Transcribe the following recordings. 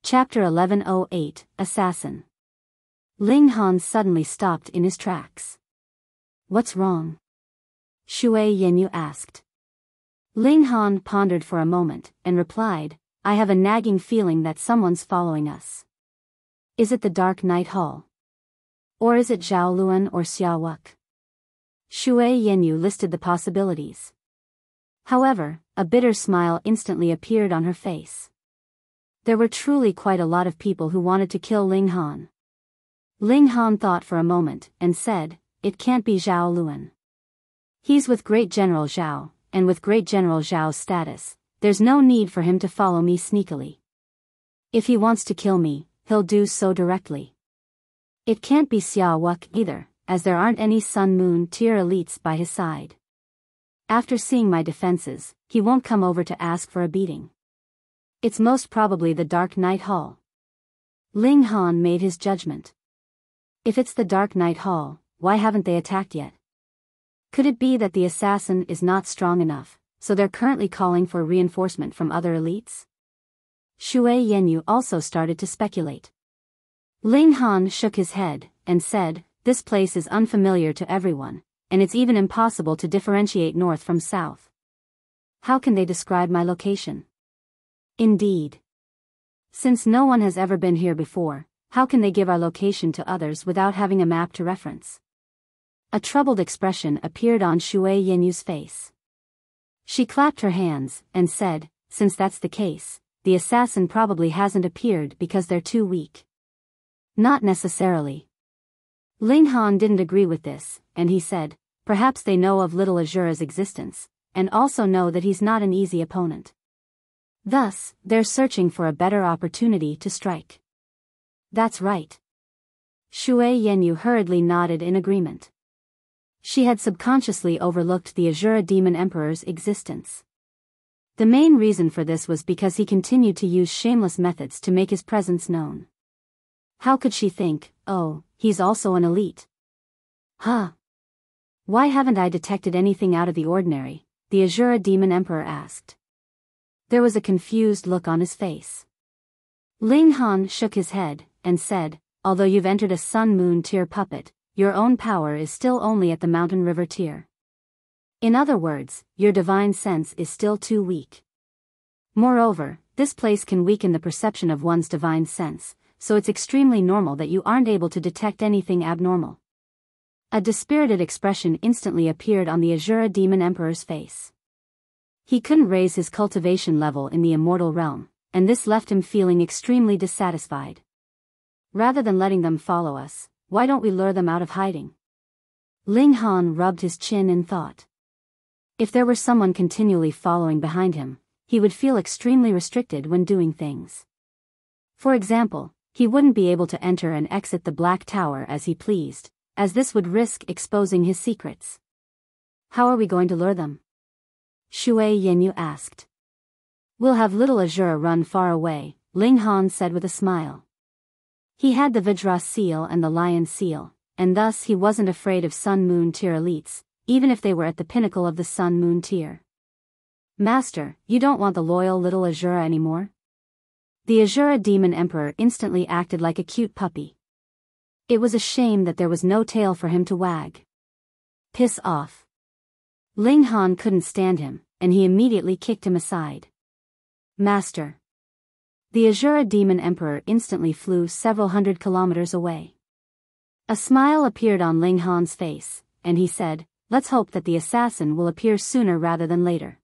Chapter 1108, Assassin. Ling Han suddenly stopped in his tracks. What's wrong? Shui Yanyu asked. Ling Han pondered for a moment, and replied, I have a nagging feeling that someone's following us. Is it the Dark Night Hall? Or is it Zhao Luan or Xia Wuque? Shui Yanyu listed the possibilities. However, a bitter smile instantly appeared on her face. There were truly quite a lot of people who wanted to kill Ling Han. Ling Han thought for a moment, and said, it can't be Zhao Luan. He's with Great General Zhao, and with Great General Zhao's status, there's no need for him to follow me sneakily. If he wants to kill me, he'll do so directly. It can't be Xia Wuque either, as there aren't any Sun Moon tier elites by his side. After seeing my defenses, he won't come over to ask for a beating. It's most probably the Dark Night Hall. Ling Han made his judgment. If it's the Dark Night Hall, why haven't they attacked yet? Could it be that the assassin is not strong enough, so they're currently calling for reinforcement from other elites? Shui Yanyu also started to speculate. Ling Han shook his head, and said, this place is unfamiliar to everyone, and it's even impossible to differentiate north from south. How can they describe my location? Indeed. Since no one has ever been here before, how can they give our location to others without having a map to reference? A troubled expression appeared on Shui Yanyu's face. She clapped her hands, and said, since that's the case, the assassin probably hasn't appeared because they're too weak. Not necessarily. Ling Han didn't agree with this, and he said, perhaps they know of Little Azura's existence, and also know that he's not an easy opponent. Thus, they're searching for a better opportunity to strike. That's right. Shui Yanyu hurriedly nodded in agreement. She had subconsciously overlooked the Azura Demon Emperor's existence. The main reason for this was because he continued to use shameless methods to make his presence known. How could she think, oh, he's also an elite? Huh? Why haven't I detected anything out of the ordinary? The Azura Demon Emperor asked. There was a confused look on his face. Ling Han shook his head, and said, although you've entered a Sun Moon tier puppet, your own power is still only at the Mountain River tier. In other words, your divine sense is still too weak. Moreover, this place can weaken the perception of one's divine sense, so it's extremely normal that you aren't able to detect anything abnormal. A dispirited expression instantly appeared on the Azura Demon Emperor's face. He couldn't raise his cultivation level in the Immortal realm, and this left him feeling extremely dissatisfied. Rather than letting them follow us, why don't we lure them out of hiding? Ling Han rubbed his chin in thought. If there were someone continually following behind him, he would feel extremely restricted when doing things. For example, he wouldn't be able to enter and exit the Black Tower as he pleased, as this would risk exposing his secrets. How are we going to lure them? Shui Yanyu asked. We'll have Little Azura run far away, Ling Han said with a smile. He had the Vajra seal and the Lion seal, and thus he wasn't afraid of Sun Moon tier elites, even if they were at the pinnacle of the Sun Moon tier. Master, you don't want the loyal Little Azura anymore? The Azura Demon Emperor instantly acted like a cute puppy. It was a shame that there was no tail for him to wag. Piss off. Ling Han couldn't stand him, and he immediately kicked him aside. Master. The Azura Demon Emperor instantly flew several hundred kilometers away. A smile appeared on Ling Han's face, and he said, let's hope that the assassin will appear sooner rather than later.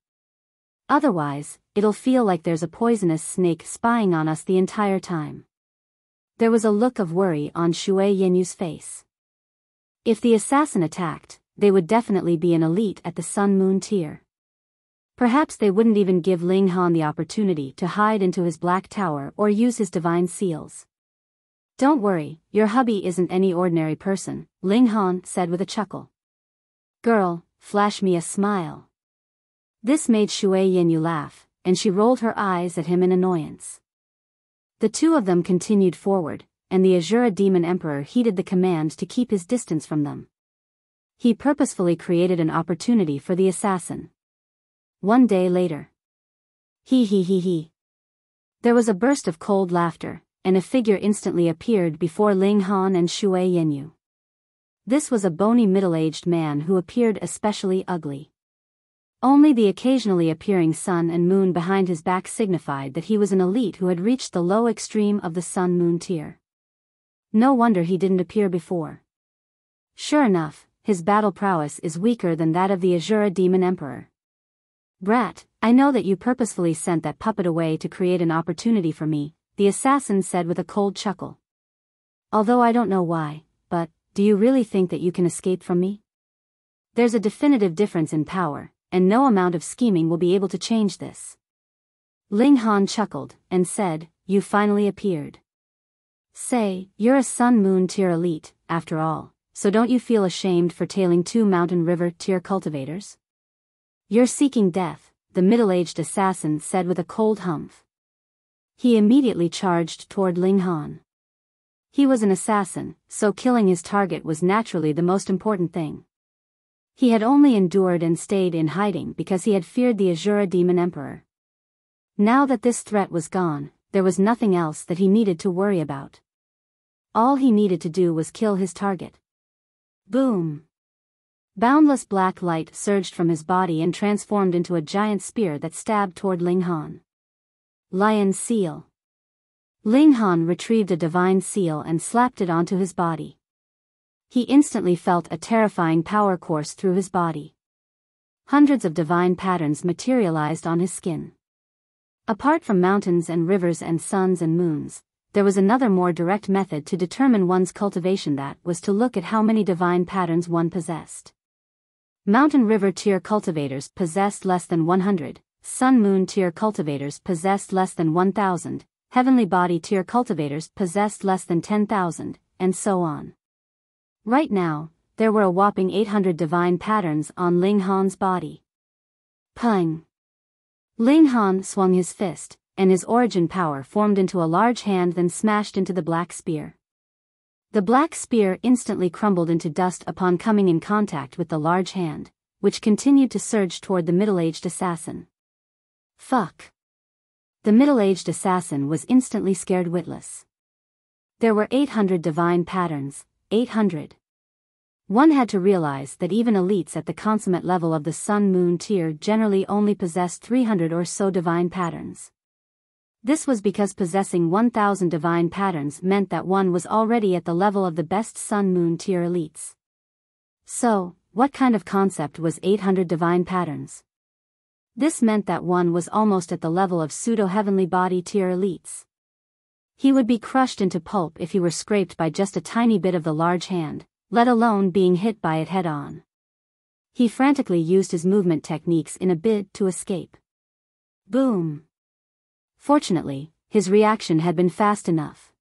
Otherwise, it'll feel like there's a poisonous snake spying on us the entire time. There was a look of worry on Shui Yanyu's face. If the assassin attacked, they would definitely be an elite at the Sun Moon tier. Perhaps they wouldn't even give Ling Han the opportunity to hide into his Black Tower or use his divine seals. Don't worry, your hubby isn't any ordinary person, Ling Han said with a chuckle. Girl, flash me a smile. This made Shui Yanyu laugh, and she rolled her eyes at him in annoyance. The two of them continued forward, and the Azura Demon Emperor heeded the command to keep his distance from them. He purposefully created an opportunity for the assassin. One day later. He. There was a burst of cold laughter, and a figure instantly appeared before Ling Han and Shui Yenyu. This was a bony middle-aged man who appeared especially ugly. Only the occasionally appearing sun and moon behind his back signified that he was an elite who had reached the low extreme of the sun-moon tier. No wonder he didn't appear before. Sure enough, his battle prowess is weaker than that of the Azura Demon Emperor. Brat, I know that you purposefully sent that puppet away to create an opportunity for me, the assassin said with a cold chuckle. Although I don't know why, but, do you really think that you can escape from me? There's a definitive difference in power, and no amount of scheming will be able to change this. Ling Han chuckled, and said, You finally appeared. Say, you're a sun-moon tier elite, after all, so don't you feel ashamed for tailing 2 mountain river tier cultivators? You're seeking death, the middle-aged assassin said with a cold humph. He immediately charged toward Ling Han. He was an assassin, so killing his target was naturally the most important thing. He had only endured and stayed in hiding because he had feared the Azura Demon Emperor. Now that this threat was gone, there was nothing else that he needed to worry about. All he needed to do was kill his target. Boom! Boundless black light surged from his body and transformed into a giant spear that stabbed toward Ling Han. Lion Seal. Ling Han retrieved a divine seal and slapped it onto his body. He instantly felt a terrifying power course through his body. Hundreds of divine patterns materialized on his skin. Apart from mountains and rivers and suns and moons, there was another more direct method to determine one's cultivation, that was to look at how many divine patterns one possessed. Mountain river tier cultivators possessed less than 100, sun-moon tier cultivators possessed less than 1,000, heavenly body tier cultivators possessed less than 10,000, and so on. Right now, there were a whopping 800 divine patterns on Ling Han's body. Pung! Ling Han swung his fist, and his origin power formed into a large hand, then smashed into the black spear. The black spear instantly crumbled into dust upon coming in contact with the large hand, which continued to surge toward the middle-aged assassin. Fuck! The middle-aged assassin was instantly scared witless. There were 800 divine patterns. 800. One had to realize that even elites at the consummate level of the sun-moon tier generally only possessed 300 or so divine patterns. This was because possessing 1,000 divine patterns meant that one was already at the level of the best sun-moon tier elites. So, what kind of concept was 800 divine patterns? This meant that one was almost at the level of pseudo-heavenly body tier elites. He would be crushed into pulp if he were scraped by just a tiny bit of the large hand, let alone being hit by it head-on. He frantically used his movement techniques in a bid to escape. Boom! Fortunately, his reaction had been fast enough.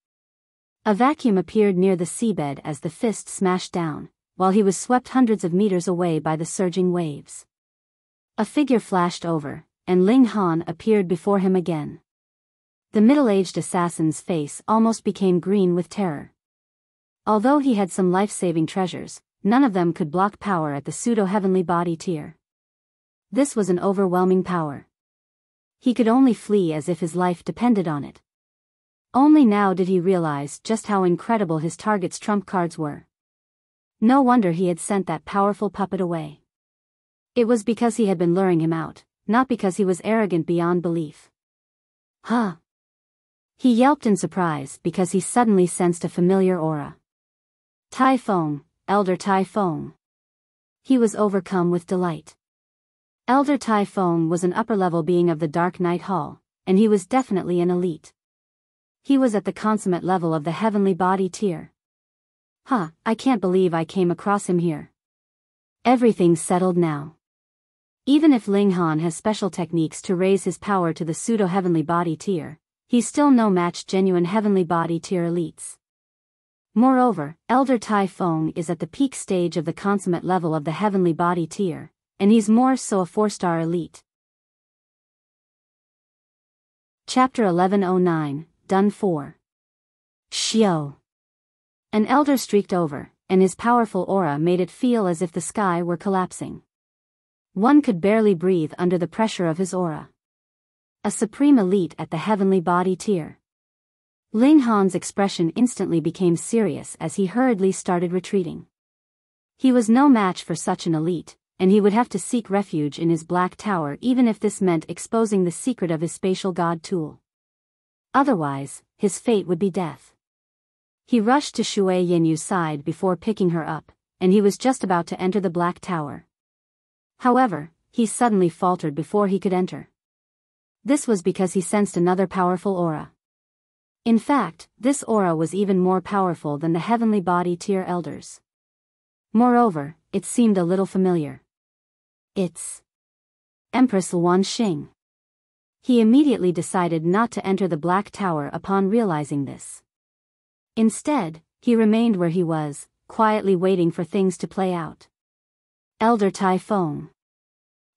A vacuum appeared near the seabed as the fist smashed down, while he was swept hundreds of meters away by the surging waves. A figure flashed over, and Ling Han appeared before him again. The middle-aged assassin's face almost became green with terror. Although he had some life-saving treasures, none of them could block power at the pseudo-heavenly body tier. This was an overwhelming power. He could only flee as if his life depended on it. Only now did he realize just how incredible his target's trump cards were. No wonder he had sent that powerful puppet away. It was because he had been luring him out, not because he was arrogant beyond belief. Huh! He yelped in surprise because he suddenly sensed a familiar aura. Tai Feng, Elder Tai Feng. He was overcome with delight. Elder Tai Feng was an upper-level being of the Dark Night Hall, and he was definitely an elite. He was at the consummate level of the heavenly body tier. Huh, I can't believe I came across him here. Everything's settled now. Even if Ling Han has special techniques to raise his power to the pseudo-heavenly body tier, he's still no match genuine heavenly body tier elites. Moreover, Elder Tai Feng is at the peak stage of the consummate level of the heavenly body tier, and he's more so a 4-star elite. Chapter 1109, Done For. Xiao. An elder streaked over, and his powerful aura made it feel as if the sky were collapsing. One could barely breathe under the pressure of his aura. A supreme elite at the heavenly body tier. Ling Han's expression instantly became serious as he hurriedly started retreating. He was no match for such an elite, and he would have to seek refuge in his black tower even if this meant exposing the secret of his spatial god tool. Otherwise, his fate would be death. He rushed to Shui Yenyu's side before picking her up, and he was just about to enter the black tower. However, he suddenly faltered before he could enter. This was because he sensed another powerful aura. In fact, this aura was even more powerful than the heavenly body tier elders. Moreover, it seemed a little familiar. It's Empress Luan Xing. He immediately decided not to enter the Black Tower upon realizing this. Instead, he remained where he was, quietly waiting for things to play out. Elder Tai Feng.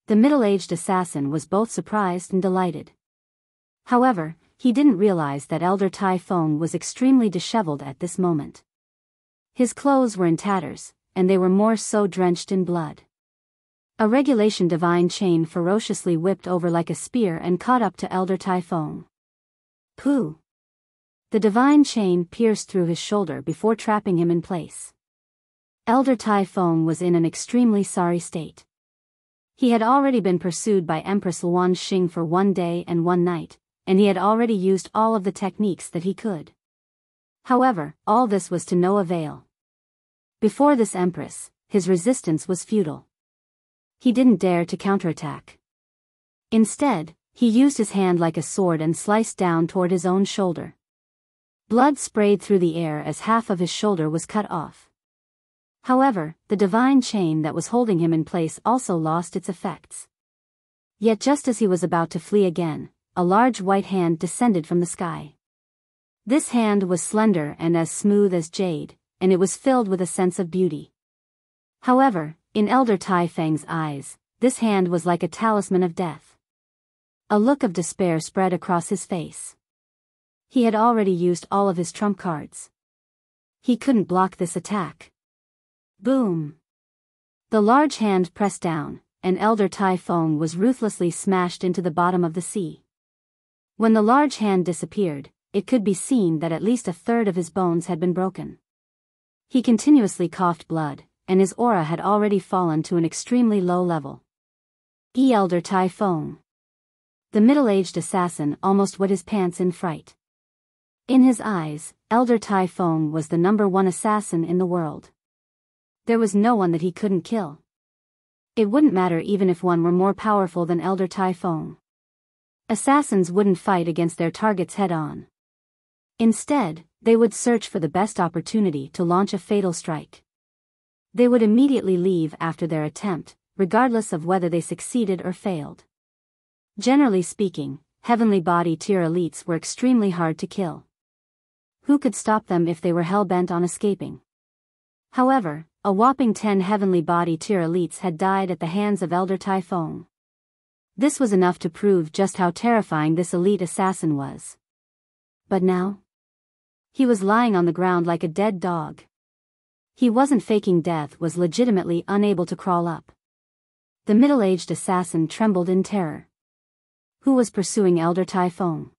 The middle-aged assassin was both surprised and delighted. However, he didn't realize that Elder Tai Feng was extremely disheveled at this moment. His clothes were in tatters, and they were more so drenched in blood. A regulation divine chain ferociously whipped over like a spear and caught up to Elder Tai Feng. Pooh! The divine chain pierced through his shoulder before trapping him in place. Elder Tai Feng was in an extremely sorry state. He had already been pursued by Empress Luan Xing for 1 day and 1 night, and he had already used all of the techniques that he could. However, all this was to no avail. Before this empress, his resistance was futile. He didn't dare to counterattack. Instead, he used his hand like a sword and sliced down toward his own shoulder. Blood sprayed through the air as half of his shoulder was cut off. However, the divine chain that was holding him in place also lost its effects. Yet just as he was about to flee again, a large white hand descended from the sky. This hand was slender and as smooth as jade, and it was filled with a sense of beauty. However, in Elder Tai Feng's eyes, this hand was like a talisman of death. A look of despair spread across his face. He had already used all of his trump cards. He couldn't block this attack. Boom! The large hand pressed down, and Elder Tai Feng was ruthlessly smashed into the bottom of the sea. When the large hand disappeared, it could be seen that at least a third of his bones had been broken. He continuously coughed blood, and his aura had already fallen to an extremely low level. Elder Tai Feng. The middle-aged assassin almost wet his pants in fright. In his eyes, Elder Tai Feng was the #1 assassin in the world. There was no one that he couldn't kill. It wouldn't matter even if one were more powerful than Elder Tai Feng. Assassins wouldn't fight against their targets head-on. Instead, they would search for the best opportunity to launch a fatal strike. They would immediately leave after their attempt, regardless of whether they succeeded or failed. Generally speaking, heavenly body tier elites were extremely hard to kill. Who could stop them if they were hell-bent on escaping? However, a whopping 10 heavenly body tier elites had died at the hands of Elder Tai Feng. This was enough to prove just how terrifying this elite assassin was. But now? He was lying on the ground like a dead dog. He wasn't faking death, was legitimately unable to crawl up. The middle-aged assassin trembled in terror. Who was pursuing Elder Tai Feng?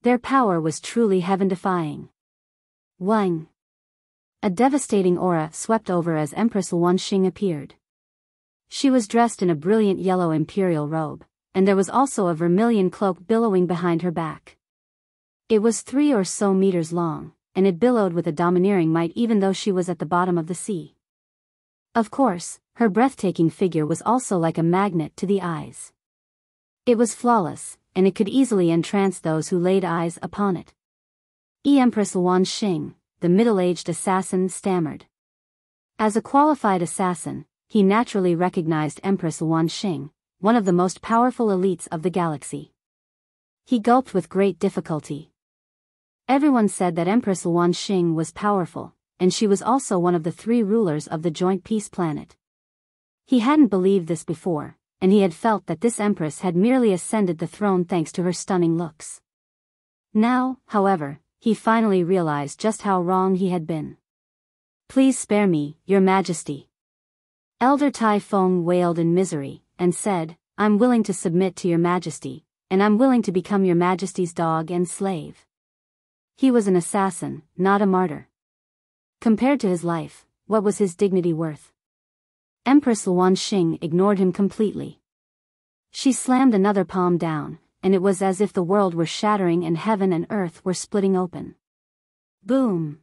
Their power was truly heaven-defying. Wang! A devastating aura swept over as Empress Luan Xing appeared. She was dressed in a brilliant yellow imperial robe, and there was also a vermilion cloak billowing behind her back. It was 3 or so meters long, and it billowed with a domineering might even though she was at the bottom of the sea. Of course, her breathtaking figure was also like a magnet to the eyes. It was flawless, and it could easily entrance those who laid eyes upon it. Empress Luan Xing, the middle-aged assassin, stammered. As a qualified assassin, he naturally recognized Empress Luan Xing, one of the most powerful elites of the galaxy. He gulped with great difficulty. Everyone said that Empress Luan Xing was powerful, and she was also one of the 3 rulers of the Joint Peace Planet. He hadn't believed this before, and he had felt that this empress had merely ascended the throne thanks to her stunning looks. Now, however, he finally realized just how wrong he had been. "Please spare me, Your Majesty." Elder Tai Feng wailed in misery, and said, "I'm willing to submit to Your Majesty, and I'm willing to become your majesty's dog and slave. He was an assassin, not a martyr. Compared to his life, what was his dignity worth? Empress Luanxing ignored him completely. She slammed another palm down, and it was as if the world were shattering and heaven and earth were splitting open. Boom!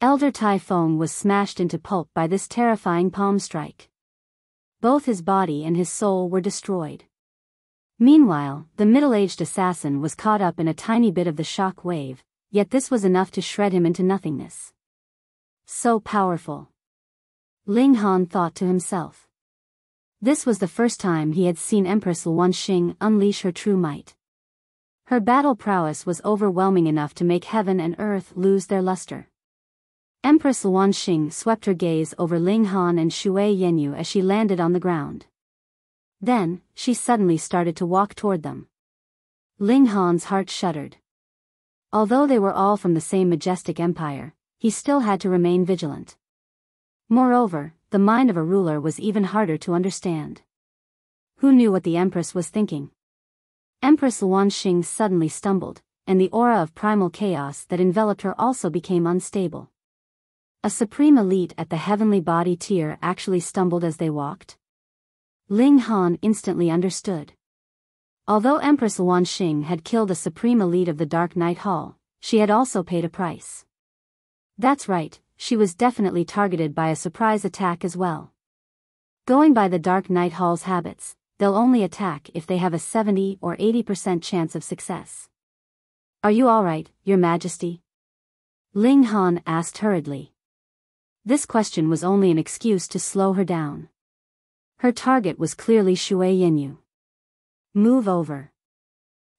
Elder Tai Feng was smashed into pulp by this terrifying palm strike. Both his body and his soul were destroyed. Meanwhile, the middle-aged assassin was caught up in a tiny bit of the shock wave, yet this was enough to shred him into nothingness. So powerful. Ling Han thought to himself. This was the first time he had seen Empress Luanxing unleash her true might. Her battle prowess was overwhelming enough to make heaven and earth lose their luster. Empress Luanxing swept her gaze over Ling Han and Shui Yenyu as she landed on the ground. Then, she suddenly started to walk toward them. Ling Han's heart shuddered. Although they were all from the same majestic empire, he still had to remain vigilant. Moreover, the mind of a ruler was even harder to understand. Who knew what the Empress was thinking? Empress Luanxing suddenly stumbled, and the aura of primal chaos that enveloped her also became unstable. A supreme elite at the heavenly body tier actually stumbled as they walked? Ling Han instantly understood. Although Empress Luanxing had killed a supreme elite of the Dark Night Hall, she had also paid a price. That's right, she was definitely targeted by a surprise attack as well. Going by the Dark Night Hall's habits, they'll only attack if they have a 70 or 80% chance of success. Are you alright, Your Majesty? Ling Han asked hurriedly. This question was only an excuse to slow her down. Her target was clearly Shui Yenyu. Move over.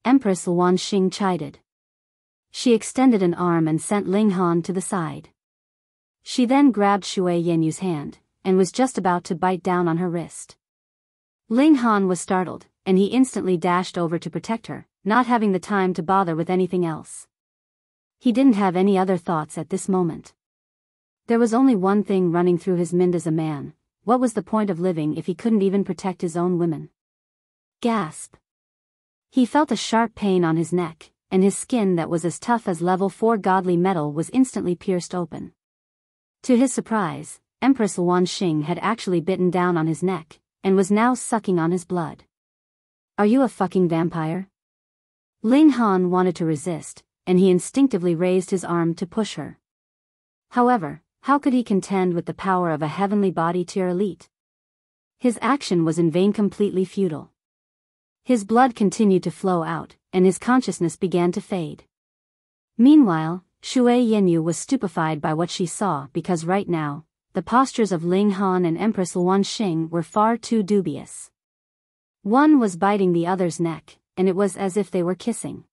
Empress Luanxing chided. She extended an arm and sent Ling Han to the side. She then grabbed Shui Yenyu's hand, and was just about to bite down on her wrist. Ling Han was startled, and he instantly dashed over to protect her, not having the time to bother with anything else. He didn't have any other thoughts at this moment. There was only one thing running through his mind as a man: what was the point of living if he couldn't even protect his own women? Gasp! He felt a sharp pain on his neck, and his skin that was as tough as level 4 godly metal was instantly pierced open. To his surprise, Empress Luanxing had actually bitten down on his neck, and was now sucking on his blood. Are you a fucking vampire? Ling Han wanted to resist, and he instinctively raised his arm to push her. However, how could he contend with the power of a heavenly body tier elite? His action was in vain, completely futile. His blood continued to flow out, and his consciousness began to fade. Meanwhile, Shui Yenyu was stupefied by what she saw because right now, the postures of Ling Han and Empress Luanxing were far too dubious. One was biting the other's neck, and it was as if they were kissing.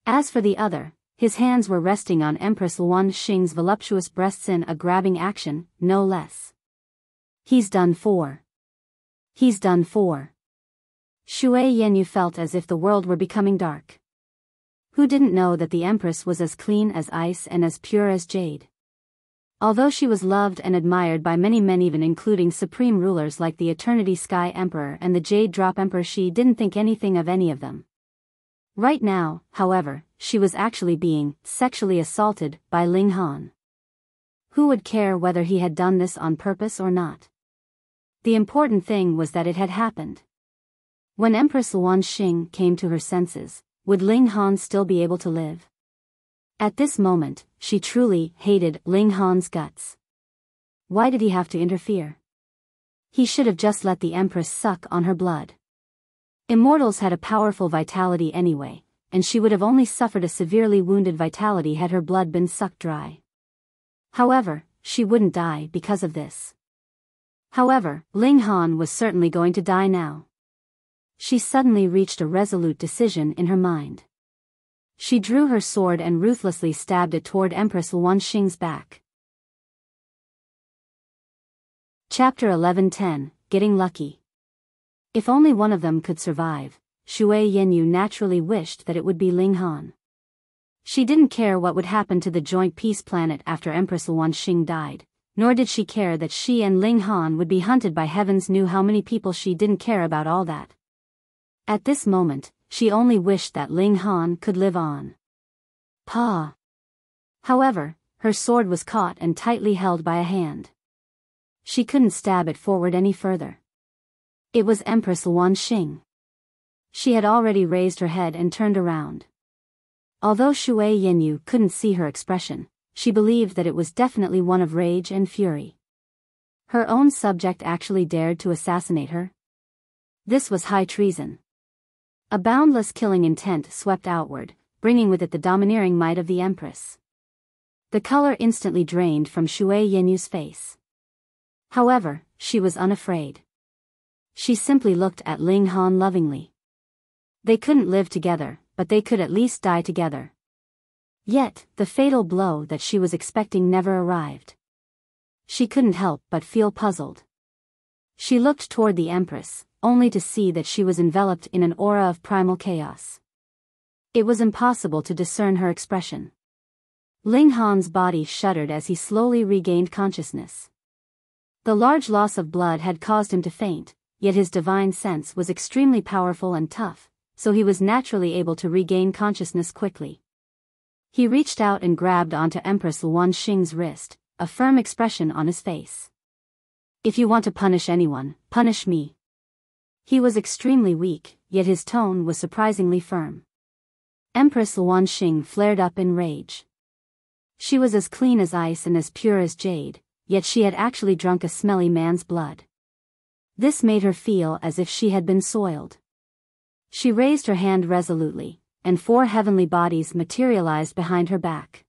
As for the other, his hands were resting on Empress Luanxing's voluptuous breasts in a grabbing action, no less. He's done for. He's done for. Shui Yenyu felt as if the world were becoming dark. Who didn't know that the Empress was as clean as ice and as pure as jade? Although she was loved and admired by many men, even including supreme rulers like the Eternity Sky Emperor and the Jade Drop Emperor, she didn't think anything of any of them. Right now, however, she was actually being sexually assaulted by Ling Han. Who would care whether he had done this on purpose or not? The important thing was that it had happened. When Empress Luanxing came to her senses, would Ling Han still be able to live? At this moment, she truly hated Ling Han's guts. Why did he have to interfere? He should have just let the Empress suck on her blood. Immortals had a powerful vitality anyway, and she would have only suffered a severely wounded vitality had her blood been sucked dry. However, she wouldn't die because of this. However, Ling Han was certainly going to die now. She suddenly reached a resolute decision in her mind. She drew her sword and ruthlessly stabbed it toward Empress Luanxing's back. Chapter 11:10, Getting Lucky. If only one of them could survive, Shui Yenyu naturally wished that it would be Ling Han. She didn't care what would happen to the joint peace planet after Empress Luanxing died, nor did she care that she and Ling Han would be hunted by heavens knew how many people. She didn't care about all that. At this moment, she only wished that Ling Han could live on. Pa. However, her sword was caught and tightly held by a hand. She couldn't stab it forward any further. It was Empress Luan Xing. She had already raised her head and turned around. Although Shui Yenyu couldn't see her expression, she believed that it was definitely one of rage and fury. Her own subject actually dared to assassinate her? This was high treason. A boundless killing intent swept outward, bringing with it the domineering might of the Empress. The color instantly drained from Shui Yenyu's face. However, she was unafraid. She simply looked at Ling Han lovingly. They couldn't live together, but they could at least die together. Yet, the fatal blow that she was expecting never arrived. She couldn't help but feel puzzled. She looked toward the Empress, only to see that she was enveloped in an aura of primal chaos. It was impossible to discern her expression. Ling Han's body shuddered as he slowly regained consciousness. The large loss of blood had caused him to faint, yet his divine sense was extremely powerful and tough, so he was naturally able to regain consciousness quickly. He reached out and grabbed onto Empress Luan Xing's wrist, a firm expression on his face. If you want to punish anyone, punish me. He was extremely weak, yet his tone was surprisingly firm. Empress Luan Xing flared up in rage. She was as clean as ice and as pure as jade, yet she had actually drunk a smelly man's blood. This made her feel as if she had been soiled. She raised her hand resolutely, and 4 heavenly bodies materialized behind her back.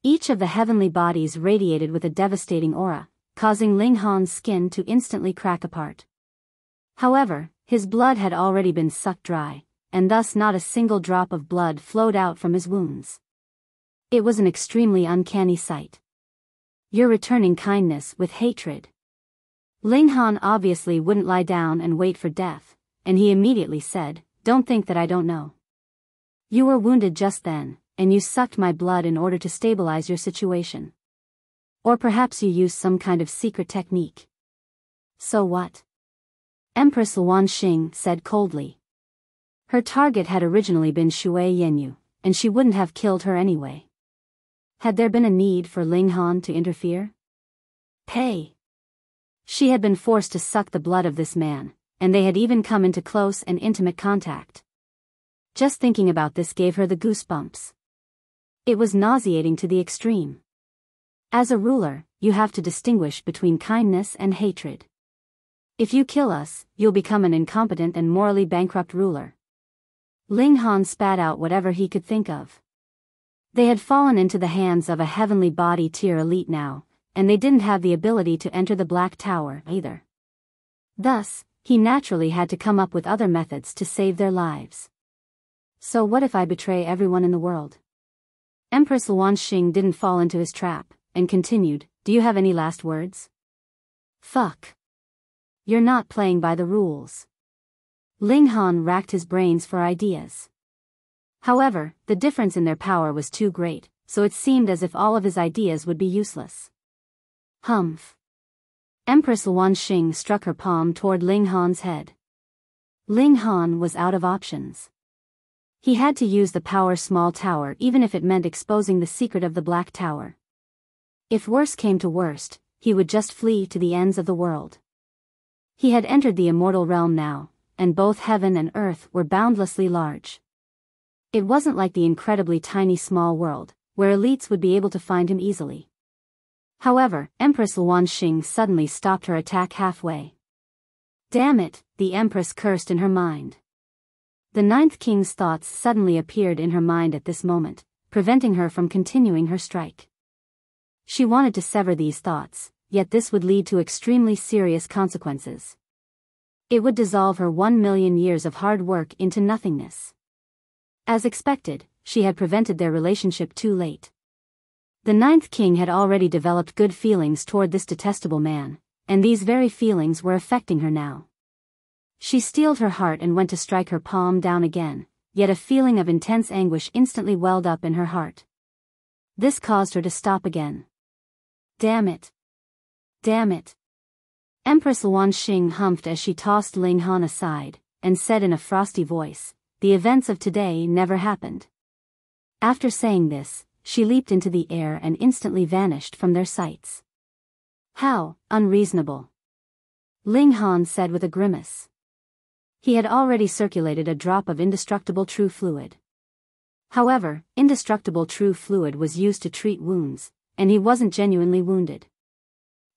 Each of the heavenly bodies radiated with a devastating aura, causing Ling Han's skin to instantly crack apart. However, his blood had already been sucked dry, and thus not a single drop of blood flowed out from his wounds. It was an extremely uncanny sight. You're returning kindness with hatred. Ling Han obviously wouldn't lie down and wait for death, and he immediately said, "Don't think that I don't know. You were wounded just then, and you sucked my blood in order to stabilize your situation. Or perhaps you used some kind of secret technique. So what?" Empress Luan Xing said coldly. Her target had originally been Shui Yenyu, and she wouldn't have killed her anyway. Had there been a need for Ling Han to interfere? Pay. She had been forced to suck the blood of this man, and they had even come into close and intimate contact. Just thinking about this gave her the goosebumps. It was nauseating to the extreme. As a ruler, you have to distinguish between kindness and hatred. If you kill us, you'll become an incompetent and morally bankrupt ruler. Ling Han spat out whatever he could think of. They had fallen into the hands of a heavenly body tier elite now, and they didn't have the ability to enter the Black Tower either. Thus, he naturally had to come up with other methods to save their lives. So what if I betray everyone in the world? Empress Luan Xing didn't fall into his trap, and continued, "Do you have any last words?" Fuck. You're not playing by the rules. Ling Han racked his brains for ideas. However, the difference in their power was too great, so it seemed as if all of his ideas would be useless. Humph. Empress Luan Xing struck her palm toward Ling Han's head. Ling Han was out of options. He had to use the power small tower even if it meant exposing the secret of the Black Tower. If worse came to worst, he would just flee to the ends of the world. He had entered the immortal realm now, and both heaven and earth were boundlessly large. It wasn't like the incredibly tiny small world, where elites would be able to find him easily. However, Empress Luan Xing suddenly stopped her attack halfway. Damn it, the Empress cursed in her mind. The Ninth King's thoughts suddenly appeared in her mind at this moment, preventing her from continuing her strike. She wanted to sever these thoughts, yet this would lead to extremely serious consequences. It would dissolve her 1,000,000 years of hard work into nothingness. As expected, she had prevented their relationship too late. The Ninth King had already developed good feelings toward this detestable man, and these very feelings were affecting her now. She steeled her heart and went to strike her palm down again, yet a feeling of intense anguish instantly welled up in her heart. This caused her to stop again. Damn it. Damn it. Empress Luan Xing humphed as she tossed Ling Han aside, and said in a frosty voice, the events of today never happened. After saying this, she leaped into the air and instantly vanished from their sights. How unreasonable, Ling Han said with a grimace. He had already circulated a drop of indestructible true fluid. However, indestructible true fluid was used to treat wounds, and he wasn't genuinely wounded.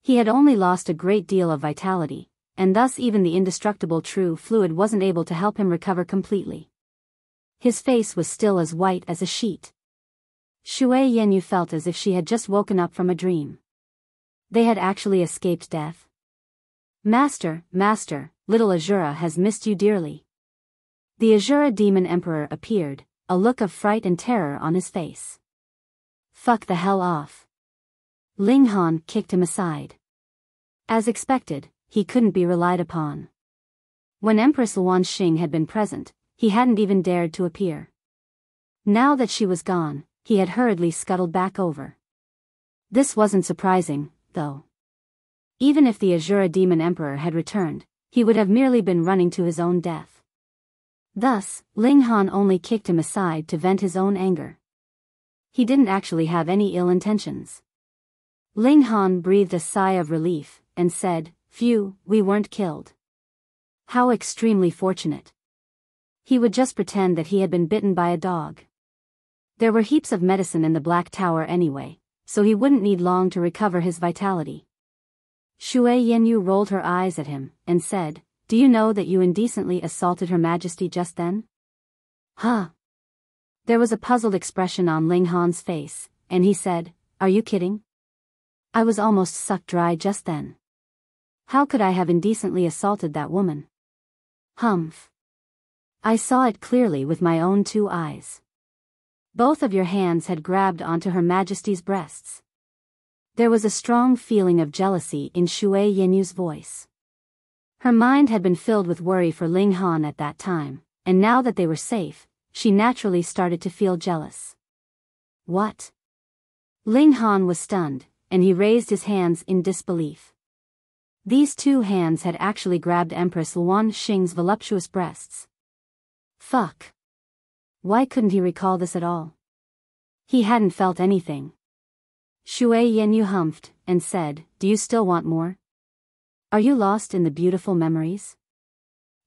He had only lost a great deal of vitality, and thus even the indestructible true fluid wasn't able to help him recover completely. His face was still as white as a sheet. Shui Yanyu felt as if she had just woken up from a dream. They had actually escaped death. Master, little Azura has missed you dearly. The Azura Demon Emperor appeared, a look of fright and terror on his face. Fuck the hell off. Ling Han kicked him aside. As expected, he couldn't be relied upon. When Empress Luan Xing had been present, he hadn't even dared to appear. Now that she was gone, he had hurriedly scuttled back over. This wasn't surprising, though. Even if the Azura Demon Emperor had returned, he would have merely been running to his own death. Thus, Ling Han only kicked him aside to vent his own anger. He didn't actually have any ill intentions. Ling Han breathed a sigh of relief, and said, "Phew, we weren't killed. How extremely fortunate." He would just pretend that he had been bitten by a dog. There were heaps of medicine in the Black Tower anyway, so he wouldn't need long to recover his vitality. Shui Yanyu rolled her eyes at him, and said, "Do you know that you indecently assaulted Her Majesty just then?" Huh? There was a puzzled expression on Ling Han's face, and he said, "Are you kidding? I was almost sucked dry just then. How could I have indecently assaulted that woman?" Humph. I saw it clearly with my own 2 eyes. Both of your hands had grabbed onto Her Majesty's breasts. There was a strong feeling of jealousy in Shui Yanyu's voice. Her mind had been filled with worry for Ling Han at that time, and now that they were safe, she naturally started to feel jealous. What? Ling Han was stunned, and he raised his hands in disbelief. These 2 hands had actually grabbed Empress Luan Xing's voluptuous breasts. Fuck. Why couldn't he recall this at all? He hadn't felt anything. Shui Yanyu humphed, and said, "Do you still want more? Are you lost in the beautiful memories?"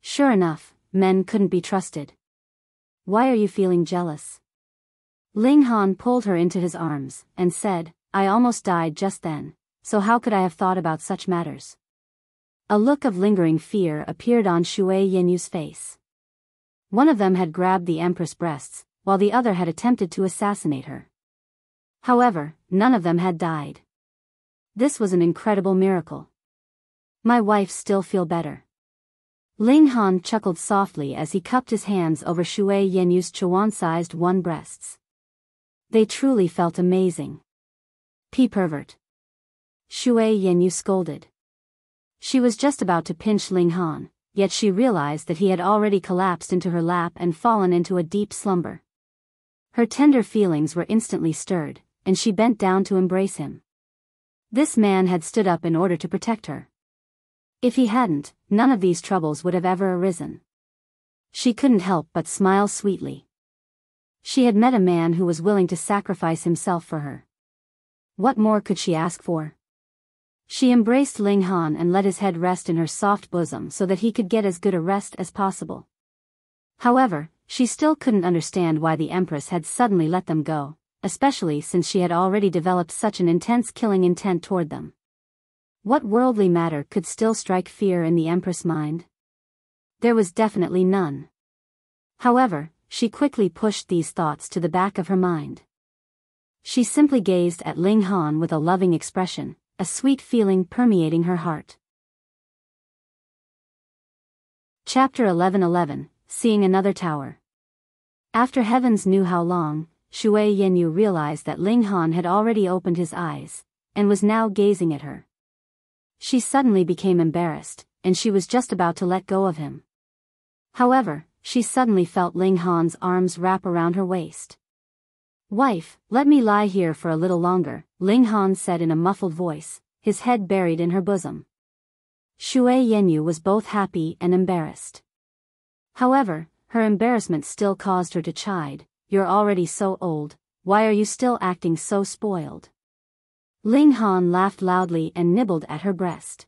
Sure enough, men couldn't be trusted. Why are you feeling jealous? Ling Han pulled her into his arms, and said, "I almost died just then, so how could I have thought about such matters?" A look of lingering fear appeared on Shui Yanyu's face. One of them had grabbed the Empress' breasts, while the other had attempted to assassinate her. However, none of them had died. This was an incredible miracle. My wife still feel better. Ling Han chuckled softly as he cupped his hands over Shui Yanyu's Chuan-sized 1 breasts. They truly felt amazing. Pervert. Shui Yanyu scolded. She was just about to pinch Ling Han, yet she realized that he had already collapsed into her lap and fallen into a deep slumber. Her tender feelings were instantly stirred, and she bent down to embrace him. This man had stood up in order to protect her. If he hadn't, none of these troubles would have ever arisen. She couldn't help but smile sweetly. She had met a man who was willing to sacrifice himself for her. What more could she ask for? She embraced Ling Han and let his head rest in her soft bosom so that he could get as good a rest as possible. However, she still couldn't understand why the Empress had suddenly let them go, especially since she had already developed such an intense killing intent toward them. What worldly matter could still strike fear in the Empress' mind? There was definitely none. However, she quickly pushed these thoughts to the back of her mind. She simply gazed at Ling Han with a loving expression, a sweet feeling permeating her heart. Chapter 11:11, Seeing Another Tower. After heavens knew how long, Shui Yanyu realized that Ling Han had already opened his eyes, and was now gazing at her. She suddenly became embarrassed, and she was just about to let go of him. However, she suddenly felt Ling Han's arms wrap around her waist. "Wife, let me lie here for a little longer," Ling Han said in a muffled voice, his head buried in her bosom. Shui Yanyu was both happy and embarrassed. However, her embarrassment still caused her to chide, "You're already so old, why are you still acting so spoiled?" Ling Han laughed loudly and nibbled at her breast.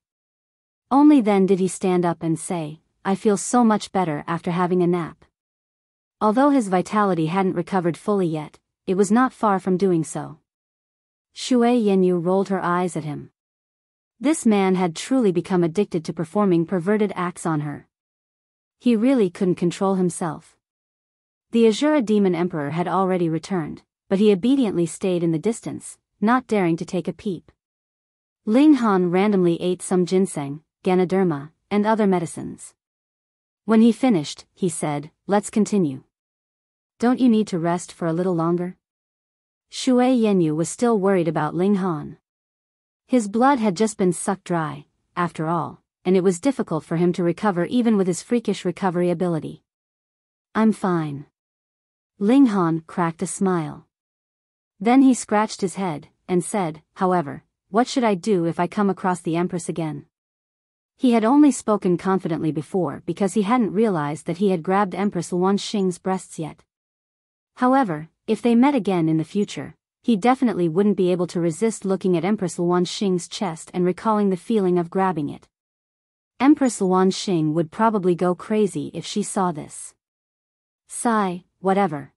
Only then did he stand up and say, "I feel so much better after having a nap." Although his vitality hadn't recovered fully yet, it was not far from doing so. Shui Yenyu rolled her eyes at him. This man had truly become addicted to performing perverted acts on her. He really couldn't control himself. The Azura Demon Emperor had already returned, but he obediently stayed in the distance, not daring to take a peep. Ling Han randomly ate some ginseng, Ganoderma, and other medicines. When he finished, he said, "Let's continue. Don't you need to rest for a little longer?" Shui Yenyu was still worried about Ling Han. His blood had just been sucked dry, after all, and it was difficult for him to recover even with his freakish recovery ability. "I'm fine." Ling Han cracked a smile. Then he scratched his head, and said, "However, what should I do if I come across the Empress again?" He had only spoken confidently before because he hadn't realized that he had grabbed Empress Luanxing's breasts yet. However, if they met again in the future, he definitely wouldn't be able to resist looking at Empress Luanxing's chest and recalling the feeling of grabbing it. Empress Luanxing would probably go crazy if she saw this. Sigh, whatever.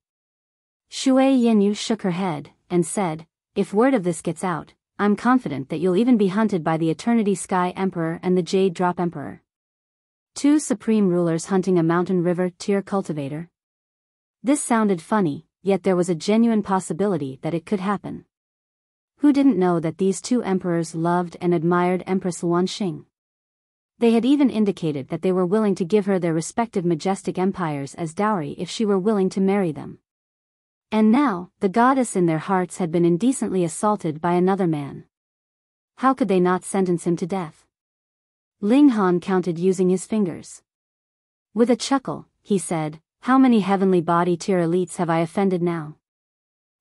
Shui Yenyu shook her head, and said, "If word of this gets out, I'm confident that you'll even be hunted by the Eternity Sky Emperor and the Jade Drop Emperor." Two supreme rulers hunting a mountain river tier cultivator. This sounded funny, yet there was a genuine possibility that it could happen. Who didn't know that these two emperors loved and admired Empress Luanxing? They had even indicated that they were willing to give her their respective majestic empires as dowry if she were willing to marry them. And now, the goddess in their hearts had been indecently assaulted by another man. How could they not sentence him to death? Ling Han counted using his fingers. With a chuckle, he said, "How many heavenly body tier elites have I offended now?"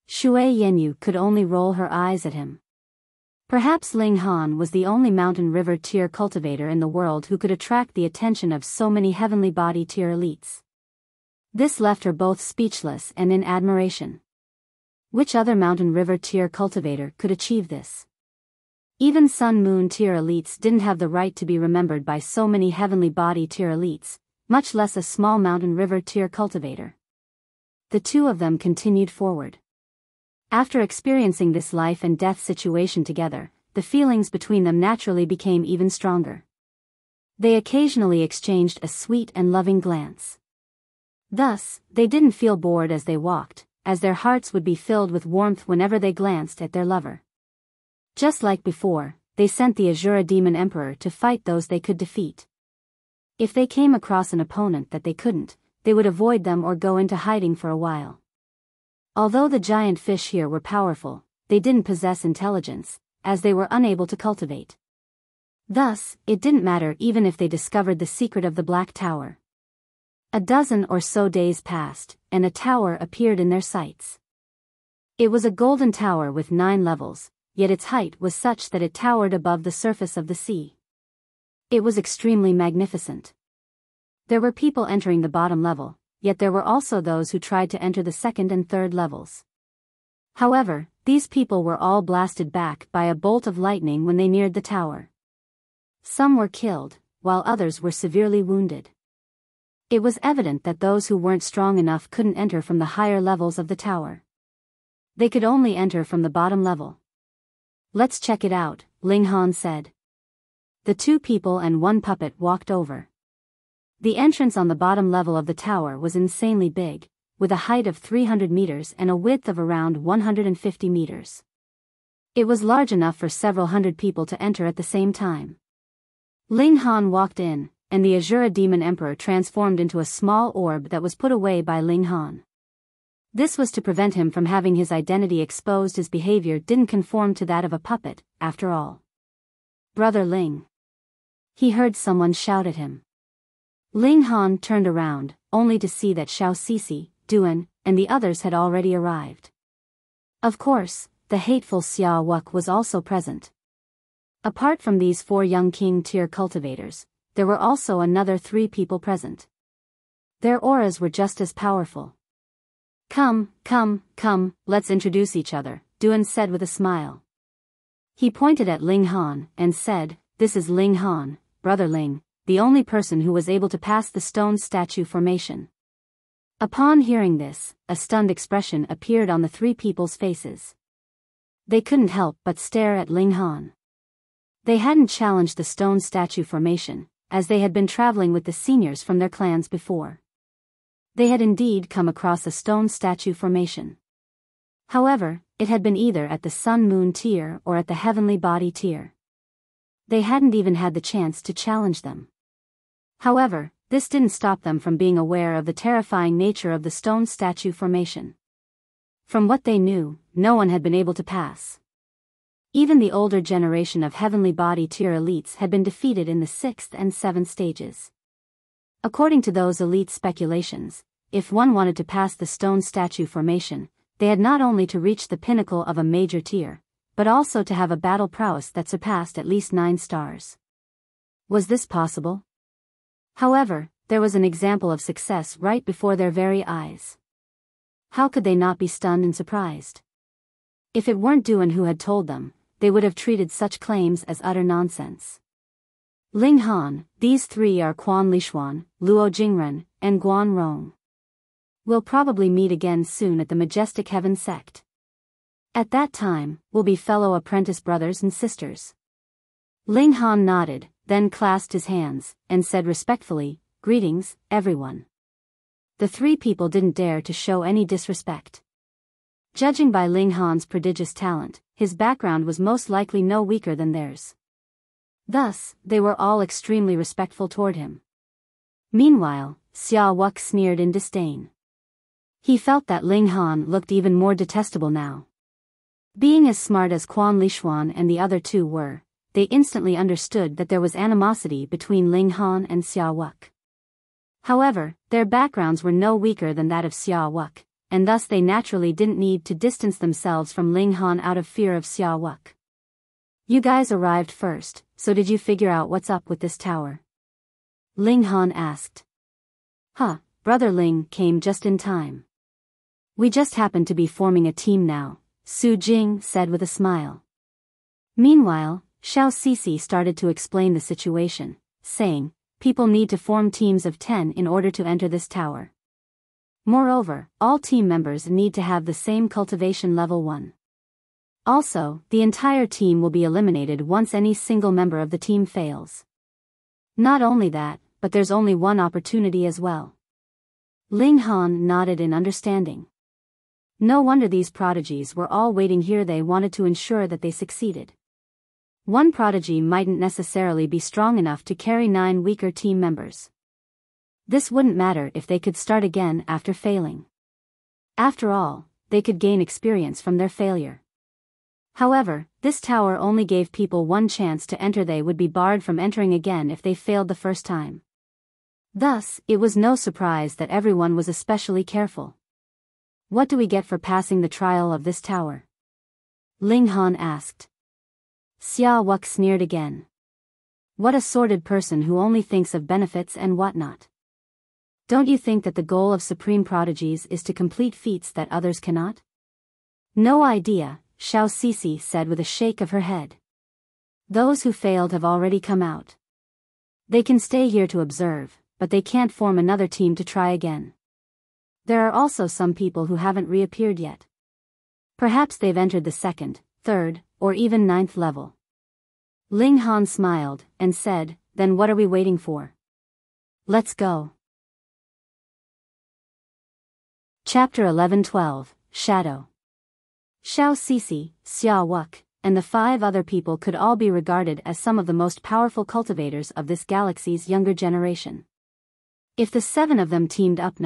Shui Yenyu could only roll her eyes at him. Perhaps Ling Han was the only mountain river tier cultivator in the world who could attract the attention of so many heavenly body tier elites. This left her both speechless and in admiration. Which other mountain river tier cultivator could achieve this? Even Sun Moon tier elites didn't have the right to be remembered by so many heavenly body tier elites, much less a small mountain river tier cultivator. The two of them continued forward. After experiencing this life and death situation together, the feelings between them naturally became even stronger. They occasionally exchanged a sweet and loving glance. Thus, they didn't feel bored as they walked, as their hearts would be filled with warmth whenever they glanced at their lover. Just like before, they sent the Azura Demon Emperor to fight those they could defeat. If they came across an opponent that they couldn't, they would avoid them or go into hiding for a while. Although the giant fish here were powerful, they didn't possess intelligence, as they were unable to cultivate. Thus, it didn't matter even if they discovered the secret of the Black Tower. A dozen or so days passed, and a tower appeared in their sights. It was a golden tower with 9 levels, yet its height was such that it towered above the surface of the sea. It was extremely magnificent. There were people entering the bottom level, yet there were also those who tried to enter the second and third levels. However, these people were all blasted back by a bolt of lightning when they neared the tower. Some were killed, while others were severely wounded. It was evident that those who weren't strong enough couldn't enter from the higher levels of the tower. They could only enter from the bottom level. "Let's check it out," Ling Han said. The two people and one puppet walked over. The entrance on the bottom level of the tower was insanely big, with a height of 300 meters and a width of around 150 meters. It was large enough for several hundred people to enter at the same time. Ling Han walked in, and the Azura Demon Emperor transformed into a small orb that was put away by Ling Han. This was to prevent him from having his identity exposed. His behavior didn't conform to that of a puppet, after all. "Brother Ling." He heard someone shout at him. Ling Han turned around, only to see that Xiao Sisi, Duan, and the others had already arrived. Of course, the hateful Xia Wuque was also present. Apart from these 4 young king tier cultivators, there were also another 3 people present. Their auras were just as powerful. Come, let's introduce each other, Duan said with a smile. He pointed at Ling Han and said, "This is Ling Han, brother Ling, the only person who was able to pass the stone statue formation." Upon hearing this, a stunned expression appeared on the three people's faces. They couldn't help but stare at Ling Han. They hadn't challenged the stone statue formation, as they had been traveling with the seniors from their clans before. They had indeed come across a stone statue formation. However, it had been either at the Sun-Moon tier or at the Heavenly Body tier. They hadn't even had the chance to challenge them. However, this didn't stop them from being aware of the terrifying nature of the stone statue formation. From what they knew, no one had been able to pass. Even the older generation of Heavenly Body tier elites had been defeated in the 6th and 7th stages. According to those elite speculations, if one wanted to pass the stone statue formation, they had not only to reach the pinnacle of a major tier, but also to have a battle prowess that surpassed at least 9 stars. Was this possible? However, there was an example of success right before their very eyes. How could they not be stunned and surprised? If it weren't Duan who had told them, they would have treated such claims as utter nonsense. Ling Han, these three are Quan Lishuan, Luo Jingren, and Guan Rong. We'll probably meet again soon at the Majestic Heaven sect. At that time, we'll be fellow apprentice brothers and sisters. Ling Han nodded, then clasped his hands, and said respectfully, "Greetings, everyone." The three people didn't dare to show any disrespect. Judging by Ling Han's prodigious talent, his background was most likely no weaker than theirs. Thus, they were all extremely respectful toward him. Meanwhile, Xia Wuque sneered in disdain. He felt that Ling Han looked even more detestable now. Being as smart as Quan Lishuan and the other two were, they instantly understood that there was animosity between Ling Han and Xia Wuque. However, their backgrounds were no weaker than that of Xia Wuque, and thus they naturally didn't need to distance themselves from Ling Han out of fear of Xia Wuque. "You guys arrived first, so did you figure out what's up with this tower?" Ling Han asked. Brother Ling came just in time. "We just happen to be forming a team now," Su Jing said with a smile. Meanwhile, Xiao Sisi started to explain the situation, saying, "People need to form teams of 10 in order to enter this tower. Moreover, all team members need to have the same cultivation level 1. Also, the entire team will be eliminated once any single member of the team fails. Not only that, but there's only one opportunity as well." Ling Han nodded in understanding. No wonder these prodigies were all waiting here. They wanted to ensure that they succeeded. One prodigy mightn't necessarily be strong enough to carry 9 weaker team members. This wouldn't matter if they could start again after failing. After all, they could gain experience from their failure. However, this tower only gave people one chance to enter. They would be barred from entering again if they failed the first time. Thus, it was no surprise that everyone was especially careful. "What do we get for passing the trial of this tower?" Ling Han asked. Xia Wuque sneered again. "What a sordid person who only thinks of benefits and whatnot. Don't you think that the goal of supreme prodigies is to complete feats that others cannot?" "No idea," Xiao Sisi said with a shake of her head. "Those who failed have already come out. They can stay here to observe, but they can't form another team to try again. There are also some people who haven't reappeared yet. Perhaps they've entered the 2nd, 3rd, or even 9th level." Ling Han smiled, and said, "Then what are we waiting for? Let's go." Chapter 11-12, Shadow. Xiao Sisi, Xia Wuque, and the 5 other people could all be regarded as some of the most powerful cultivators of this galaxy's younger generation. If the 7 of them teamed up,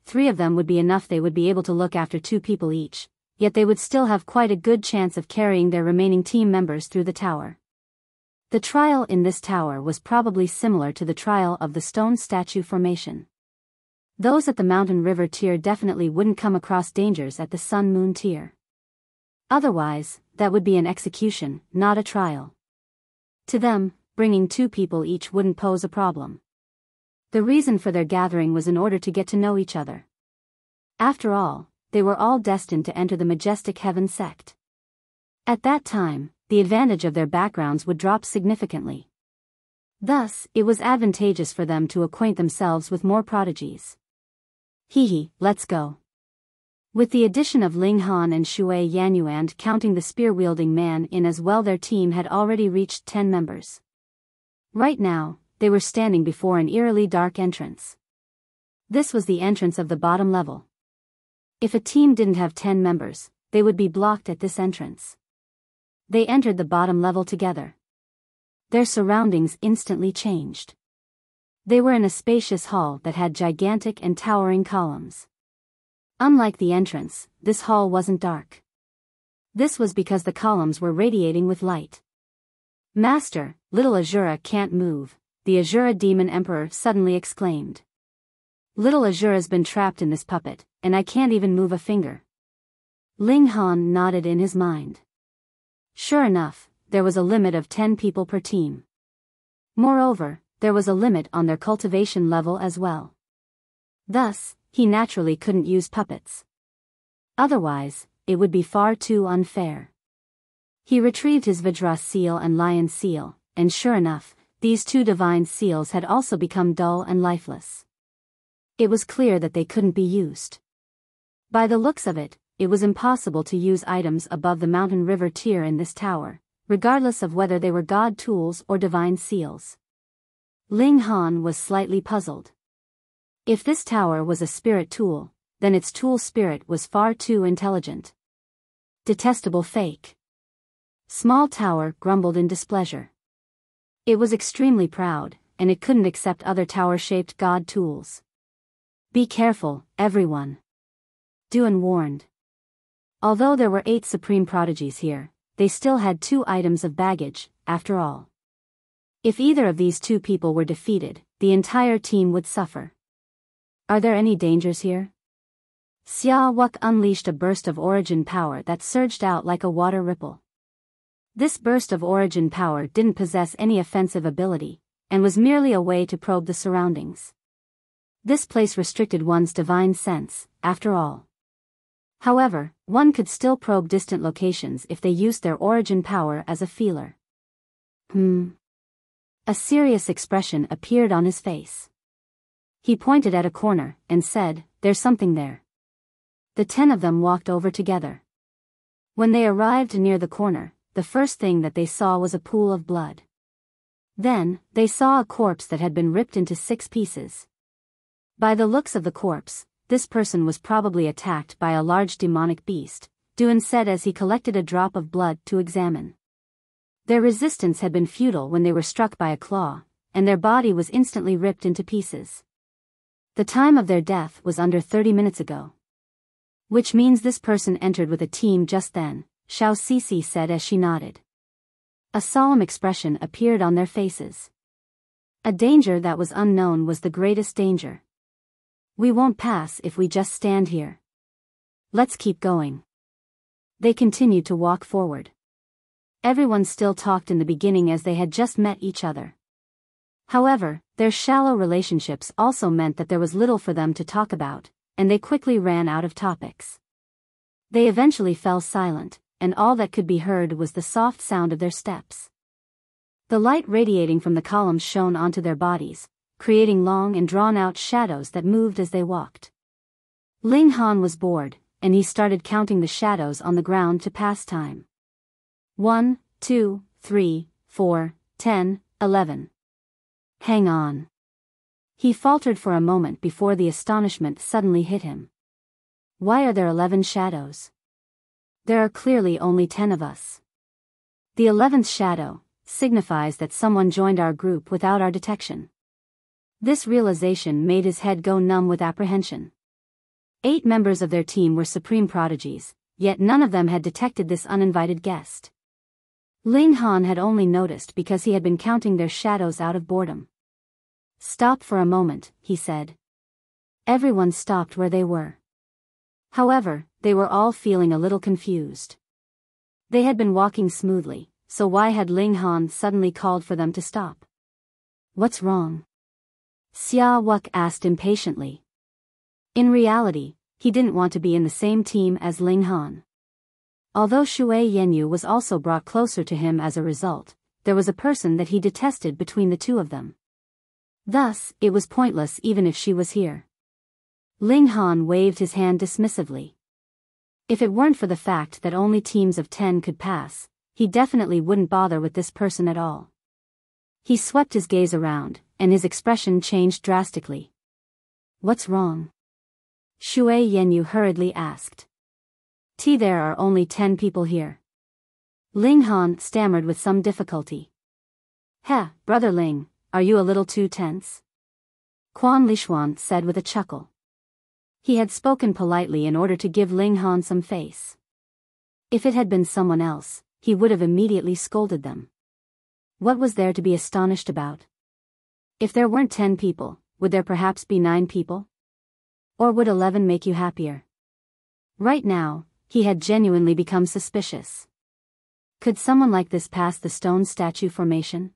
3 of them would be enough. They would be able to look after 2 people each, yet they would still have quite a good chance of carrying their remaining team members through the tower. The trial in this tower was probably similar to the trial of the stone statue formation. Those at the Mountain River tier definitely wouldn't come across dangers at the Sun-Moon tier. Otherwise, that would be an execution, not a trial. To them, bringing 2 people each wouldn't pose a problem. The reason for their gathering was in order to get to know each other. After all, they were all destined to enter the majestic heaven sect. At that time, the advantage of their backgrounds would drop significantly. Thus, it was advantageous for them to acquaint themselves with more prodigies. Hehe, let's go. With the addition of Ling Han and Shui Yanyuan counting the spear-wielding man in as well, their team had already reached 10 members. Right now, they were standing before an eerily dark entrance. This was the entrance of the bottom level. If a team didn't have 10 members, they would be blocked at this entrance. They entered the bottom level together. Their surroundings instantly changed. They were in a spacious hall that had gigantic and towering columns. Unlike the entrance, this hall wasn't dark. This was because the columns were radiating with light. Master, little Azura can't move, the Azura Demon Emperor suddenly exclaimed. Little Azura's been trapped in this puppet, and I can't even move a finger. Ling Han nodded in his mind. Sure enough, there was a limit of 10 people per team. Moreover, there was a limit on their cultivation level as well. Thus, he naturally couldn't use puppets. Otherwise, it would be far too unfair. He retrieved his Vajra seal and lion seal, and sure enough, these two divine seals had also become dull and lifeless. It was clear that they couldn't be used. By the looks of it, it was impossible to use items above the mountain river tier in this tower, regardless of whether they were god tools or divine seals. Ling Han was slightly puzzled. If this tower was a spirit tool, then its tool spirit was far too intelligent. Detestable fake. Small tower grumbled in displeasure. It was extremely proud, and it couldn't accept other tower-shaped god tools. Be careful, everyone. Duan warned. Although there were 8 supreme prodigies here, they still had 2 items of baggage, after all. If either of these 2 people were defeated, the entire team would suffer. Are there any dangers here? Xia Wuque unleashed a burst of origin power that surged out like a water ripple. This burst of origin power didn't possess any offensive ability, and was merely a way to probe the surroundings. This place restricted one's divine sense, after all. However, one could still probe distant locations if they used their origin power as a feeler. A serious expression appeared on his face. He pointed at a corner, and said, "There's something there." The 10 of them walked over together. When they arrived near the corner, the first thing that they saw was a pool of blood. Then, they saw a corpse that had been ripped into 6 pieces. By the looks of the corpse, this person was probably attacked by a large demonic beast, Duan said as he collected a drop of blood to examine. Their resistance had been futile when they were struck by a claw, and their body was instantly ripped into pieces. The time of their death was under 30 minutes ago. Which means this person entered with a team just then, Xiao Sisi said as she nodded. A solemn expression appeared on their faces. A danger that was unknown was the greatest danger. We won't pass if we just stand here. Let's keep going. They continued to walk forward. Everyone still talked in the beginning as they had just met each other. However, their shallow relationships also meant that there was little for them to talk about, and they quickly ran out of topics. They eventually fell silent, and all that could be heard was the soft sound of their steps. The light radiating from the columns shone onto their bodies, creating long and drawn-out shadows that moved as they walked. Ling Han was bored, and he started counting the shadows on the ground to pass time. 1, 2, 3, 4, 10, 11. Hang on. He faltered for a moment before the astonishment suddenly hit him. Why are there 11 shadows? There are clearly only 10 of us. The 11th shadow signifies that someone joined our group without our detection. This realization made his head go numb with apprehension. 8 members of their team were supreme prodigies, yet none of them had detected this uninvited guest. Ling Han had only noticed because he had been counting their shadows out of boredom. Stop for a moment, he said. Everyone stopped where they were. However, they were all feeling a little confused. They had been walking smoothly, so why had Ling Han suddenly called for them to stop? What's wrong? Xia Wuque asked impatiently. In reality, he didn't want to be in the same team as Ling Han. Although Shui Yenyu was also brought closer to him as a result, there was a person that he detested between the two of them. Thus, it was pointless even if she was here. Ling Han waved his hand dismissively. If it weren't for the fact that only teams of 10 could pass, he definitely wouldn't bother with this person at all. He swept his gaze around, and his expression changed drastically. What's wrong? Shui Yenyu hurriedly asked. There are only 10 people here. Ling Han stammered with some difficulty. Brother Ling, are you a little too tense? Quan Lishuan said with a chuckle. He had spoken politely in order to give Ling Han some face. If it had been someone else, he would have immediately scolded them. What was there to be astonished about? If there weren't 10 people, would there perhaps be 9 people? Or would 11 make you happier? Right now, he had genuinely become suspicious. Could someone like this pass the stone statue formation?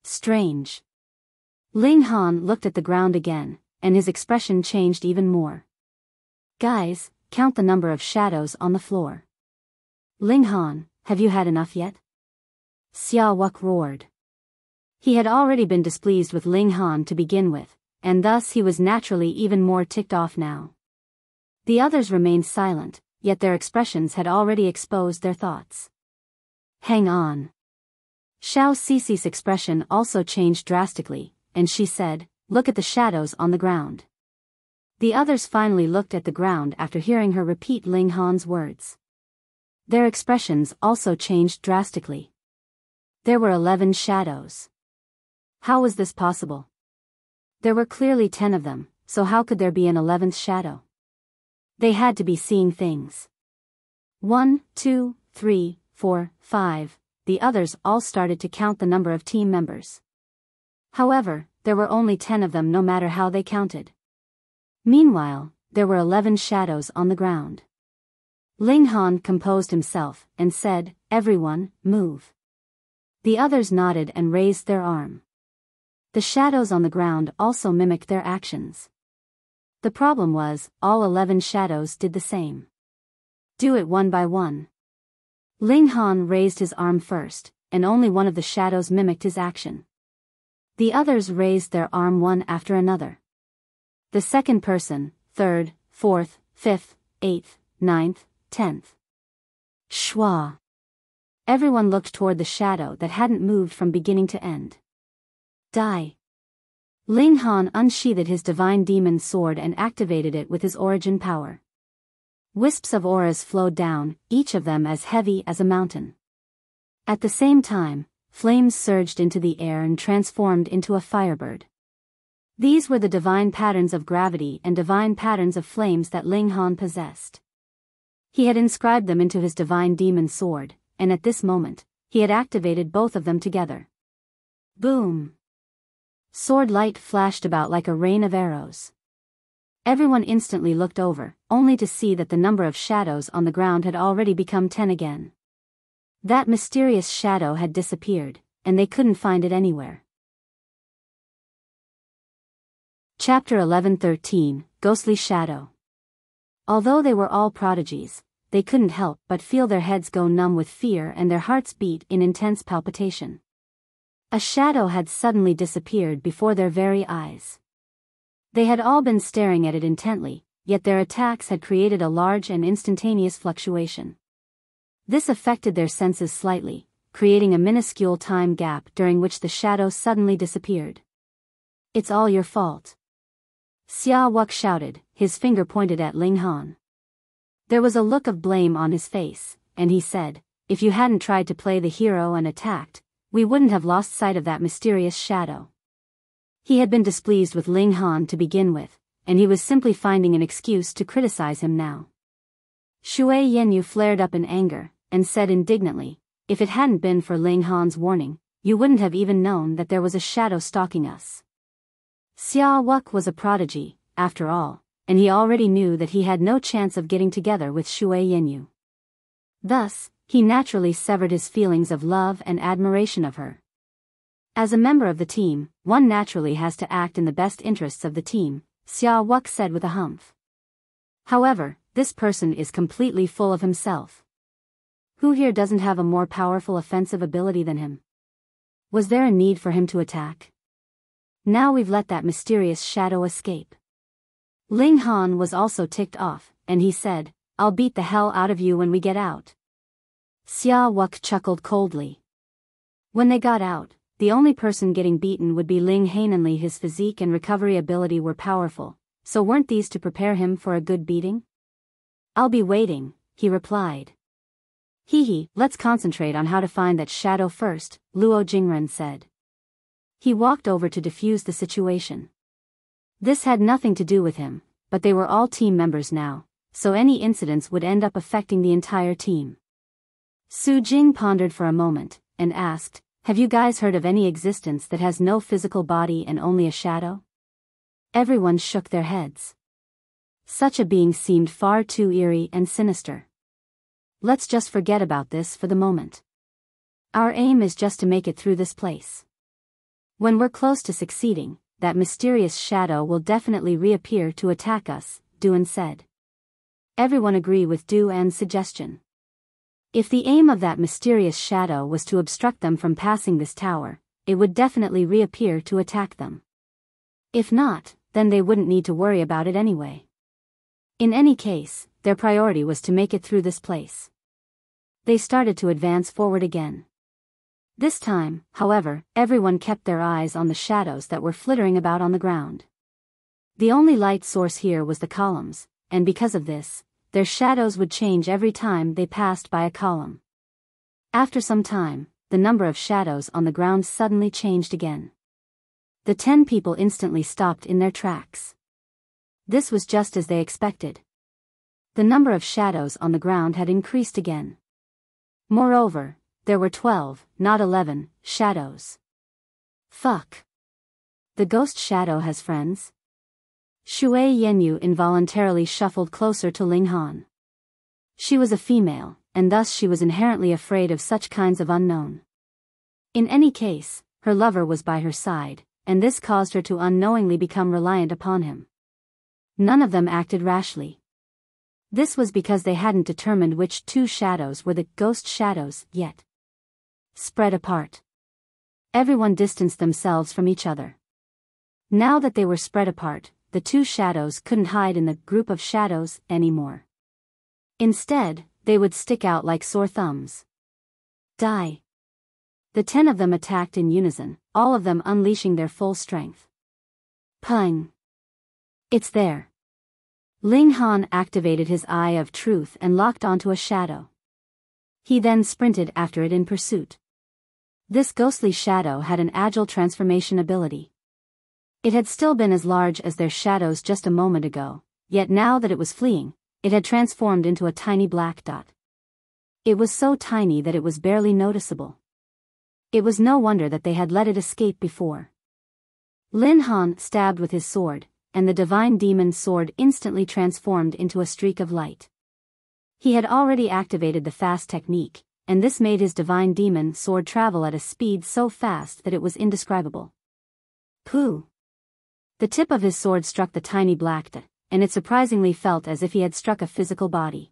Strange. Ling Han looked at the ground again, and his expression changed even more. Guys, count the number of shadows on the floor. Ling Han, have you had enough yet? Xia Wuque roared. He had already been displeased with Ling Han to begin with, and thus he was naturally even more ticked off now. The others remained silent, yet their expressions had already exposed their thoughts. Hang on. Xiao Cici's expression also changed drastically, and she said, look at the shadows on the ground. The others finally looked at the ground after hearing her repeat Ling Han's words. Their expressions also changed drastically. There were 11 shadows. How was this possible? There were clearly 10 of them, so how could there be an 11th shadow? They had to be seeing things. 1, 2, 3, 4, 5. The others all started to count the number of team members. However, there were only 10 of them no matter how they counted. Meanwhile, there were 11 shadows on the ground. Ling Han composed himself and said, everyone, move. The others nodded and raised their arm. The shadows on the ground also mimicked their actions. The problem was, all 11 shadows did the same. Do it one by one. Ling Han raised his arm first, and only one of the shadows mimicked his action. The others raised their arm one after another. The second person, third, fourth, fifth, eighth, ninth, 10th. Shwa. Everyone looked toward the shadow that hadn't moved from beginning to end. Die. Ling Han unsheathed his divine demon sword and activated it with his origin power. Wisps of auras flowed down, each of them as heavy as a mountain. At the same time, flames surged into the air and transformed into a firebird. These were the divine patterns of gravity and divine patterns of flames that Ling Han possessed. He had inscribed them into his divine demon sword, and at this moment, he had activated both of them together. Boom! Sword light flashed about like a rain of arrows. Everyone instantly looked over, only to see that the number of shadows on the ground had already become 10 again. That mysterious shadow had disappeared, and they couldn't find it anywhere. Chapter 11-13, Ghostly Shadow. Although they were all prodigies, they couldn't help but feel their heads go numb with fear and their hearts beat in intense palpitation. A shadow had suddenly disappeared before their very eyes. They had all been staring at it intently, yet their attacks had created a large and instantaneous fluctuation. This affected their senses slightly, creating a minuscule time gap during which the shadow suddenly disappeared. It's all your fault. Xia Wuque shouted, his finger pointed at Ling Han. There was a look of blame on his face, and he said, if you hadn't tried to play the hero and attacked, we wouldn't have lost sight of that mysterious shadow. He had been displeased with Ling Han to begin with, and he was simply finding an excuse to criticize him now. Shui Yenyu flared up in anger, and said indignantly, if it hadn't been for Ling Han's warning, you wouldn't have even known that there was a shadow stalking us. Xia Wuque was a prodigy, after all, and he already knew that he had no chance of getting together with Shui Yenyu. Thus, he naturally severed his feelings of love and admiration of her. As a member of the team, one naturally has to act in the best interests of the team, Wuque said with a humph. However, this person is completely full of himself. Who here doesn't have a more powerful offensive ability than him? Was there a need for him to attack? Now we've let that mysterious shadow escape. Ling Han was also ticked off, and he said, "I'll beat the hell out of you when we get out." Wuque chuckled coldly. When they got out, the only person getting beaten would be Ling Hainanli. His physique and recovery ability were powerful, so weren't these to prepare him for a good beating? "I'll be waiting," he replied. "Hee, let's concentrate on how to find that shadow first," Luo Jingren said. He walked over to defuse the situation. This had nothing to do with him, but they were all team members now, so any incidents would end up affecting the entire team. Su Jing pondered for a moment, and asked, "Have you guys heard of any existence that has no physical body and only a shadow?" Everyone shook their heads. Such a being seemed far too eerie and sinister. Let's just forget about this for the moment. Our aim is just to make it through this place. When we're close to succeeding, that mysterious shadow will definitely reappear to attack us, Duan said. Everyone agreed with Duan's suggestion. If the aim of that mysterious shadow was to obstruct them from passing this tower, it would definitely reappear to attack them. If not, then they wouldn't need to worry about it anyway. In any case, their priority was to make it through this place. They started to advance forward again. This time, however, everyone kept their eyes on the shadows that were flittering about on the ground. The only light source here was the columns, and because of this, their shadows would change every time they passed by a column. After some time, the number of shadows on the ground suddenly changed again. The 10 people instantly stopped in their tracks. This was just as they expected. The number of shadows on the ground had increased again. Moreover, there were 12, not 11, shadows. Fuck. The ghost shadow has friends? Shui Yenyu involuntarily shuffled closer to Ling Han. She was a female, and thus she was inherently afraid of such kinds of unknown. In any case, her lover was by her side, and this caused her to unknowingly become reliant upon him. None of them acted rashly. This was because they hadn't determined which 2 shadows were the ghost shadows yet. Spread apart. Everyone distanced themselves from each other. Now that they were spread apart, the 2 shadows couldn't hide in the group of shadows anymore. Instead, they would stick out like sore thumbs. Die. The 10 of them attacked in unison, all of them unleashing their full strength. Pung. It's there. Ling Han activated his Eye of Truth and locked onto a shadow. He then sprinted after it in pursuit. This ghostly shadow had an agile transformation ability. It had still been as large as their shadows just a moment ago, yet now that it was fleeing, it had transformed into a tiny black dot. It was so tiny that it was barely noticeable. It was no wonder that they had let it escape before. Lin Han stabbed with his sword, and the divine demon sword instantly transformed into a streak of light. He had already activated the fast technique, and this made his divine demon sword travel at a speed so fast that it was indescribable. Pooh! The tip of his sword struck the tiny black dot, and it surprisingly felt as if he had struck a physical body.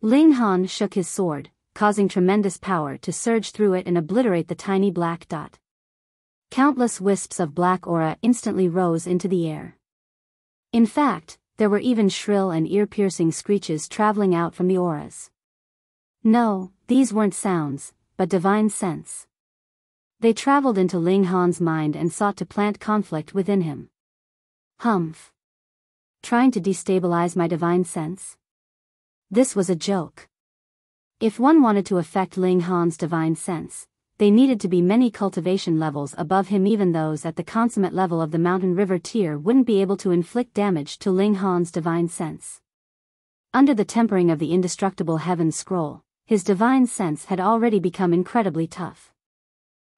Ling Han shook his sword, causing tremendous power to surge through it and obliterate the tiny black dot. Countless wisps of black aura instantly rose into the air. In fact, there were even shrill and ear-piercing screeches traveling out from the auras. No, these weren't sounds, but divine sense. They traveled into Ling Han's mind and sought to plant conflict within him. Humph. Trying to destabilize my divine sense? This was a joke. If one wanted to affect Ling Han's divine sense, they needed to be many cultivation levels above him. Even those at the consummate level of the mountain river tier wouldn't be able to inflict damage to Ling Han's divine sense. Under the tempering of the indestructible heaven scroll, his divine sense had already become incredibly tough.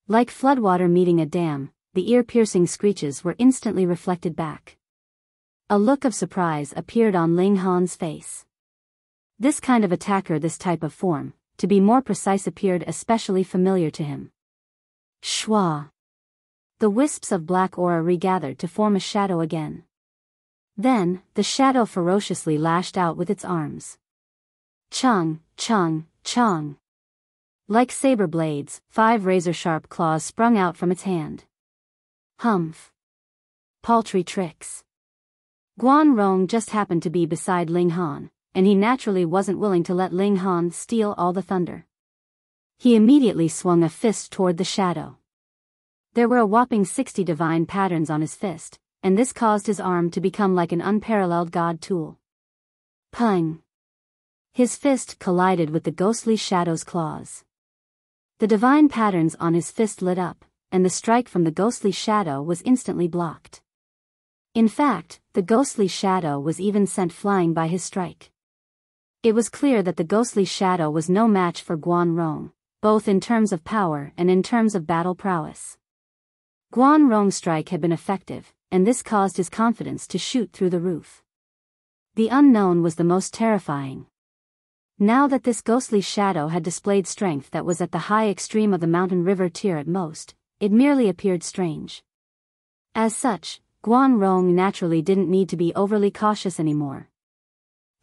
Like floodwater meeting a dam, the ear-piercing screeches were instantly reflected back. A look of surprise appeared on Ling Han's face. This kind of attacker, this type of form, to be more precise, appeared especially familiar to him. Schwa. The wisps of black aura regathered to form a shadow again. Then, the shadow ferociously lashed out with its arms. Chung, chung, chung. Like saber blades, 5 razor-sharp claws sprung out from its hand. Humph. Paltry tricks. Guan Rong just happened to be beside Ling Han, and he naturally wasn't willing to let Ling Han steal all the thunder. He immediately swung a fist toward the shadow. There were a whopping 60 divine patterns on his fist, and this caused his arm to become like an unparalleled god tool. Pung! His fist collided with the ghostly shadow's claws. The divine patterns on his fist lit up, and the strike from the ghostly shadow was instantly blocked. In fact, the ghostly shadow was even sent flying by his strike. It was clear that the ghostly shadow was no match for Guan Rong, both in terms of power and in terms of battle prowess. Guan Rong's strike had been effective, and this caused his confidence to shoot through the roof. The unknown was the most terrifying. Now that this ghostly shadow had displayed strength that was at the high extreme of the mountain river tier at most, it merely appeared strange. As such, Guan Rong naturally didn't need to be overly cautious anymore.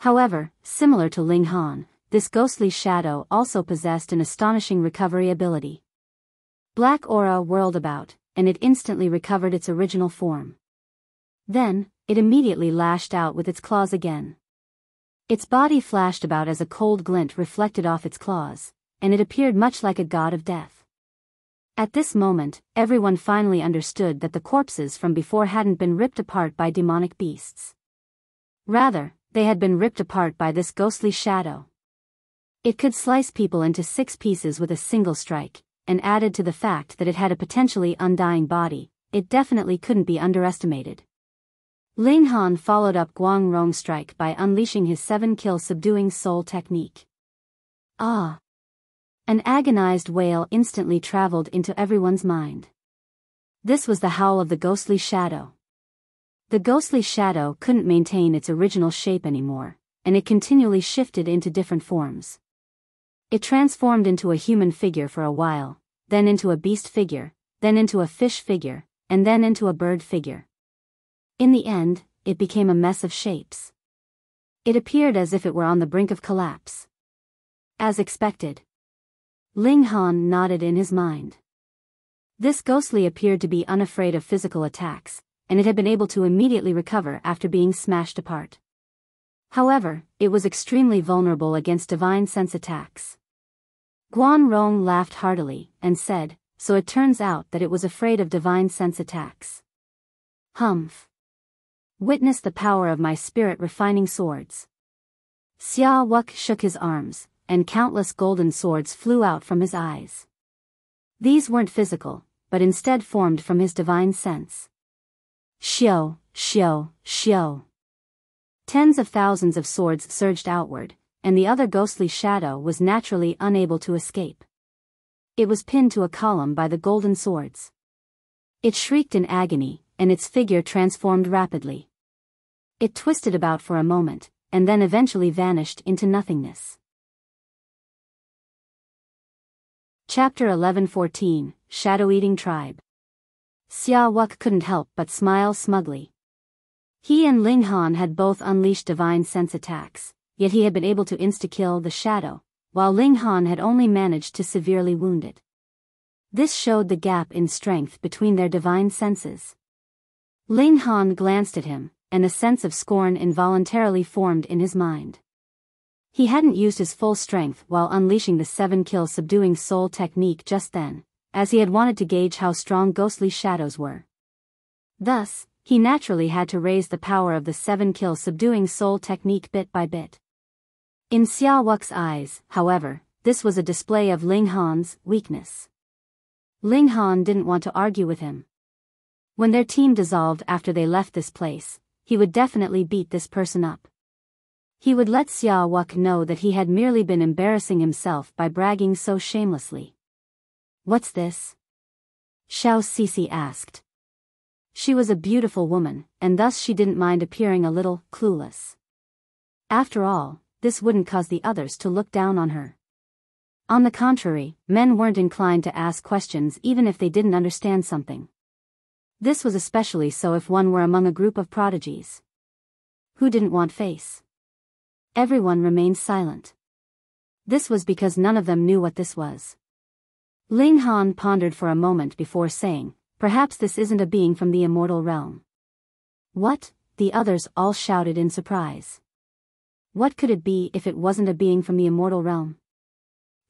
However, similar to Ling Han, this ghostly shadow also possessed an astonishing recovery ability. Black aura whirled about, and it instantly recovered its original form. Then, it immediately lashed out with its claws again. Its body flashed about as a cold glint reflected off its claws, and it appeared much like a god of death. At this moment, everyone finally understood that the corpses from before hadn't been ripped apart by demonic beasts. Rather, they had been ripped apart by this ghostly shadow. It could slice people into 6 pieces with a single strike, and added to the fact that it had a potentially undying body, it definitely couldn't be underestimated. Ling Han followed up Guan Rong's strike by unleashing his 7-kill subduing soul technique. Ah! An agonized wail instantly traveled into everyone's mind. This was the howl of the ghostly shadow. The ghostly shadow couldn't maintain its original shape anymore, and it continually shifted into different forms. It transformed into a human figure for a while, then into a beast figure, then into a fish figure, and then into a bird figure. In the end, it became a mess of shapes. It appeared as if it were on the brink of collapse. As expected. Ling Han nodded in his mind. This ghostly appeared to be unafraid of physical attacks, and it had been able to immediately recover after being smashed apart. However, it was extremely vulnerable against divine sense attacks. Guan Rong laughed heartily, and said, "So it turns out that it was afraid of divine sense attacks. Humph. Witness the power of my spirit-refining swords." Xia Wuque shook his arms, and countless golden swords flew out from his eyes. These weren't physical, but instead formed from his divine sense. Xiao, xiao, xiao. Tens of thousands of swords surged outward, and the other ghostly shadow was naturally unable to escape. It was pinned to a column by the golden swords. It shrieked in agony, and its figure transformed rapidly. It twisted about for a moment, and then eventually vanished into nothingness. Chapter 11-14, Shadow-Eating Tribe. Xia Wuque couldn't help but smile smugly. He and Ling Han had both unleashed divine sense attacks, yet he had been able to insta-kill the shadow, while Ling Han had only managed to severely wound it. This showed the gap in strength between their divine senses. Ling Han glanced at him, and a sense of scorn involuntarily formed in his mind. He hadn't used his full strength while unleashing the 7-kill subduing soul technique just then, as he had wanted to gauge how strong ghostly shadows were. Thus, he naturally had to raise the power of the 7-kill subduing soul technique bit by bit. In Xia Wuque's eyes, however, this was a display of Ling Han's weakness. Ling Han didn't want to argue with him. When their team dissolved after they left this place, he would definitely beat this person up. He would let Xia Wuque know that he had merely been embarrassing himself by bragging so shamelessly. "What's this?" Xiao Sisi asked. She was a beautiful woman, and thus she didn't mind appearing a little clueless. After all, this wouldn't cause the others to look down on her. On the contrary, men weren't inclined to ask questions even if they didn't understand something. This was especially so if one were among a group of prodigies. Who didn't want face? Everyone remained silent. This was because none of them knew what this was. Ling Han pondered for a moment before saying, "Perhaps this isn't a being from the immortal realm." "What?" the others all shouted in surprise. What could it be if it wasn't a being from the immortal realm?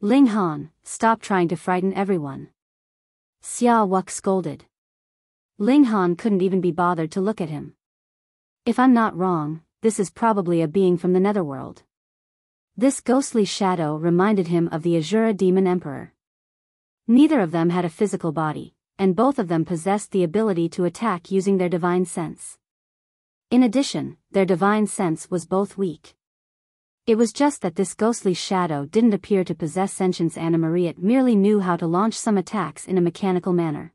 Ling Han, stop trying to frighten everyone. Xia Wuque scolded. Ling Han couldn't even be bothered to look at him. "If I'm not wrong, this is probably a being from the netherworld." This ghostly shadow reminded him of the Azura Demon Emperor. Neither of them had a physical body, and both of them possessed the ability to attack using their divine sense. In addition, their divine sense was both weak. It was just that this ghostly shadow didn't appear to possess sentience. Anna-Marie, it merely knew how to launch some attacks in a mechanical manner.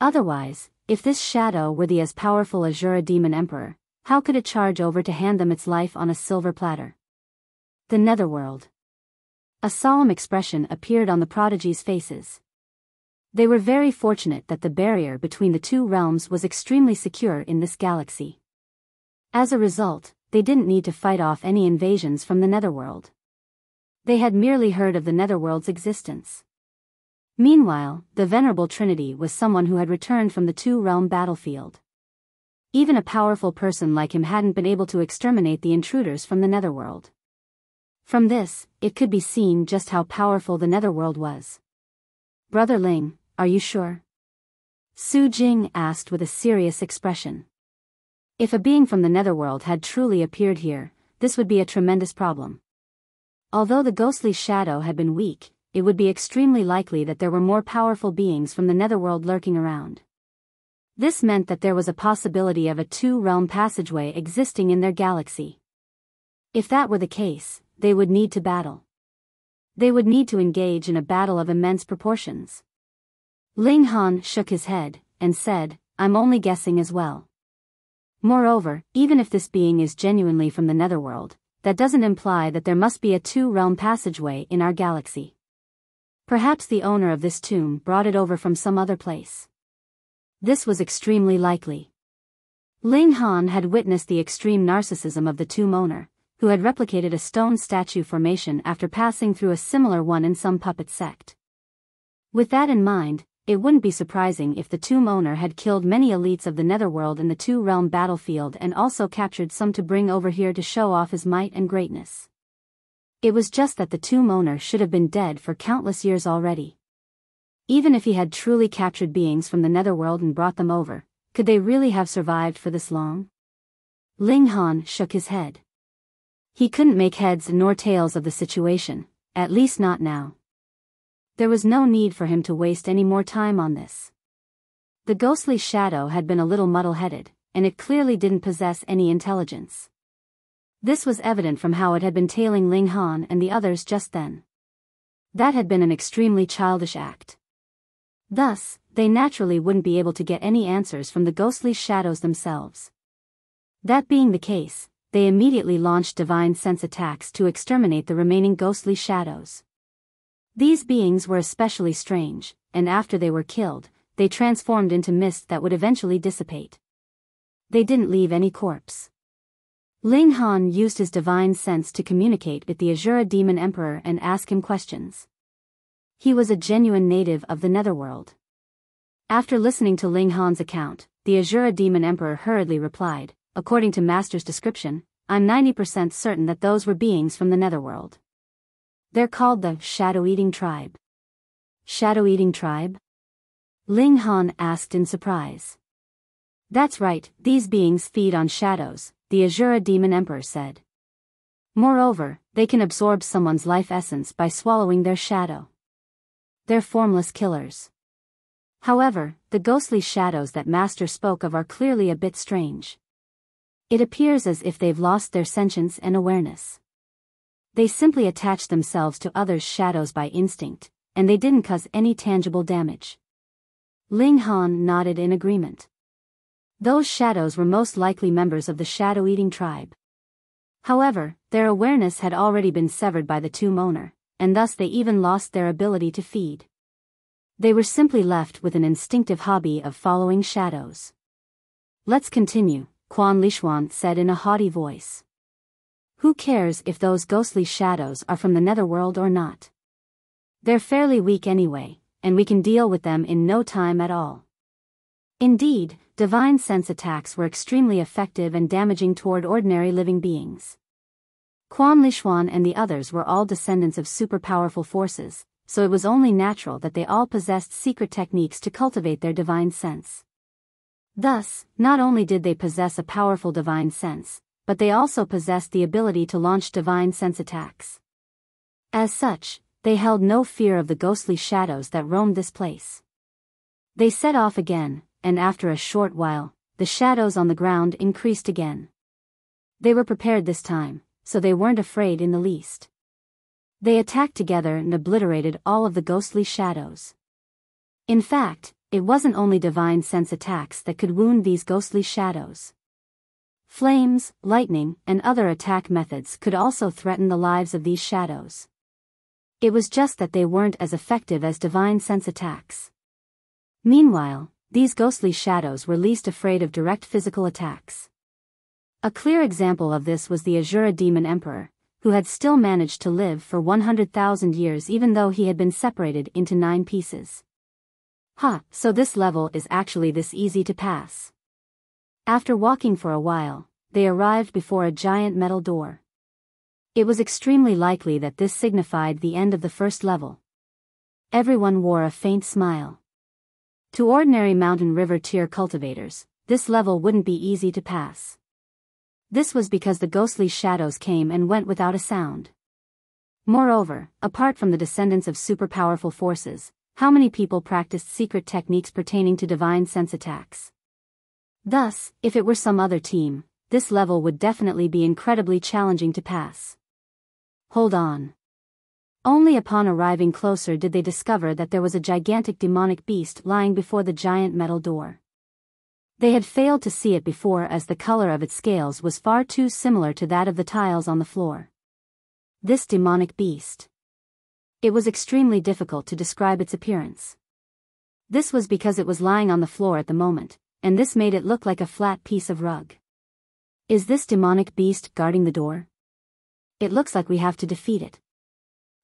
Otherwise, if this shadow were the as powerful Azura Demon Emperor, how could it charge over to hand them its life on a silver platter? The netherworld. A solemn expression appeared on the prodigies' faces. They were very fortunate that the barrier between the two realms was extremely secure in this galaxy. As a result, they didn't need to fight off any invasions from the netherworld. They had merely heard of the netherworld's existence. Meanwhile, the Venerable Trinity was someone who had returned from the two-realm battlefield. Even a powerful person like him hadn't been able to exterminate the intruders from the netherworld. From this, it could be seen just how powerful the netherworld was. "Brother Ling, are you sure?" Su Jing asked with a serious expression. If a being from the netherworld had truly appeared here, this would be a tremendous problem. Although the ghostly shadow had been weak, it would be extremely likely that there were more powerful beings from the netherworld lurking around. This meant that there was a possibility of a two-realm passageway existing in their galaxy. If that were the case, they would need to battle. They would need to engage in a battle of immense proportions. Ling Han shook his head, and said, "I'm only guessing as well. Moreover, even if this being is genuinely from the netherworld, that doesn't imply that there must be a two-realm passageway in our galaxy. Perhaps the owner of this tomb brought it over from some other place." This was extremely likely. Ling Han had witnessed the extreme narcissism of the tomb owner, who had replicated a stone statue formation after passing through a similar one in some puppet sect. With that in mind, it wouldn't be surprising if the tomb owner had killed many elites of the netherworld in the two-realm battlefield and also captured some to bring over here to show off his might and greatness. It was just that the tomb owner should have been dead for countless years already. Even if he had truly captured beings from the netherworld and brought them over, could they really have survived for this long? Ling Han shook his head. He couldn't make heads nor tails of the situation, at least not now. There was no need for him to waste any more time on this. The ghostly shadow had been a little muddle-headed, and it clearly didn't possess any intelligence. This was evident from how it had been tailing Ling Han and the others just then. That had been an extremely childish act. Thus, they naturally wouldn't be able to get any answers from the ghostly shadows themselves. That being the case, they immediately launched divine sense attacks to exterminate the remaining ghostly shadows. These beings were especially strange, and after they were killed, they transformed into mist that would eventually dissipate. They didn't leave any corpse. Ling Han used his divine sense to communicate with the Azura Demon Emperor and ask him questions. He was a genuine native of the netherworld. After listening to Ling Han's account, the Azura Demon Emperor hurriedly replied, "According to Master's description, I'm 90% certain that those were beings from the netherworld. They're called the Shadow-Eating Tribe." Shadow-Eating Tribe? Ling Han asked in surprise. "That's right, these beings feed on shadows," the Azura Demon Emperor said. "Moreover, they can absorb someone's life essence by swallowing their shadow. They're formless killers. However, the ghostly shadows that Master spoke of are clearly a bit strange. It appears as if they've lost their sentience and awareness. They simply attach themselves to others' shadows by instinct, and they didn't cause any tangible damage." Ling Han nodded in agreement. Those shadows were most likely members of the Shadow-Eating Tribe. However, their awareness had already been severed by the tomb owner, and thus they even lost their ability to feed. They were simply left with an instinctive hobby of following shadows. "Let's continue," Quan Lishuan said in a haughty voice. "Who cares if those ghostly shadows are from the netherworld or not? They're fairly weak anyway, and we can deal with them in no time at all." Indeed, divine sense attacks were extremely effective and damaging toward ordinary living beings. Quan Lishuan and the others were all descendants of super-powerful forces, so it was only natural that they all possessed secret techniques to cultivate their divine sense. Thus, not only did they possess a powerful divine sense, but they also possessed the ability to launch divine sense attacks. As such, they held no fear of the ghostly shadows that roamed this place. They set off again, and after a short while, the shadows on the ground increased again. They were prepared this time, so they weren't afraid in the least. They attacked together and obliterated all of the ghostly shadows. In fact, it wasn't only divine sense attacks that could wound these ghostly shadows. Flames, lightning, and other attack methods could also threaten the lives of these shadows. It was just that they weren't as effective as divine sense attacks. Meanwhile, these ghostly shadows were least afraid of direct physical attacks. A clear example of this was the Azura Demon Emperor, who had still managed to live for 100,000 years even though he had been separated into 9 pieces. So this level is actually this easy to pass. After walking for a while, they arrived before a giant metal door. It was extremely likely that this signified the end of the first level. Everyone wore a faint smile. To ordinary mountain river tier cultivators, this level wouldn't be easy to pass. This was because the ghostly shadows came and went without a sound. Moreover, apart from the descendants of super-powerful forces, how many people practiced secret techniques pertaining to divine sense attacks? Thus, if it were some other team, this level would definitely be incredibly challenging to pass. Hold on. Only upon arriving closer did they discover that there was a gigantic demonic beast lying before the giant metal door. They had failed to see it before as the color of its scales was far too similar to that of the tiles on the floor. This demonic beast. It was extremely difficult to describe its appearance. This was because it was lying on the floor at the moment, and this made it look like a flat piece of rug. Is this demonic beast guarding the door? It looks like we have to defeat it.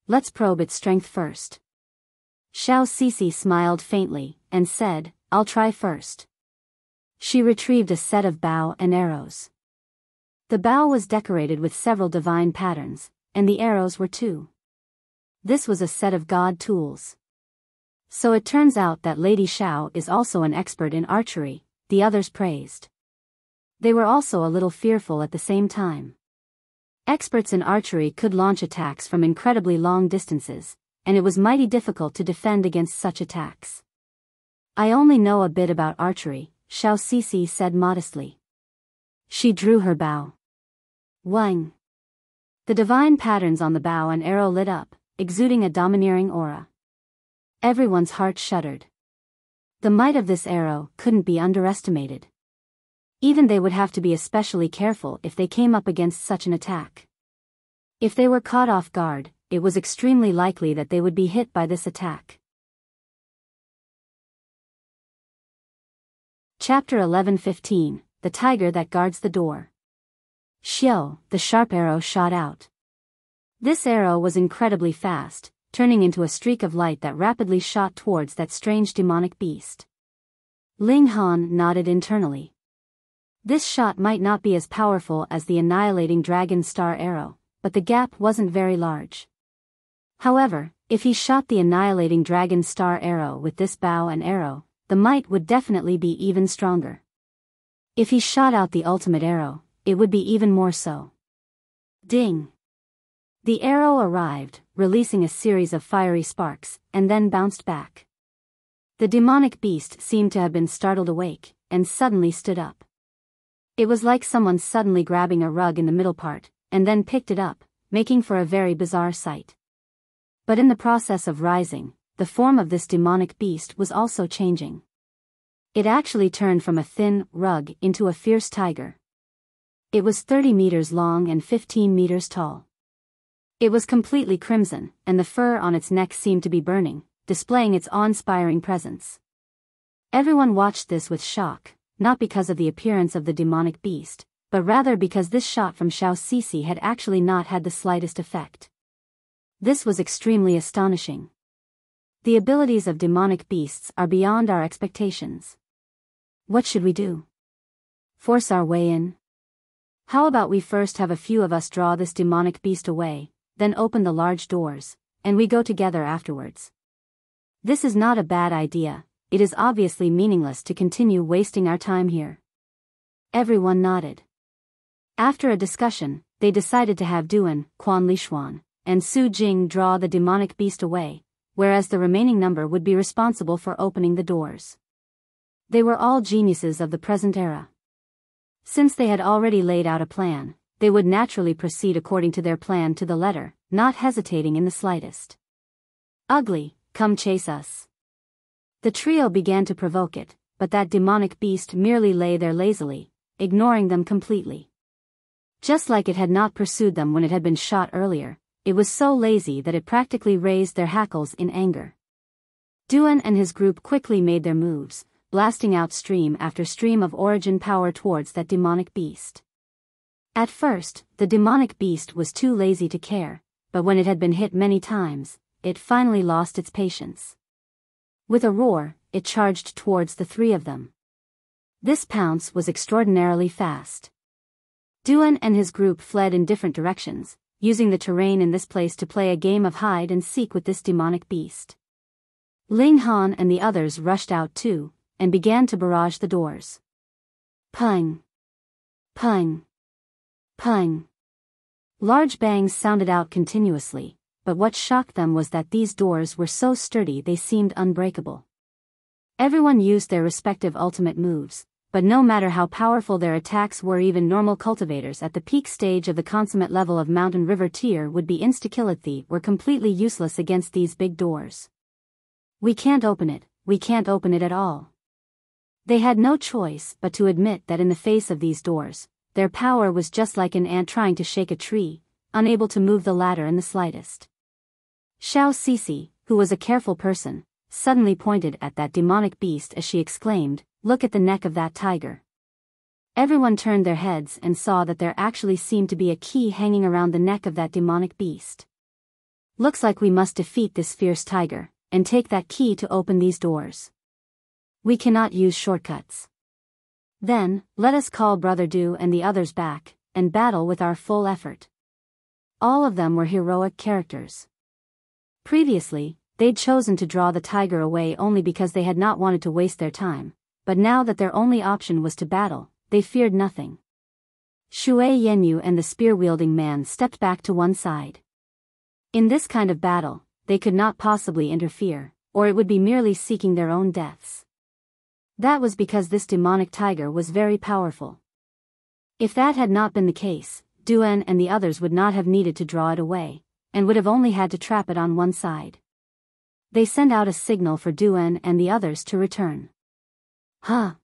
Let's probe its strength first. Xiao Sisi smiled faintly, and said, "I'll try first." She retrieved a set of bow and arrows. The bow was decorated with several divine patterns, and the arrows were too. This was a set of god tools. So it turns out that Lady Xiao is also an expert in archery, the others praised. They were also a little fearful at the same time. Experts in archery could launch attacks from incredibly long distances, and it was mighty difficult to defend against such attacks. "I only know a bit about archery," Xiao Sisi said modestly. She drew her bow. Wang. The divine patterns on the bow and arrow lit up, exuding a domineering aura. Everyone's heart shuddered. The might of this arrow couldn't be underestimated. Even they would have to be especially careful if they came up against such an attack. If they were caught off guard, it was extremely likely that they would be hit by this attack. Chapter 11:15, The Tiger That Guards the Door. Xiao, the sharp arrow shot out. This arrow was incredibly fast, turning into a streak of light that rapidly shot towards that strange demonic beast. Ling Han nodded internally. This shot might not be as powerful as the annihilating dragon star arrow, but the gap wasn't very large. However, if he shot the annihilating dragon star arrow with this bow and arrow, the might would definitely be even stronger. If he shot out the ultimate arrow, it would be even more so. Ding! The arrow arrived, releasing a series of fiery sparks, and then bounced back. The demonic beast seemed to have been startled awake, and suddenly stood up. It was like someone suddenly grabbing a rug in the middle part, and then picked it up, making for a very bizarre sight. But in the process of rising, the form of this demonic beast was also changing. It actually turned from a thin rug into a fierce tiger. It was 30 meters long and 15 meters tall. It was completely crimson, and the fur on its neck seemed to be burning, displaying its awe-inspiring presence. Everyone watched this with shock, not because of the appearance of the demonic beast, but rather because this shot from Xiao Sisi had actually not had the slightest effect. This was extremely astonishing. The abilities of demonic beasts are beyond our expectations. What should we do? Force our way in? How about we first have a few of us draw this demonic beast away, then open the large doors, and we go together afterwards? This is not a bad idea. It is obviously meaningless to continue wasting our time here. Everyone nodded. After a discussion, they decided to have Duan, Quan Lishuan, and Su Jing draw the demonic beast away, whereas the remaining number would be responsible for opening the doors. They were all geniuses of the present era. Since they had already laid out a plan, they would naturally proceed according to their plan to the letter, not hesitating in the slightest. Ugly, come chase us. The trio began to provoke it, but that demonic beast merely lay there lazily, ignoring them completely. Just like it had not pursued them when it had been shot earlier, it was so lazy that it practically raised their hackles in anger. Duan and his group quickly made their moves, blasting out stream after stream of origin power towards that demonic beast. At first, the demonic beast was too lazy to care, but when it had been hit many times, it finally lost its patience. With a roar, it charged towards the three of them. This pounce was extraordinarily fast. Duan and his group fled in different directions, using the terrain in this place to play a game of hide and seek with this demonic beast. Ling Han and the others rushed out too, and began to barrage the doors. Pung! Pung! Pung! Large bangs sounded out continuously, but what shocked them was that these doors were so sturdy they seemed unbreakable. Everyone used their respective ultimate moves, but no matter how powerful their attacks were, even normal cultivators at the peak stage of the consummate level of Mountain River tier would be insta-kill were completely useless against these big doors. We can't open it at all. They had no choice but to admit that in the face of these doors, their power was just like an ant trying to shake a tree, unable to move the ladder in the slightest. Xiao Sisi, who was a careful person, suddenly pointed at that demonic beast as she exclaimed, "Look at the neck of that tiger." Everyone turned their heads and saw that there actually seemed to be a key hanging around the neck of that demonic beast. Looks like we must defeat this fierce tiger, and take that key to open these doors. We cannot use shortcuts. Then, let us call Brother Du and the others back, and battle with our full effort. All of them were heroic characters. Previously, they'd chosen to draw the tiger away only because they had not wanted to waste their time, but now that their only option was to battle, they feared nothing. Shui Yenyu and the spear-wielding man stepped back to one side. In this kind of battle, they could not possibly interfere, or it would be merely seeking their own deaths. That was because this demonic tiger was very powerful. If that had not been the case, Duan and the others would not have needed to draw it away, and would have only had to trap it on one side. They sent out a signal for Duan and the others to return. Huh!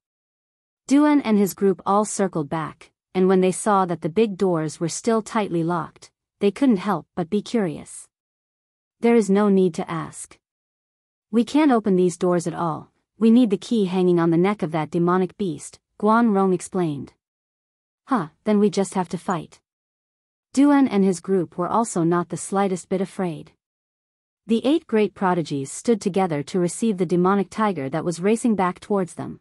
Duan and his group all circled back, and when they saw that the big doors were still tightly locked, they couldn't help but be curious. There is no need to ask. We can't open these doors at all, we need the key hanging on the neck of that demonic beast, Guan Rong explained. Huh, then we just have to fight. Duan and his group were also not the slightest bit afraid. The 8 great prodigies stood together to receive the demonic tiger that was racing back towards them.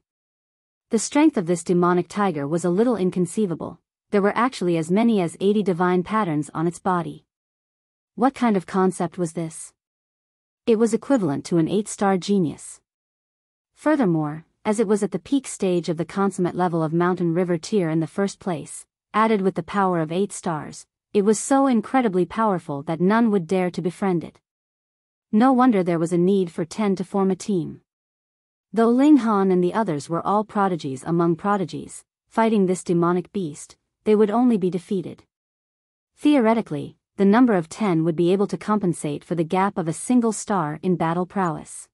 The strength of this demonic tiger was a little inconceivable. There were actually as many as 80 divine patterns on its body. What kind of concept was this? It was equivalent to an 8-star genius. Furthermore, as it was at the peak stage of the consummate level of Mountain River tier in the first place, added with the power of 8 stars, it was so incredibly powerful that none would dare to befriend it. No wonder there was a need for 10 to form a team. Though Ling Han and the others were all prodigies among prodigies, fighting this demonic beast, they would only be defeated. Theoretically, the number of 10 would be able to compensate for the gap of a single star in battle prowess.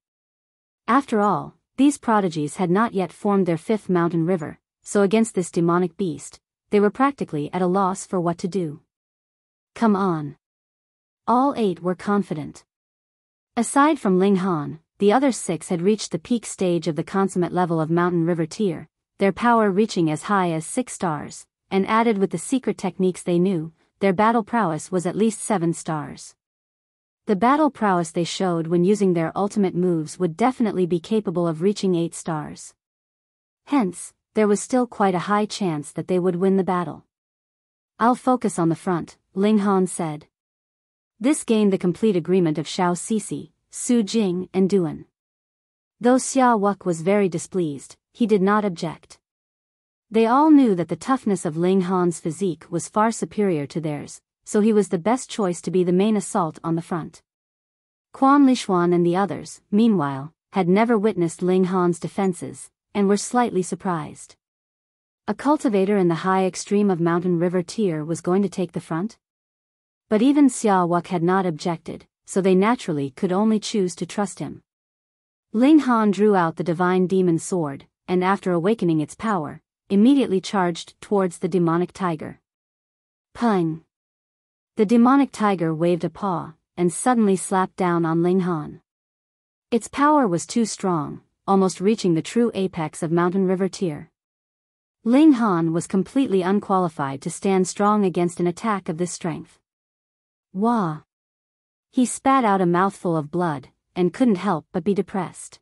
After all, these prodigies had not yet formed their 5th mountain river, so against this demonic beast, they were practically at a loss for what to do. Come on. All 8 were confident. Aside from Ling Han, the other 6 had reached the peak stage of the consummate level of Mountain River tier, their power reaching as high as 6 stars, and added with the secret techniques they knew, their battle prowess was at least 7 stars. The battle prowess they showed when using their ultimate moves would definitely be capable of reaching 8 stars. Hence, there was still quite a high chance that they would win the battle. "I'll focus on the front," Ling Han said. This gained the complete agreement of Xiao Sisi, Su Jing and Duan. Though Xia Wuque was very displeased, he did not object. They all knew that the toughness of Ling Han's physique was far superior to theirs, so he was the best choice to be the main assault on the front. Quan Lishuan and the others, meanwhile, had never witnessed Ling Han's defenses, and were slightly surprised. A cultivator in the high extreme of Mountain River tier was going to take the front? But even Xia Wuque had not objected, so they naturally could only choose to trust him. Ling Han drew out the divine demon sword, and after awakening its power, immediately charged towards the demonic tiger. Pung! The demonic tiger waved a paw, and suddenly slapped down on Ling Han. Its power was too strong, almost reaching the true apex of Mountain River tier. Ling Han was completely unqualified to stand strong against an attack of this strength. Wah! He spat out a mouthful of blood, and couldn't help but be depressed.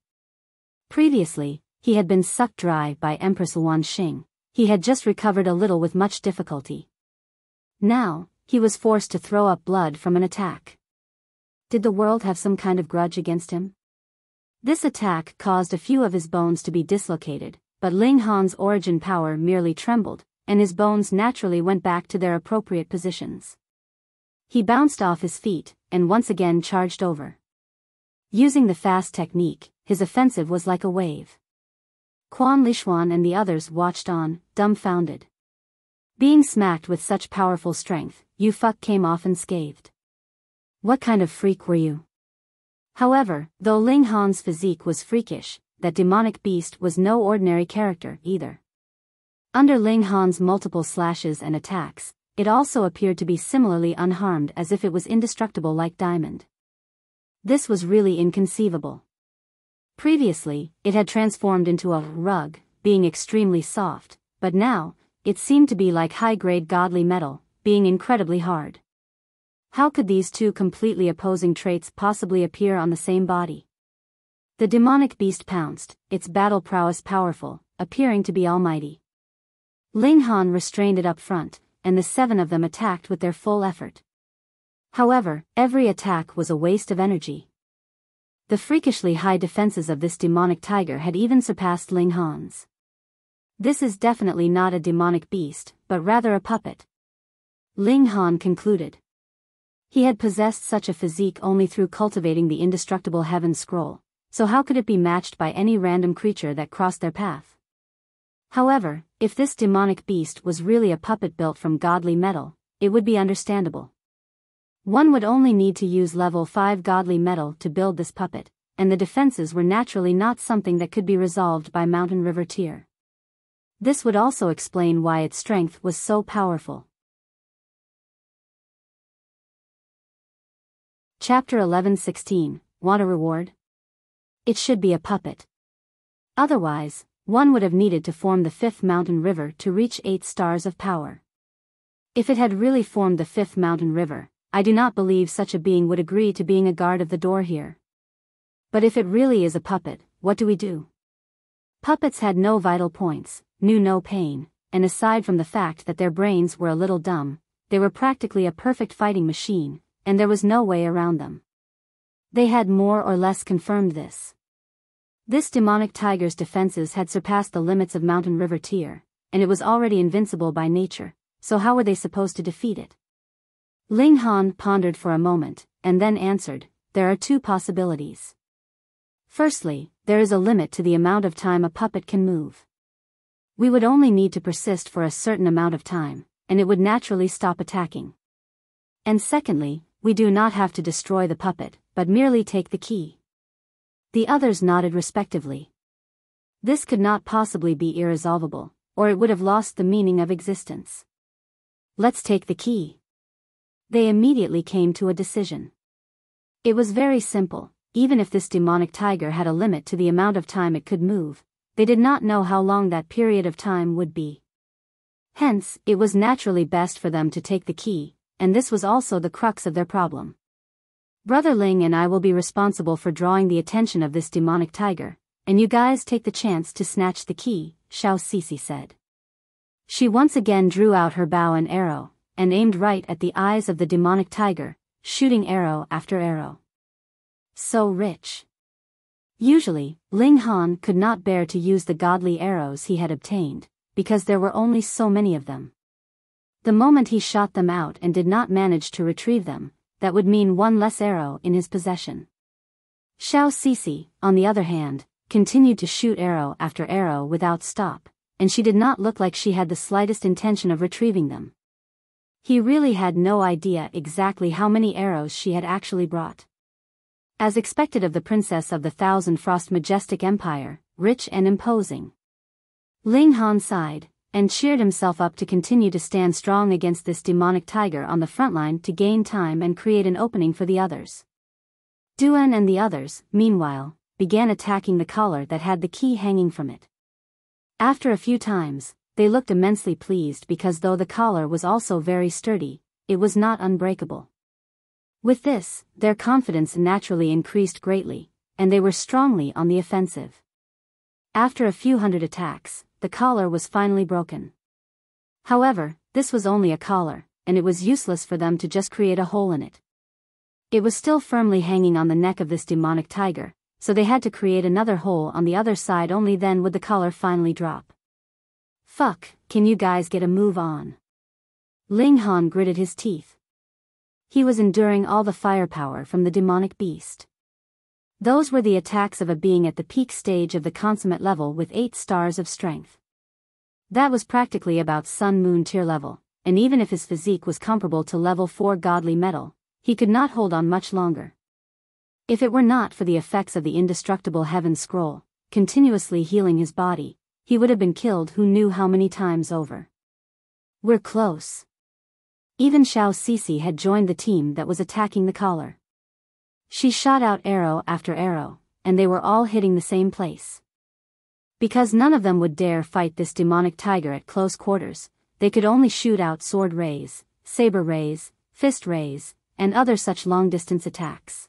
Previously, he had been sucked dry by Empress Wan Xing. He had just recovered a little with much difficulty. Now, he was forced to throw up blood from an attack. Did the world have some kind of grudge against him? This attack caused a few of his bones to be dislocated, but Ling Han's origin power merely trembled, and his bones naturally went back to their appropriate positions. He bounced off his feet, and once again charged over. Using the fast technique, his offensive was like a wave. Quan Lishuan and the others watched on, dumbfounded. Being smacked with such powerful strength, Wuque came off unscathed. What kind of freak were you? However, though Ling Han's physique was freakish, that demonic beast was no ordinary character either. Under Ling Han's multiple slashes and attacks, it also appeared to be similarly unharmed as if it was indestructible like diamond. This was really inconceivable. Previously, it had transformed into a rug, being extremely soft, but now, it seemed to be like high-grade godly metal, being incredibly hard. How could these two completely opposing traits possibly appear on the same body? The demonic beast pounced, its battle prowess powerful, appearing to be almighty. Ling Han restrained it up front, and the 7 of them attacked with their full effort. However, every attack was a waste of energy. The freakishly high defenses of this demonic tiger had even surpassed Ling Han's. This is definitely not a demonic beast, but rather a puppet. Ling Han concluded. He had possessed such a physique only through cultivating the indestructible heaven scroll, so how could it be matched by any random creature that crossed their path? However, if this demonic beast was really a puppet built from godly metal, it would be understandable. One would only need to use level 5 godly metal to build this puppet, and the defenses were naturally not something that could be resolved by Mountain River tier. This would also explain why its strength was so powerful. Chapter 11:16, Want a reward? It should be a puppet. Otherwise, one would have needed to form the 5th mountain river to reach 8 stars of power. If it had really formed the 5th mountain river, I do not believe such a being would agree to being a guard of the door here. But if it really is a puppet, what do we do? Puppets had no vital points, knew no pain, and aside from the fact that their brains were a little dumb, they were practically a perfect fighting machine, and there was no way around them. They had more or less confirmed this. This demonic tiger's defenses had surpassed the limits of Mountain River tier, and it was already invincible by nature, so how were they supposed to defeat it? Ling Han pondered for a moment, and then answered, there are 2 possibilities. Firstly, there is a limit to the amount of time a puppet can move. We would only need to persist for a certain amount of time, and it would naturally stop attacking. And secondly, we do not have to destroy the puppet, but merely take the key. The others nodded respectively. This could not possibly be irresolvable, or it would have lost the meaning of existence. Let's take the key. They immediately came to a decision. It was very simple, even if this demonic tiger had a limit to the amount of time it could move, they did not know how long that period of time would be. Hence, it was naturally best for them to take the key, and this was also the crux of their problem. Brother Ling and I will be responsible for drawing the attention of this demonic tiger, and you guys take the chance to snatch the key, Xiao Sisi said. She once again drew out her bow and arrow, and aimed right at the eyes of the demonic tiger, shooting arrow after arrow. So rich. Usually, Ling Han could not bear to use the godly arrows he had obtained, because there were only so many of them. The moment he shot them out and did not manage to retrieve them, that would mean one less arrow in his possession. Xiao Sisi, on the other hand, continued to shoot arrow after arrow without stop, and she did not look like she had the slightest intention of retrieving them. He really had no idea exactly how many arrows she had actually brought. As expected of the princess of the Thousand Frost majestic empire, rich and imposing. Ling Han sighed, and cheered himself up to continue to stand strong against this demonic tiger on the front line to gain time and create an opening for the others. Duan and the others, meanwhile, began attacking the collar that had the key hanging from it. After a few times, they looked immensely pleased because though the collar was also very sturdy, it was not unbreakable. With this, their confidence naturally increased greatly, and they were strongly on the offensive. After a few hundred attacks, the collar was finally broken. However, this was only a collar, and it was useless for them to just create a hole in it. It was still firmly hanging on the neck of this demonic tiger, so they had to create another hole on the other side. Only then would the collar finally drop. Fuck, can you guys get a move on? Ling Han gritted his teeth. He was enduring all the firepower from the demonic beast. Those were the attacks of a being at the peak stage of the consummate level with 8 stars of strength. That was practically about Sun-Moon tier level, and even if his physique was comparable to level 4 godly metal, he could not hold on much longer. If it were not for the effects of the indestructible heaven scroll, continuously healing his body, he would have been killed who knew how many times over. We're close. Even Xiao Sisi had joined the team that was attacking the collar. She shot out arrow after arrow, and they were all hitting the same place. Because none of them would dare fight this demonic tiger at close quarters, they could only shoot out sword rays, saber rays, fist rays, and other such long-distance attacks.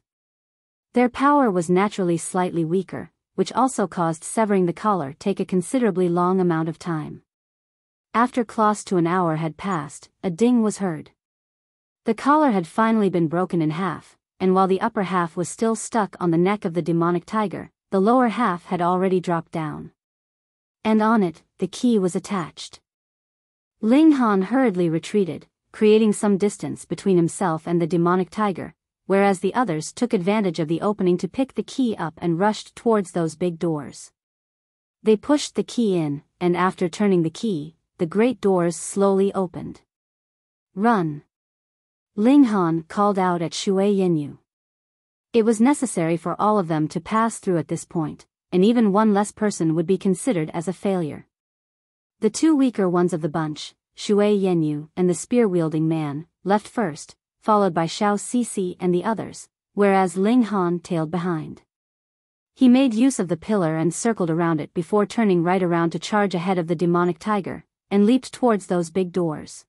Their power was naturally slightly weaker, which also caused severing the collar take a considerably long amount of time. After close to an hour had passed, a ding was heard. The collar had finally been broken in half, and while the upper half was still stuck on the neck of the demonic tiger, the lower half had already dropped down. And on it, the key was attached. Ling Han hurriedly retreated, creating some distance between himself and the demonic tiger, whereas the others took advantage of the opening to pick the key up and rushed towards those big doors. They pushed the key in, and after turning the key, the great doors slowly opened. Run! Ling Han called out at Shui Yenyu. It was necessary for all of them to pass through at this point, and even one less person would be considered as a failure. The 2 weaker ones of the bunch, Shui Yenyu and the spear-wielding man, left first, followed by Xiao Sisi and the others, whereas Ling Han tailed behind. He made use of the pillar and circled around it before turning right around to charge ahead of the demonic tiger, and leaped towards those big doors.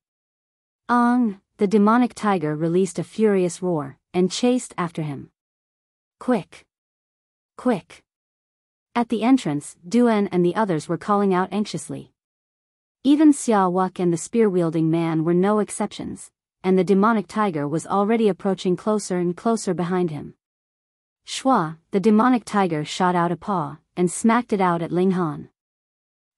Ong! The demonic tiger released a furious roar, and chased after him. Quick! Quick! At the entrance, Duan and the others were calling out anxiously. Even Xia Wuque and the spear-wielding man were no exceptions, and the demonic tiger was already approaching closer and closer behind him. Shua, the demonic tiger shot out a paw, and smacked it out at Ling Han.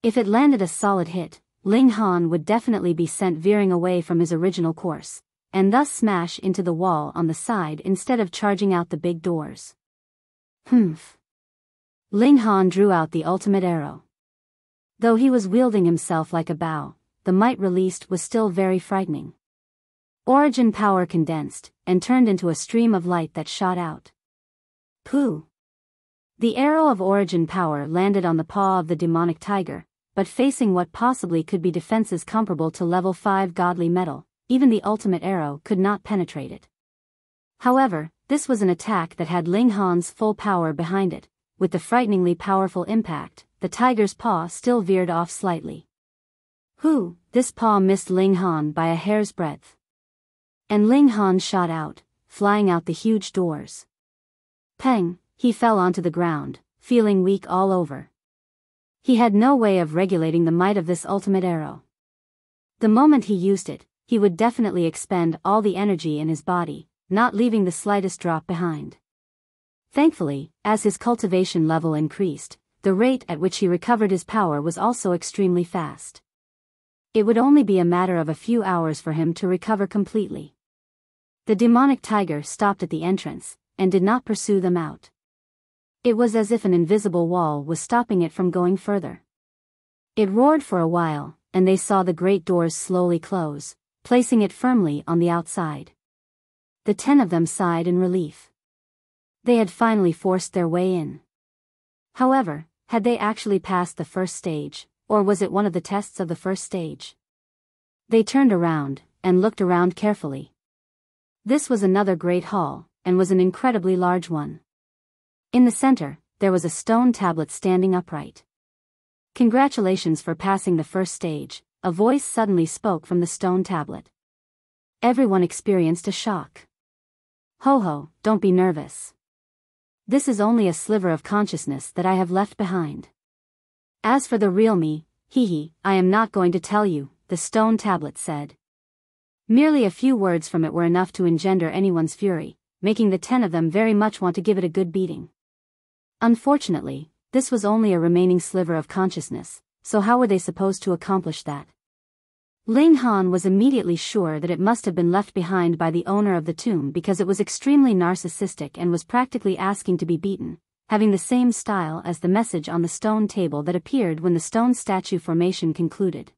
If it landed a solid hit, Ling Han would definitely be sent veering away from his original course, and thus smash into the wall on the side instead of charging out the big doors. Humph. Ling Han drew out the ultimate arrow. Though he was wielding himself like a bow, the might released was still very frightening. Origin power condensed, and turned into a stream of light that shot out. Pooh! The arrow of origin power landed on the paw of the demonic tiger, but facing what possibly could be defenses comparable to level 5 godly metal, even the ultimate arrow could not penetrate it. However, This was an attack that had Ling Han's full power behind it. With the frighteningly powerful impact, the tiger's paw still veered off slightly. This paw missed Ling Han by a hair's breadth. And Ling Han shot out, flying out the huge doors. Peng, he fell onto the ground, feeling weak all over. He had no way of regulating the might of this ultimate arrow. The moment he used it, he would definitely expend all the energy in his body, not leaving the slightest drop behind. Thankfully, as his cultivation level increased, the rate at which he recovered his power was also extremely fast. It would only be a matter of a few hours for him to recover completely. The demonic tiger stopped at the entrance, and did not pursue them out. It was as if an invisible wall was stopping it from going further. It roared for a while, and they saw the great doors slowly close, placing it firmly on the outside. The 10 of them sighed in relief. They had finally forced their way in. However, had they actually passed the first stage, or was it one of the tests of the first stage? They turned around, and looked around carefully. This was another great hall, and was an incredibly large one. In the center, there was a stone tablet standing upright. "Congratulations for passing the first stage," a voice suddenly spoke from the stone tablet. Everyone experienced a shock. Ho, don't be nervous. This is only a sliver of consciousness that I have left behind. As for the real me, I am not going to tell you, the stone tablet said. Merely a few words from it were enough to engender anyone's fury, making the 10 of them very much want to give it a good beating. Unfortunately, this was only a remaining sliver of consciousness, so how were they supposed to accomplish that? Ling Han was immediately sure that it must have been left behind by the owner of the tomb because it was extremely narcissistic and was practically asking to be beaten, having the same style as the message on the stone table that appeared when the stone statue formation concluded.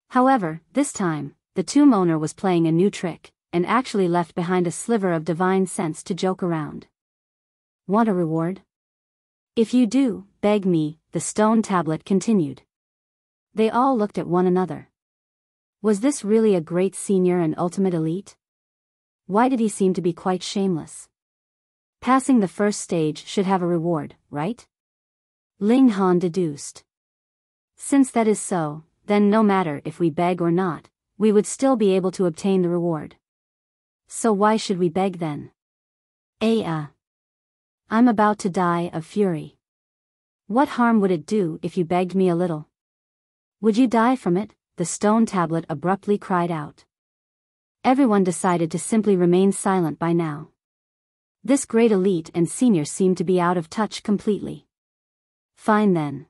However, this time, the tomb owner was playing a new trick, and actually left behind a sliver of divine sense to joke around. Want a reward? If you do, beg me, the stone tablet continued. They all looked at one another. Was this really a great senior and ultimate elite? Why did he seem to be quite shameless? Passing the first stage should have a reward, right? Ling Han deduced. Since that is so, then no matter if we beg or not, we would still be able to obtain the reward. So why should we beg then? I'm about to die of fury. What harm would it do if you begged me a little? Would you die from it? The stone tablet abruptly cried out. Everyone decided to simply remain silent by now. This great elite and senior seemed to be out of touch completely. Fine then.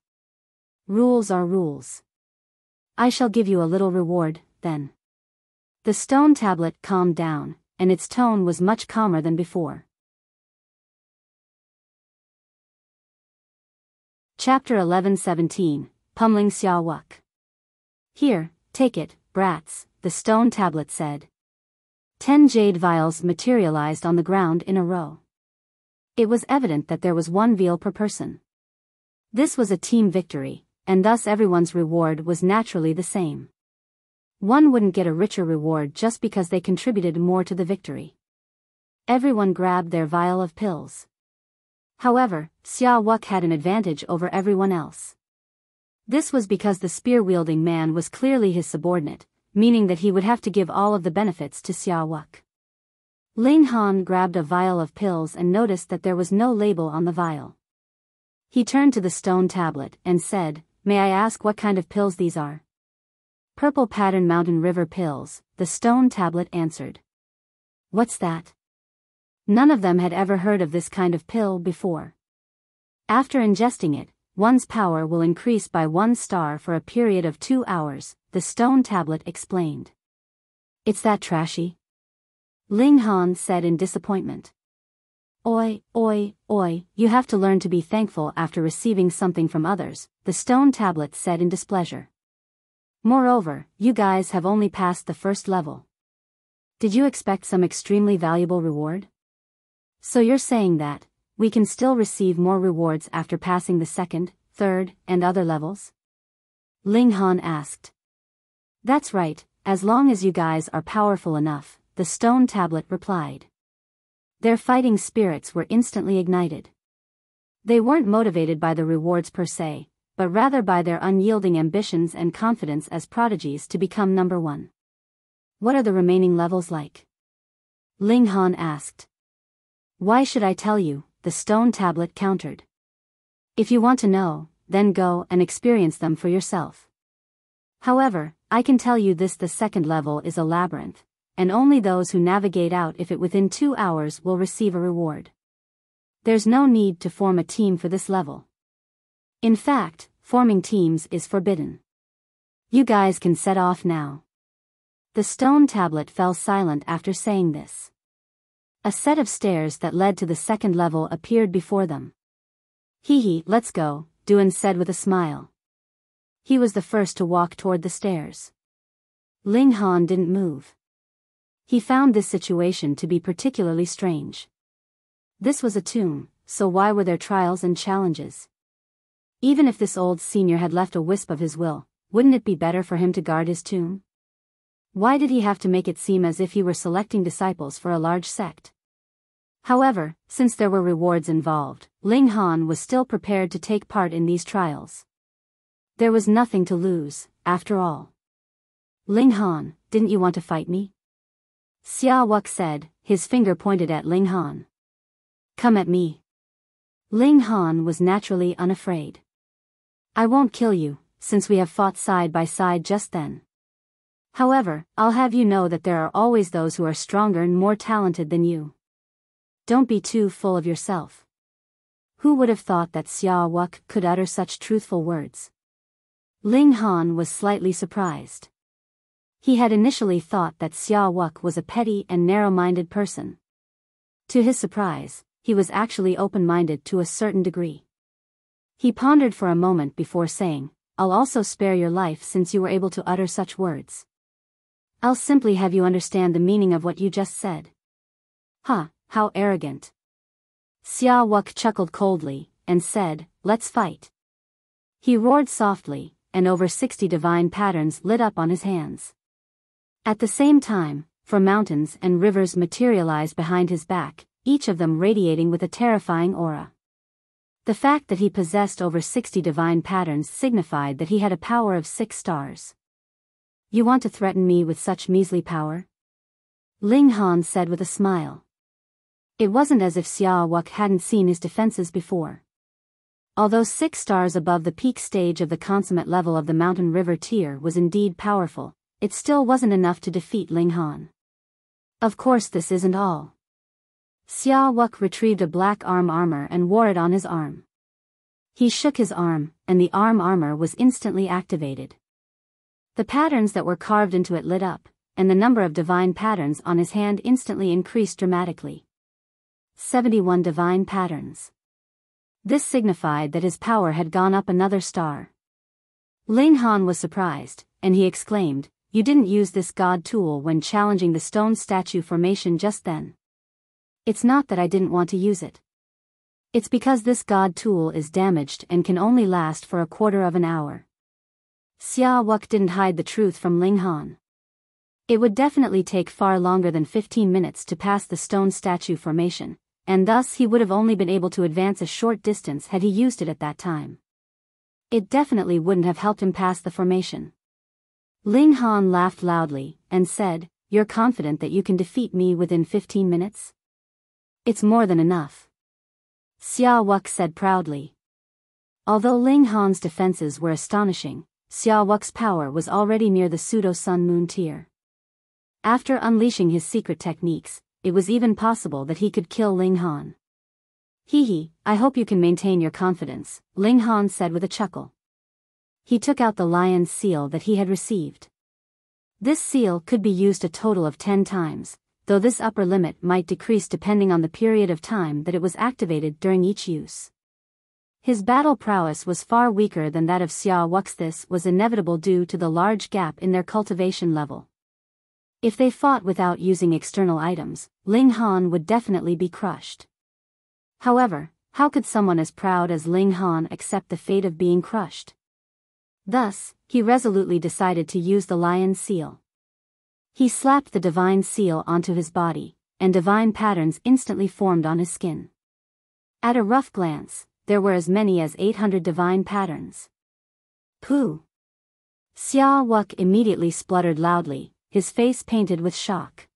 Rules are rules. I shall give you a little reward, then. The stone tablet calmed down, and its tone was much calmer than before. Chapter 11:17, Pummeling Xia Wuque. Here, take it, brats, the stone tablet said. 10 jade vials materialized on the ground in a row. It was evident that there was 1 vial per person. This was a team victory, and thus everyone's reward was naturally the same. One wouldn't get a richer reward just because they contributed more to the victory. Everyone grabbed their vial of pills. However, Xia Wuque had an advantage over everyone else. This was because the spear-wielding man was clearly his subordinate, meaning that he would have to give all of the benefits to Xia Wuque. Ling Han grabbed a vial of pills and noticed that there was no label on the vial. He turned to the stone tablet and said, "May I ask what kind of pills these are?" "Purple Pattern Mountain River pills," the stone tablet answered. What's that? None of them had ever heard of this kind of pill before. After ingesting it, one's power will increase by 1 star for a period of 2 hours, the stone tablet explained. It's that trashy? Ling Han said in disappointment. Oi, you have to learn to be thankful after receiving something from others, the stone tablet said in displeasure. Moreover, you guys have only passed the first level. Did you expect some extremely valuable reward? So you're saying that we can still receive more rewards after passing the 2nd, 3rd, and other levels? Ling Han asked. That's right, as long as you guys are powerful enough, the stone tablet replied. Their fighting spirits were instantly ignited. They weren't motivated by the rewards per se, but rather by their unyielding ambitions and confidence as prodigies to become number one. What are the remaining levels like? Ling Han asked. Why should I tell you? The stone tablet countered. If you want to know, then go and experience them for yourself. However, I can tell you this: the second level is a labyrinth, and only those who navigate out of it within 2 hours will receive a reward. There's no need to form a team for this level. In fact, forming teams is forbidden. You guys can set off now. The stone tablet fell silent after saying this. A set of stairs that led to the second level appeared before them. Hee, let's go, Duan said with a smile. He was the first to walk toward the stairs. Ling Han didn't move. He found this situation to be particularly strange. This was a tomb, so why were there trials and challenges? Even if this old senior had left a wisp of his will, wouldn't it be better for him to guard his tomb? Why did he have to make it seem as if he were selecting disciples for a large sect? However, since there were rewards involved, Ling Han was still prepared to take part in these trials. There was nothing to lose, after all. Ling Han, didn't you want to fight me? Wuque said, his finger pointed at Ling Han. Come at me. Ling Han was naturally unafraid. I won't kill you, since we have fought side by side just then. However, I'll have you know that there are always those who are stronger and more talented than you. Don't be too full of yourself. Who would have thought that Wuque could utter such truthful words? Ling Han was slightly surprised. He had initially thought that Wuque was a petty and narrow-minded person. To his surprise, he was actually open-minded to a certain degree. He pondered for a moment before saying, I'll also spare your life since you were able to utter such words. I'll simply have you understand the meaning of what you just said. Huh, how arrogant. Wuque chuckled coldly, and said, let's fight. He roared softly, and over 60 divine patterns lit up on his hands. At the same time, 4 mountains and rivers materialized behind his back, each of them radiating with a terrifying aura. The fact that he possessed over 60 divine patterns signified that he had a power of 6 stars. You want to threaten me with such measly power? Ling Han said with a smile. It wasn't as if Wuque hadn't seen his defenses before. Although 6 stars above the peak stage of the consummate level of the mountain river tier was indeed powerful, it still wasn't enough to defeat Ling Han. Of course this isn't all. Wuque retrieved a black arm armor and wore it on his arm. He shook his arm, and the arm armor was instantly activated. The patterns that were carved into it lit up, and the number of divine patterns on his hand instantly increased dramatically. 71 divine patterns. This signified that his power had gone up another star. Ling Han was surprised, and he exclaimed, You didn't use this god tool when challenging the stone statue formation just then. It's not that I didn't want to use it. It's because this god tool is damaged and can only last for a quarter of an hour. Wuque didn't hide the truth from Ling Han. It would definitely take far longer than 15 minutes to pass the stone statue formation, and thus he would have only been able to advance a short distance had he used it at that time. It definitely wouldn't have helped him pass the formation. Ling Han laughed loudly, and said, You're confident that you can defeat me within 15 minutes? It's more than enough. Wuque said proudly. Although Ling Han's defenses were astonishing, Wuque's power was already near the pseudo-sun-moon tier. After unleashing his secret techniques, it was even possible that he could kill Ling Han. I hope you can maintain your confidence, Ling Han said with a chuckle. He took out the lion's seal that he had received. This seal could be used a total of 10 times, though this upper limit might decrease depending on the period of time that it was activated during each use. His battle prowess was far weaker than that of Wuque's. This was inevitable due to the large gap in their cultivation level. If they fought without using external items, Ling Han would definitely be crushed. However, how could someone as proud as Ling Han accept the fate of being crushed? Thus, he resolutely decided to use the lion's seal. He slapped the divine seal onto his body, and divine patterns instantly formed on his skin. At a rough glance, there were as many as 800 divine patterns. Pooh! Xia Wuque immediately spluttered loudly, his face painted with shock.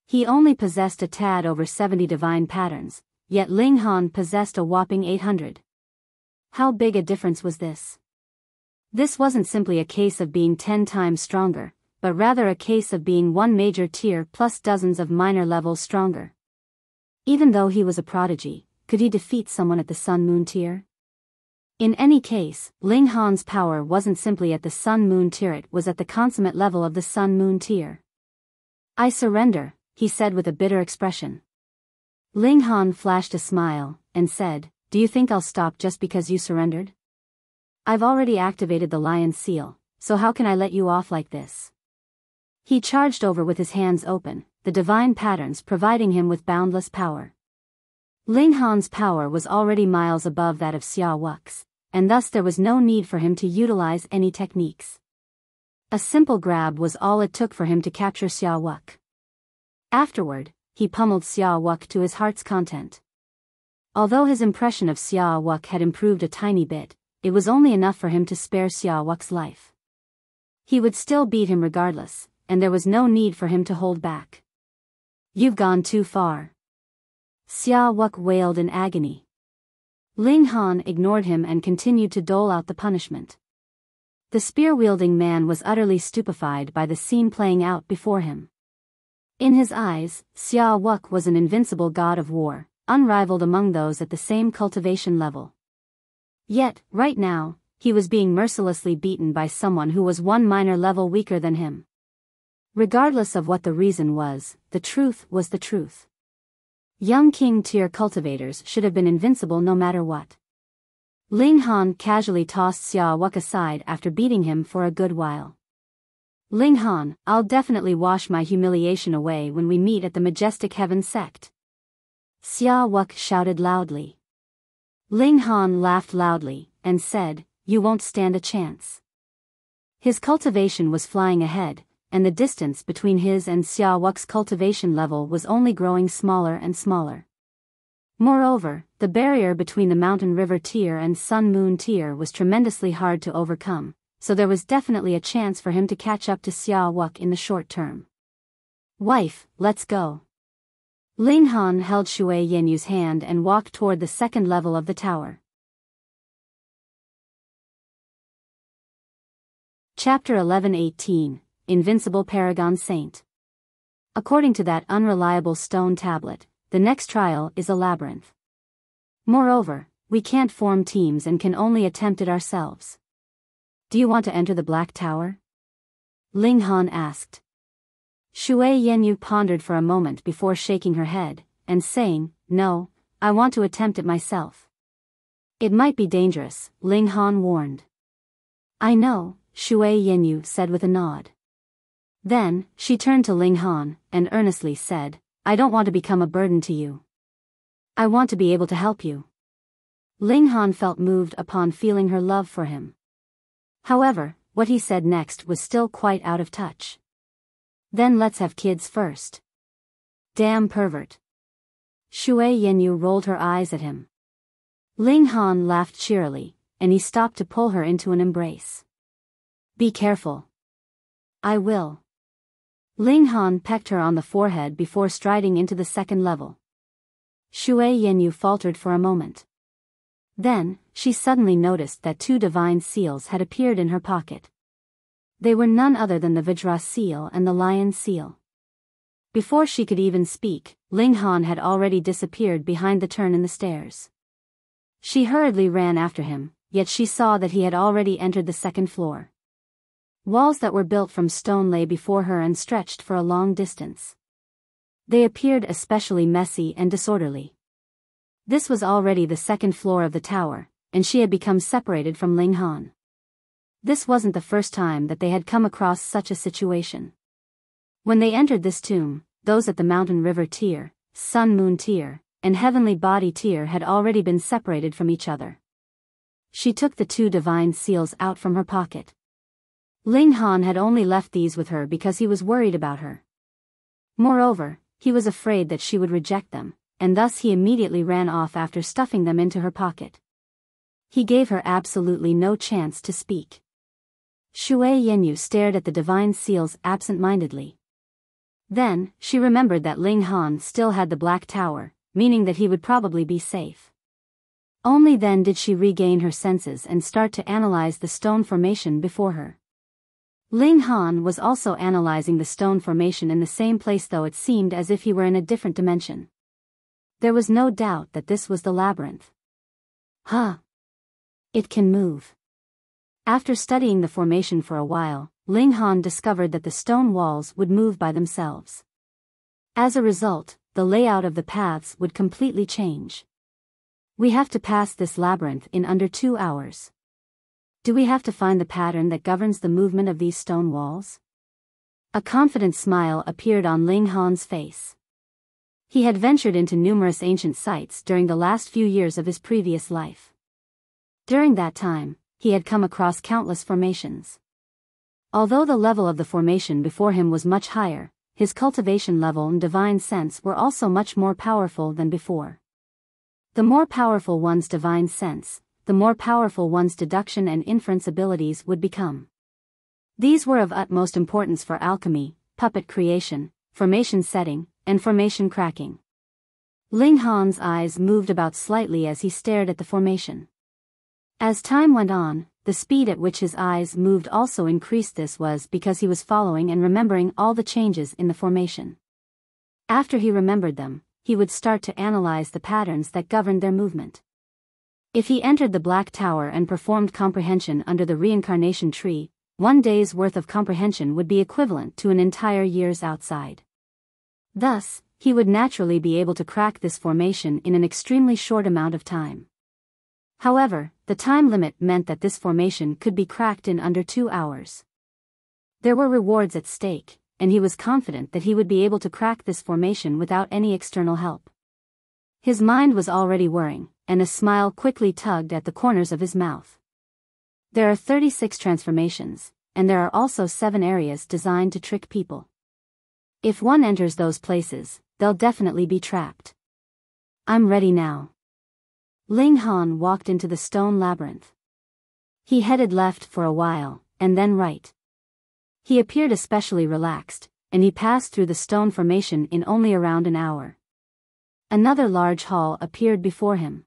He only possessed a tad over 70 divine patterns, yet Ling Han possessed a whopping 800. How big a difference was this? This wasn't simply a case of being 10 times stronger, but rather a case of being one major tier plus dozens of minor levels stronger. Even though he was a prodigy, could he defeat someone at the Sun-Moon tier? In any case, Ling Han's power wasn't simply at the Sun-Moon tier, it was at the consummate level of the Sun-Moon tier. I surrender, he said with a bitter expression. Ling Han flashed a smile, and said, do you think I'll stop just because you surrendered? I've already activated the Lion's Seal, so how can I let you off like this? He charged over with his hands open, the divine patterns providing him with boundless power. Ling Han's power was already miles above that of Xia Wuque's, and thus there was no need for him to utilize any techniques. A simple grab was all it took for him to capture Xia Wuque. Afterward, he pummeled Xia Wuque to his heart's content. Although his impression of Xia Wuque had improved a tiny bit, it was only enough for him to spare Xia Wuque's life. He would still beat him regardless, and there was no need for him to hold back. You've gone too far. Xia Wuque wailed in agony. Ling Han ignored him and continued to dole out the punishment. The spear-wielding man was utterly stupefied by the scene playing out before him. In his eyes, Xia Wuque was an invincible god of war, unrivaled among those at the same cultivation level. Yet, right now, he was being mercilessly beaten by someone who was one minor level weaker than him. Regardless of what the reason was, the truth was the truth. Young King tier cultivators should have been invincible no matter what. Ling Han casually tossed Xia Wuque aside after beating him for a good while. Ling Han, I'll definitely wash my humiliation away when we meet at the Majestic Heaven sect. Xia Wuque shouted loudly. Ling Han laughed loudly, and said, you won't stand a chance. His cultivation was flying ahead, and the distance between his and Xia Wuque's cultivation level was only growing smaller and smaller. Moreover, the barrier between the Mountain River tier and Sun Moon tier was tremendously hard to overcome, so there was definitely a chance for him to catch up to Xia Wuque in the short term. Wife, let's go. Ling Han held Shui Yenyu's hand and walked toward the second level of the tower. Chapter 11:18, Invincible Paragon Saint. According to that unreliable stone tablet, the next trial is a labyrinth. Moreover, we can't form teams and can only attempt it ourselves. Do you want to enter the Black Tower? Ling Han asked. Shui Yenyu pondered for a moment before shaking her head, and saying, no, I want to attempt it myself. It might be dangerous, Ling Han warned. I know, Shui Yenyu said with a nod. Then, she turned to Ling Han, and earnestly said, I don't want to become a burden to you. I want to be able to help you. Ling Han felt moved upon feeling her love for him. However, what he said next was still quite out of touch. Then let's have kids first. Damn pervert. Shui Yenyu rolled her eyes at him. Ling Han laughed cheerily, and he stopped to pull her into an embrace. Be careful. I will. Ling Han pecked her on the forehead before striding into the second level. Shui Yenyu faltered for a moment. Then, she suddenly noticed that 2 divine seals had appeared in her pocket. They were none other than the Vajra seal and the Lion seal. Before she could even speak, Ling Han had already disappeared behind the turn in the stairs. She hurriedly ran after him, yet she saw that he had already entered the second floor. Walls that were built from stone lay before her and stretched for a long distance. They appeared especially messy and disorderly. This was already the second floor of the tower, and she had become separated from Ling Han. This wasn't the first time that they had come across such a situation. When they entered this tomb, those at the Mountain River tier, Sun Moon tier, and Heavenly Body tier had already been separated from each other. She took the 2 divine seals out from her pocket. Ling Han had only left these with her because he was worried about her. Moreover, he was afraid that she would reject them, and thus he immediately ran off after stuffing them into her pocket. He gave her absolutely no chance to speak. Shui Yenyu stared at the divine seals absent-mindedly. Then, she remembered that Ling Han still had the Black Tower, meaning that he would probably be safe. Only then did she regain her senses and start to analyze the stone formation before her. Ling Han was also analyzing the stone formation in the same place, though it seemed as if he were in a different dimension. There was no doubt that this was the labyrinth. Huh. It can move. After studying the formation for a while, Ling Han discovered that the stone walls would move by themselves. As a result, the layout of the paths would completely change. We have to pass this labyrinth in under 2 hours. Do we have to find the pattern that governs the movement of these stone walls? A confident smile appeared on Ling Han's face. He had ventured into numerous ancient sites during the last few years of his previous life. During that time, he had come across countless formations. Although the level of the formation before him was much higher, his cultivation level and divine sense were also much more powerful than before. The more powerful one's divine sense, the more powerful one's deduction and inference abilities would become. These were of utmost importance for alchemy, puppet creation, formation setting, and formation cracking. Ling Han's eyes moved about slightly as he stared at the formation. As time went on, the speed at which his eyes moved also increased. This was because he was following and remembering all the changes in the formation. After he remembered them, he would start to analyze the patterns that governed their movement. If he entered the Black Tower and performed comprehension under the reincarnation tree, 1 day's worth of comprehension would be equivalent to an entire year's outside. Thus, he would naturally be able to crack this formation in an extremely short amount of time. However, the time limit meant that this formation could be cracked in under 2 hours. There were rewards at stake, and he was confident that he would be able to crack this formation without any external help. His mind was already whirring, and a smile quickly tugged at the corners of his mouth. There are 36 transformations, and there are also 7 areas designed to trick people. If one enters those places, they'll definitely be trapped. I'm ready now. Ling Han walked into the stone labyrinth. He headed left for a while, and then right. He appeared especially relaxed, and he passed through the stone formation in only around an hour. Another large hall appeared before him.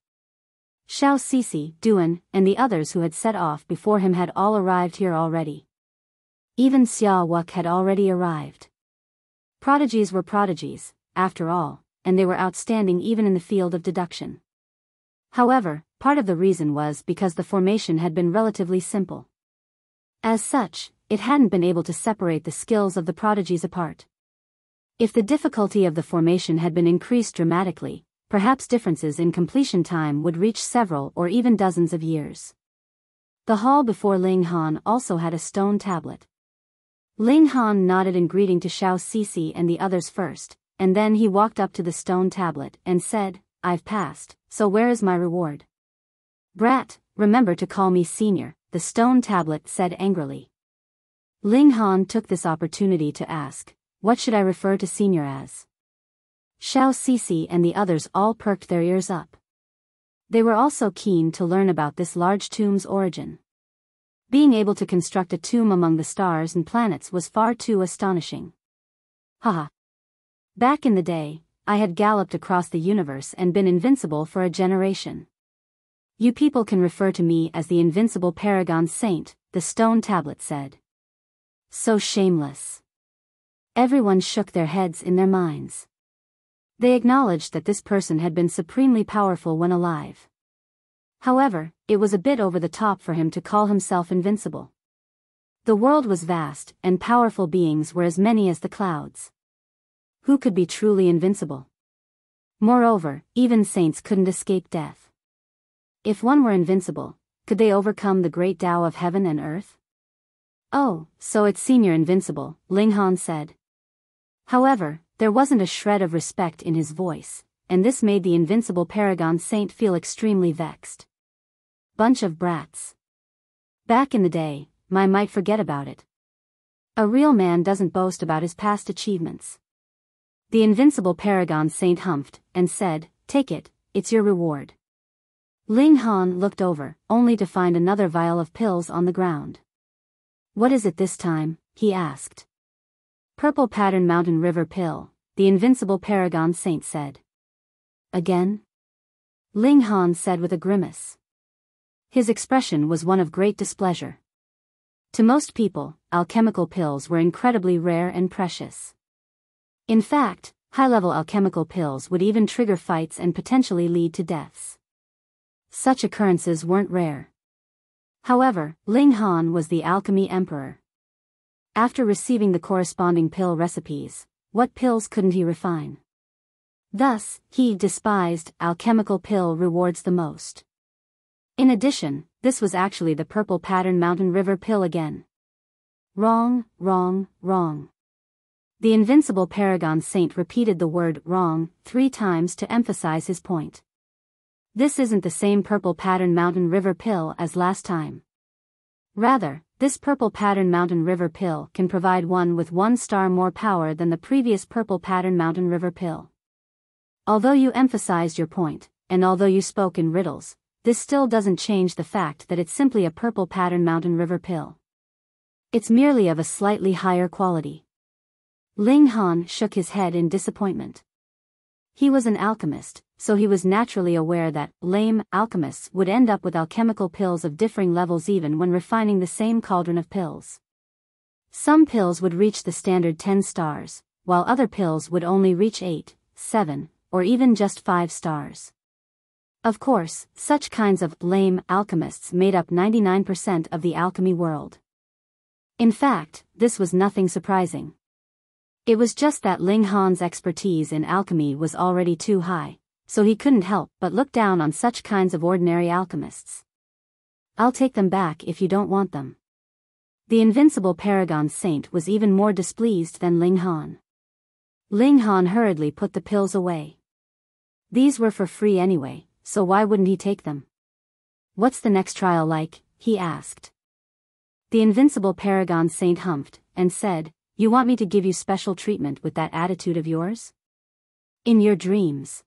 Xiao Sisi, Duan, and the others who had set off before him had all arrived here already. Even Xia Wuque had already arrived. Prodigies were prodigies, after all, and they were outstanding even in the field of deduction. However, part of the reason was because the formation had been relatively simple. As such, it hadn't been able to separate the skills of the prodigies apart. If the difficulty of the formation had been increased dramatically, perhaps differences in completion time would reach several or even dozens of years. The hall before Ling Han also had a stone tablet. Ling Han nodded in greeting to Xiao Sisi and the others first, and then he walked up to the stone tablet and said, "I've passed, so where is my reward?" "Brat, remember to call me senior," the stone tablet said angrily. Ling Han took this opportunity to ask, "What should I refer to senior as?" Xiao Sisi and the others all perked their ears up. They were also keen to learn about this large tomb's origin. Being able to construct a tomb among the stars and planets was far too astonishing. Haha. Back in the day, I had galloped across the universe and been invincible for a generation. You people can refer to me as the Invincible Paragon Saint, the stone tablet said. So shameless. Everyone shook their heads in their minds. They acknowledged that this person had been supremely powerful when alive. However, it was a bit over the top for him to call himself invincible. The world was vast, and powerful beings were as many as the clouds. Who could be truly invincible? Moreover, even saints couldn't escape death. If one were invincible, could they overcome the great Tao of heaven and earth? "Oh, so it's Senior Invincible," Ling Han said. However, there wasn't a shred of respect in his voice, and this made the Invincible Paragon Saint feel extremely vexed. Bunch of brats. Back in the day, might forget about it. A real man doesn't boast about his past achievements. The Invincible Paragon Saint humphed, and said, "Take it, it's your reward." Ling Han looked over, only to find another vial of pills on the ground. "What is it this time?" he asked. "Purple Pattern Mountain River Pill," the Invincible Paragon Saint said. "Again?" Ling Han said with a grimace. His expression was one of great displeasure. To most people, alchemical pills were incredibly rare and precious. In fact, high-level alchemical pills would even trigger fights and potentially lead to deaths. Such occurrences weren't rare. However, Ling Han was the alchemy emperor. After receiving the corresponding pill recipes, what pills couldn't he refine? Thus, he despised alchemical pill rewards the most. In addition, this was actually the Purple Pattern Mountain River pill again. Wrong, wrong, wrong. The Invincible Paragon Saint repeated the word wrong 3 times to emphasize his point. This isn't the same Purple Pattern Mountain River pill as last time. Rather, this Purple Pattern Mountain River pill can provide one with 1 star more power than the previous Purple Pattern Mountain River pill. Although you emphasized your point, and although you spoke in riddles, this still doesn't change the fact that it's simply a Purple Pattern Mountain River pill. It's merely of a slightly higher quality. Ling Han shook his head in disappointment. He was an alchemist, so he was naturally aware that lame alchemists would end up with alchemical pills of differing levels even when refining the same cauldron of pills. Some pills would reach the standard 10 stars, while other pills would only reach 8, 7, or even just 5 stars. Of course, such kinds of lame alchemists made up 99% of the alchemy world. In fact, this was nothing surprising. It was just that Ling Han's expertise in alchemy was already too high, so he couldn't help but look down on such kinds of ordinary alchemists. "I'll take them back if you don't want them." The Invincible Paragon Saint was even more displeased than Ling Han. Ling Han hurriedly put the pills away. These were for free anyway, so why wouldn't he take them? "What's the next trial like?" he asked. The Invincible Paragon Saint humphed, and said, "You want me to give you special treatment with that attitude of yours? In your dreams."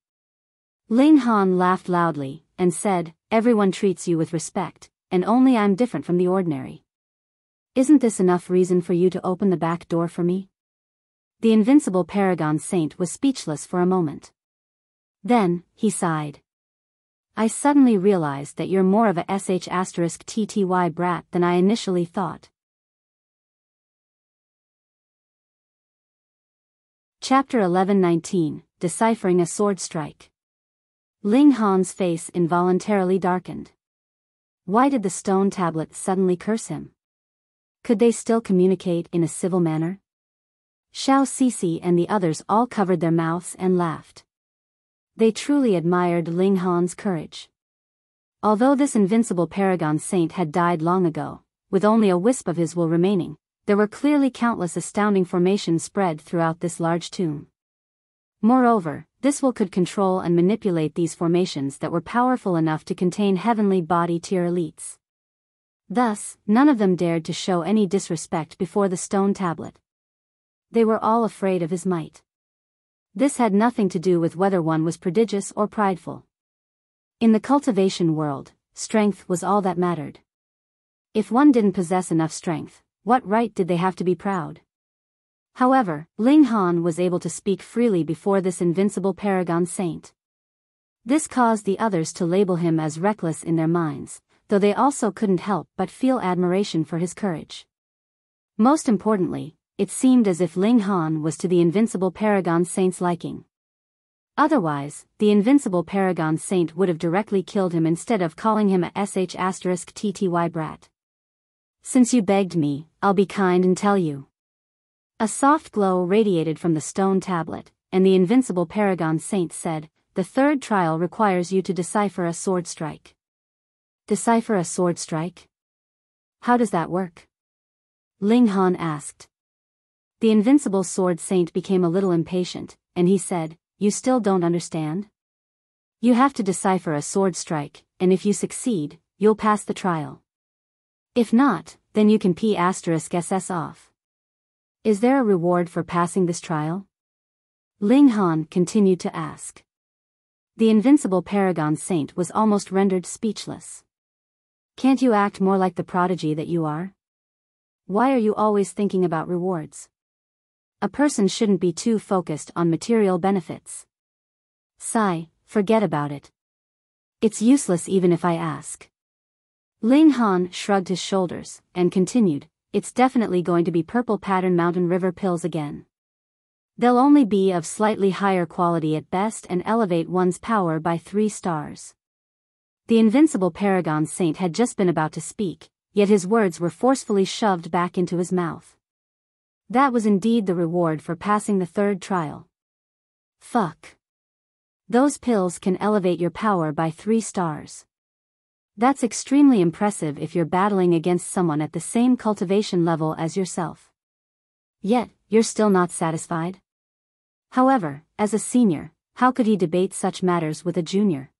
Ling Han laughed loudly, and said, "Everyone treats you with respect, and only I'm different from the ordinary. Isn't this enough reason for you to open the back door for me?" The Invincible Paragon Saint was speechless for a moment. Then, he sighed. "I suddenly realized that you're more of a sh*tty brat than I initially thought." Chapter 11-19, Deciphering a Sword Strike. Ling Han's face involuntarily darkened. Why did the stone tablet suddenly curse him? Could they still communicate in a civil manner? Xiao Sisi and the others all covered their mouths and laughed. They truly admired Ling Han's courage. Although this Invincible Paragon Saint had died long ago, with only a wisp of his will remaining, there were clearly countless astounding formations spread throughout this large tomb. Moreover, this will could control and manipulate these formations that were powerful enough to contain heavenly body tier elites. Thus, none of them dared to show any disrespect before the stone tablet. They were all afraid of his might. This had nothing to do with whether one was prodigious or prideful. In the cultivation world, strength was all that mattered. If one didn't possess enough strength, what right did they have to be proud? However, Ling Han was able to speak freely before this Invincible Paragon Saint. This caused the others to label him as reckless in their minds, though they also couldn't help but feel admiration for his courage. Most importantly, it seemed as if Ling Han was to the Invincible Paragon Saint's liking. Otherwise, the Invincible Paragon Saint would have directly killed him instead of calling him a sh*tty brat. "Since you begged me, I'll be kind and tell you." A soft glow radiated from the stone tablet, and the Invincible Paragon Saint said, "The third trial requires you to decipher a sword strike." "Decipher a sword strike? How does that work?" Ling Han asked. The Invincible Sword Saint became a little impatient, and he said, "You still don't understand? You have to decipher a sword strike, and if you succeed, you'll pass the trial. If not, then you can *SS off. Is there a reward for passing this trial?" Ling Han continued to ask. The Invincible Paragon Saint was almost rendered speechless. Can't you act more like the prodigy that you are? Why are you always thinking about rewards? A person shouldn't be too focused on material benefits. Sigh, forget about it. It's useless even if I ask. Ling Han shrugged his shoulders, and continued, it's definitely going to be purple pattern mountain river pills again. They'll only be of slightly higher quality at best and elevate one's power by 3 stars. The Invincible Paragon Saint had just been about to speak, yet his words were forcefully shoved back into his mouth. That was indeed the reward for passing the 3rd trial. Fuck. Those pills can elevate your power by 3 stars. That's extremely impressive if you're battling against someone at the same cultivation level as yourself. Yet, you're still not satisfied? However, as a senior, how could he debate such matters with a junior?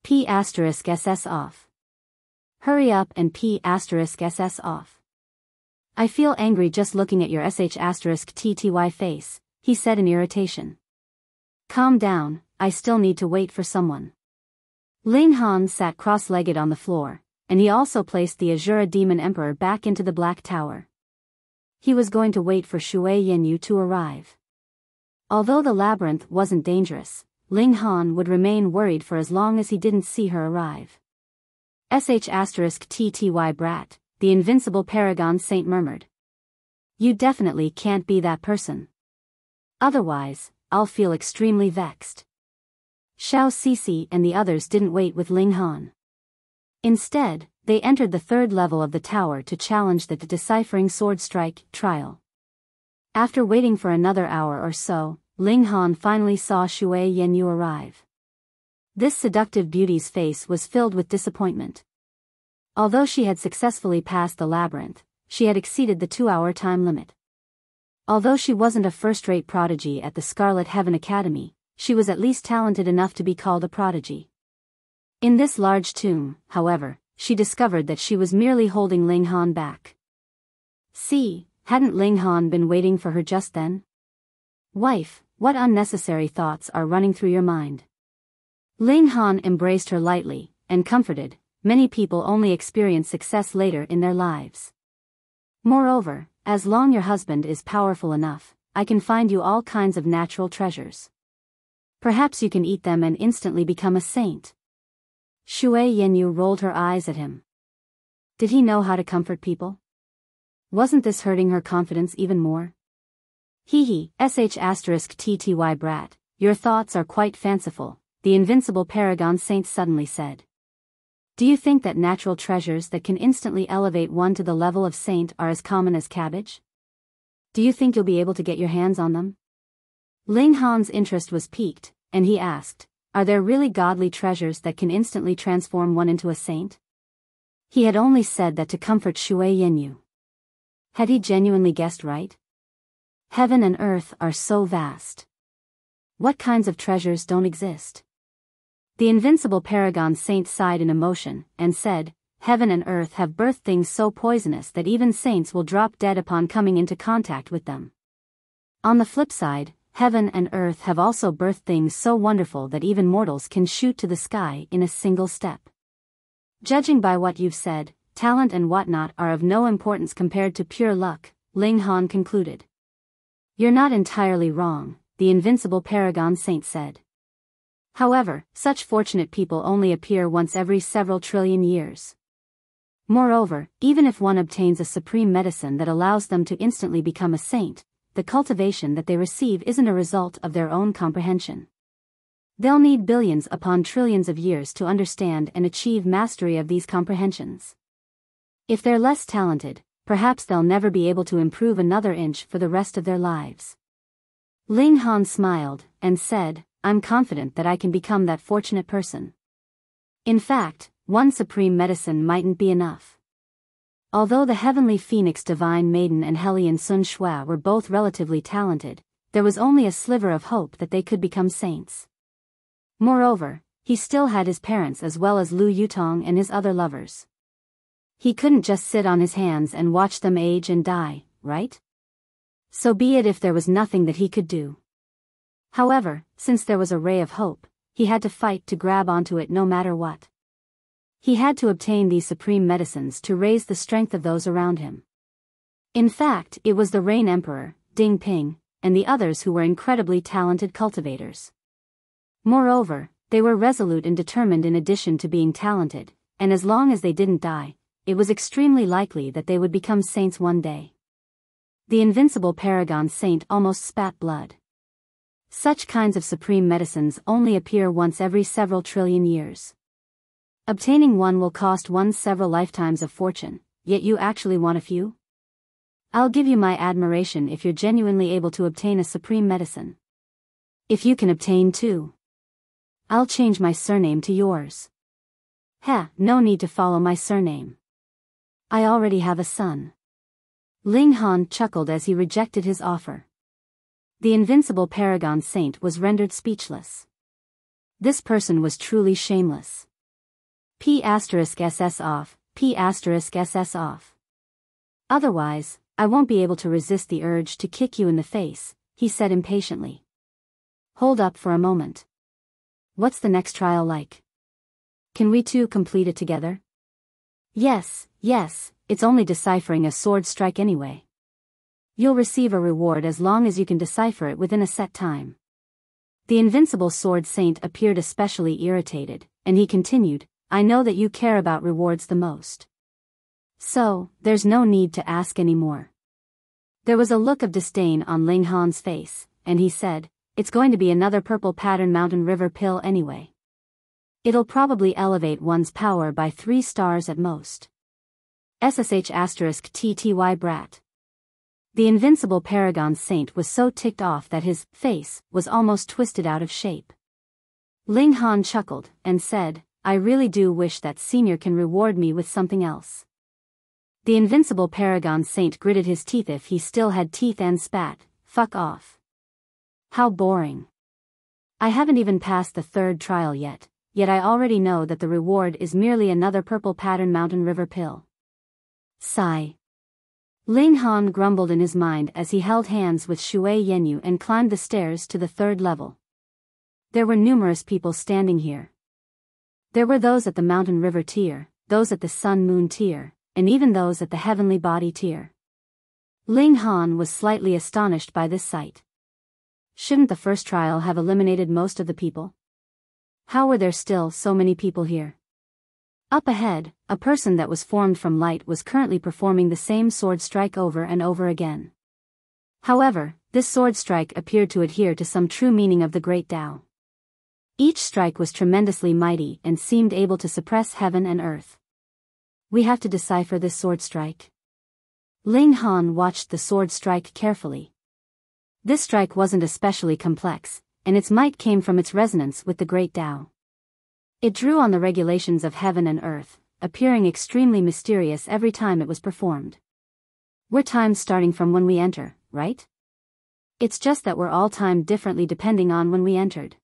P*SS off. Hurry up and P*SS off. I feel angry just looking at your sh*TTY face, he said in irritation. Calm down, I still need to wait for someone. Ling Han sat cross-legged on the floor, and he also placed the Azura Demon Emperor back into the Black Tower. He was going to wait for Shui Yanyu to arrive. Although the labyrinth wasn't dangerous, Ling Han would remain worried for as long as he didn't see her arrive. *TTY brat, the Invincible Paragon Saint murmured. You definitely can't be that person. Otherwise, I'll feel extremely vexed. Xiao Sisi and the others didn't wait with Ling Han. Instead, they entered the 3rd level of the tower to challenge the Deciphering Sword Strike trial. After waiting for another hour or so, Ling Han finally saw Shui Yanyu arrive. This seductive beauty's face was filled with disappointment. Although she had successfully passed the labyrinth, she had exceeded the 2-hour time limit. Although she wasn't a first-rate prodigy at the Scarlet Heaven Academy, she was at least talented enough to be called a prodigy. In this large tomb, however, she discovered that she was merely holding Ling Han back. See, hadn't Ling Han been waiting for her just then? Wife, what unnecessary thoughts are running through your mind? Ling Han embraced her lightly, and comforted, many people only experience success later in their lives. Moreover, as long your husband is powerful enough, I can find you all kinds of natural treasures. Perhaps you can eat them and instantly become a saint. Shui Yanyu rolled her eyes at him. Did he know how to comfort people? Wasn't this hurting her confidence even more? Hee *TTY brat, your thoughts are quite fanciful, the Invincible Paragon Saint suddenly said. Do you think that natural treasures that can instantly elevate one to the level of saint are as common as cabbage? Do you think you'll be able to get your hands on them? Ling Han's interest was piqued, and he asked, are there really godly treasures that can instantly transform one into a saint? He had only said that to comfort Shui Yanyu. Had he genuinely guessed right? Heaven and earth are so vast. What kinds of treasures don't exist? The Invincible Paragon Saint sighed in emotion, and said, Heaven and earth have birthed things so poisonous that even saints will drop dead upon coming into contact with them. On the flip side, heaven and earth have also birthed things so wonderful that even mortals can shoot to the sky in a single step. Judging by what you've said, talent and whatnot are of no importance compared to pure luck, Ling Han concluded. You're not entirely wrong, the Invincible Paragon Saint said. However, such fortunate people only appear once every several trillion years. Moreover, even if one obtains a supreme medicine that allows them to instantly become a saint, the cultivation that they receive isn't a result of their own comprehension. They'll need billions upon trillions of years to understand and achieve mastery of these comprehensions. If they're less talented, perhaps they'll never be able to improve another inch for the rest of their lives. Ling Han smiled, and said, I'm confident that I can become that fortunate person. In fact, one supreme medicine mightn't be enough. Although the Heavenly Phoenix Divine Maiden and Hellion Sun Shua were both relatively talented, there was only a sliver of hope that they could become saints. Moreover, he still had his parents as well as Lu Yutong and his other lovers. He couldn't just sit on his hands and watch them age and die, right? So be it if there was nothing that he could do. However, since there was a ray of hope, he had to fight to grab onto it no matter what. He had to obtain these supreme medicines to raise the strength of those around him. In fact, it was the Rain Emperor, Ding Ping, and the others who were incredibly talented cultivators. Moreover, they were resolute and determined in addition to being talented, and as long as they didn't die, it was extremely likely that they would become saints one day. The invincible Paragon Saint almost spat blood. Such kinds of supreme medicines only appear once every several trillion years. Obtaining one will cost one several lifetimes of fortune, yet you actually want a few? I'll give you my admiration if you're genuinely able to obtain a supreme medicine. If you can obtain two, I'll change my surname to yours. No need to follow my surname. I already have a son. Ling Han chuckled as he rejected his offer. The invincible Paragon Saint was rendered speechless. This person was truly shameless. P*SS off, P*SS off. Otherwise, I won't be able to resist the urge to kick you in the face, he said impatiently. Hold up for a moment. What's the next trial like? Can we two complete it together? Yes, it's only deciphering a sword strike anyway. You'll receive a reward as long as you can decipher it within a set time. The invincible sword saint appeared especially irritated, and he continued, I know that you care about rewards the most. So, there's no need to ask any more. There was a look of disdain on Ling Han's face, and he said, it's going to be another purple pattern mountain river pill anyway. It'll probably elevate one's power by 3 stars at most. SSH*TTY brat. The invincible Paragon Saint was so ticked off that his face was almost twisted out of shape. Ling Han chuckled and said, I really do wish that senior can reward me with something else. The invincible Paragon Saint gritted his teeth if he still had teeth and spat, fuck off. How boring. I haven't even passed the 3rd trial yet I already know that the reward is merely another purple pattern mountain river pill. Sigh. Ling Han grumbled in his mind as he held hands with Shui Yenyu and climbed the stairs to the 3rd level. There were numerous people standing here. There were those at the mountain river tier, those at the sun moon tier, and even those at the heavenly body tier. Ling Han was slightly astonished by this sight. Shouldn't the first trial have eliminated most of the people? How were there still so many people here? Up ahead, a person that was formed from light was currently performing the same sword strike over and over again. However, this sword strike appeared to adhere to some true meaning of the Great Tao. Each strike was tremendously mighty and seemed able to suppress heaven and earth. We have to decipher this sword strike. Ling Han watched the sword strike carefully. This strike wasn't especially complex, and its might came from its resonance with the Great Tao. It drew on the regulations of heaven and earth, appearing extremely mysterious every time it was performed. We're timed starting from when we enter, right? It's just that we're all timed differently depending on when we entered.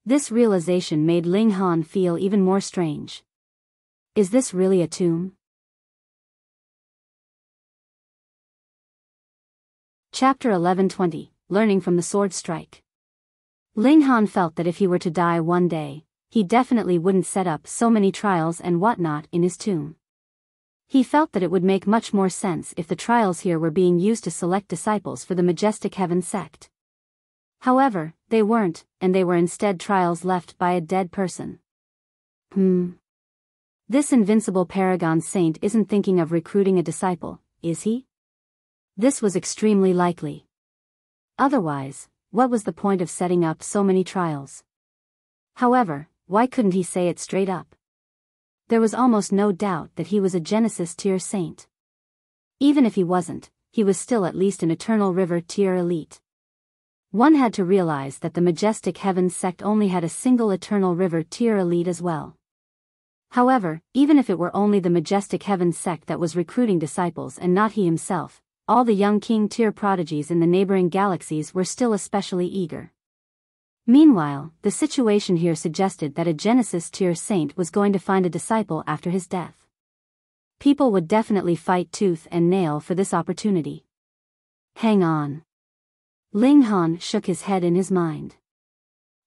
This realization made Ling Han feel even more strange. Is this really a tomb? Chapter 1120, Learning from the Sword Strike. Ling Han felt that if he were to die one day, he definitely wouldn't set up so many trials and whatnot in his tomb. He felt that it would make much more sense if the trials here were being used to select disciples for the Majestic Heaven sect. However, they weren't, and they were instead trials left by a dead person. This invincible Paragon Saint isn't thinking of recruiting a disciple, is he? This was extremely likely. Otherwise, what was the point of setting up so many trials? However, why couldn't he say it straight up? There was almost no doubt that he was a Genesis tier saint. Even if he wasn't, he was still at least an Eternal River tier elite. One had to realize that the Majestic Heaven sect only had a single Eternal River tier elite as well. However, even if it were only the Majestic Heaven sect that was recruiting disciples and not he himself, all the young king tier prodigies in the neighboring galaxies were still especially eager. Meanwhile, the situation here suggested that a Genesis tier saint was going to find a disciple after his death. People would definitely fight tooth and nail for this opportunity. Hang on. Ling Han shook his head in his mind.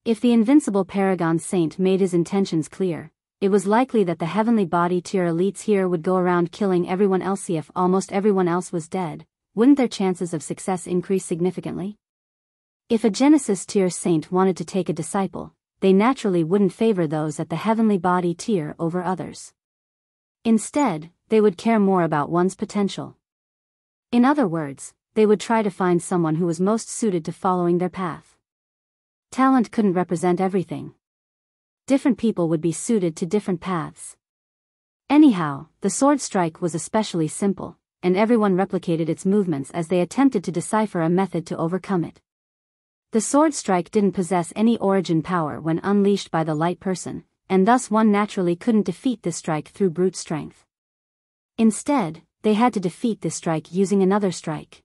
If the invincible Paragon Saint made his intentions clear, it was likely that the heavenly body tier elites here would go around killing everyone else. If almost everyone else was dead, wouldn't their chances of success increase significantly? If a Genesis tier saint wanted to take a disciple, they naturally wouldn't favor those at the heavenly body tier over others. Instead, they would care more about one's potential. In other words, they would try to find someone who was most suited to following their path. Talent couldn't represent everything. Different people would be suited to different paths. Anyhow, the sword strike was especially simple, and everyone replicated its movements as they attempted to decipher a method to overcome it. The sword strike didn't possess any origin power when unleashed by the light person, and thus one naturally couldn't defeat this strike through brute strength. Instead, they had to defeat this strike using another strike.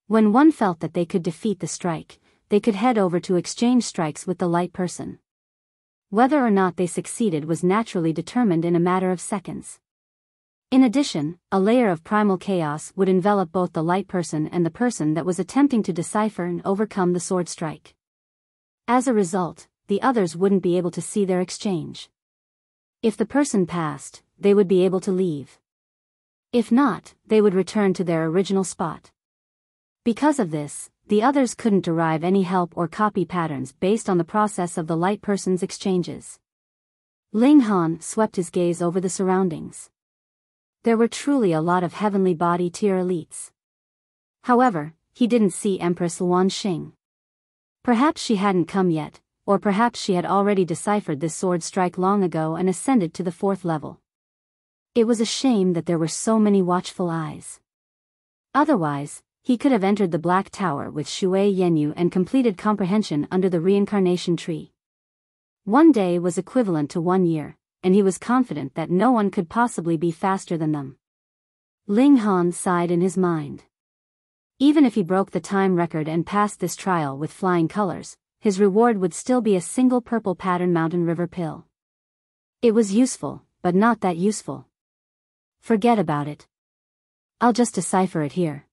When one felt that they could defeat the strike, they could head over to exchange strikes with the light person. Whether or not they succeeded was naturally determined in a matter of seconds. In addition, a layer of primal chaos would envelop both the light person and the person that was attempting to decipher and overcome the sword strike. As a result, the others wouldn't be able to see their exchange. If the person passed, they would be able to leave. If not, they would return to their original spot. Because of this, the others couldn't derive any help or copy patterns based on the process of the light person's exchanges. Ling Han swept his gaze over the surroundings. There were truly a lot of heavenly body tier elites. However, he didn't see Empress Luan Xing. Perhaps she hadn't come yet, or perhaps she had already deciphered this sword strike long ago and ascended to the 4th level. It was a shame that there were so many watchful eyes. Otherwise, he could have entered the Black Tower with Shui Yenyu and completed comprehension under the reincarnation tree. One day was equivalent to 1 year, and he was confident that no one could possibly be faster than them. Ling Han sighed in his mind. Even if he broke the time record and passed this trial with flying colors, his reward would still be a single purple pattern mountain river pill. It was useful, but not that useful. Forget about it. I'll just decipher it here.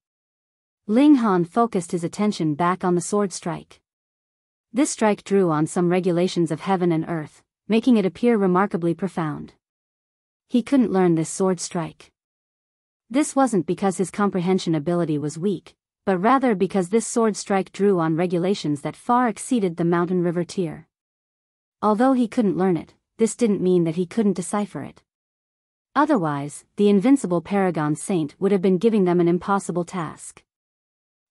Ling Han focused his attention back on the sword strike. This strike drew on some regulations of heaven and earth, making it appear remarkably profound. He couldn't learn this sword strike. This wasn't because his comprehension ability was weak, but rather because this sword strike drew on regulations that far exceeded the mountain river tier. Although he couldn't learn it, this didn't mean that he couldn't decipher it. Otherwise, the invincible Paragon Saint would have been giving them an impossible task.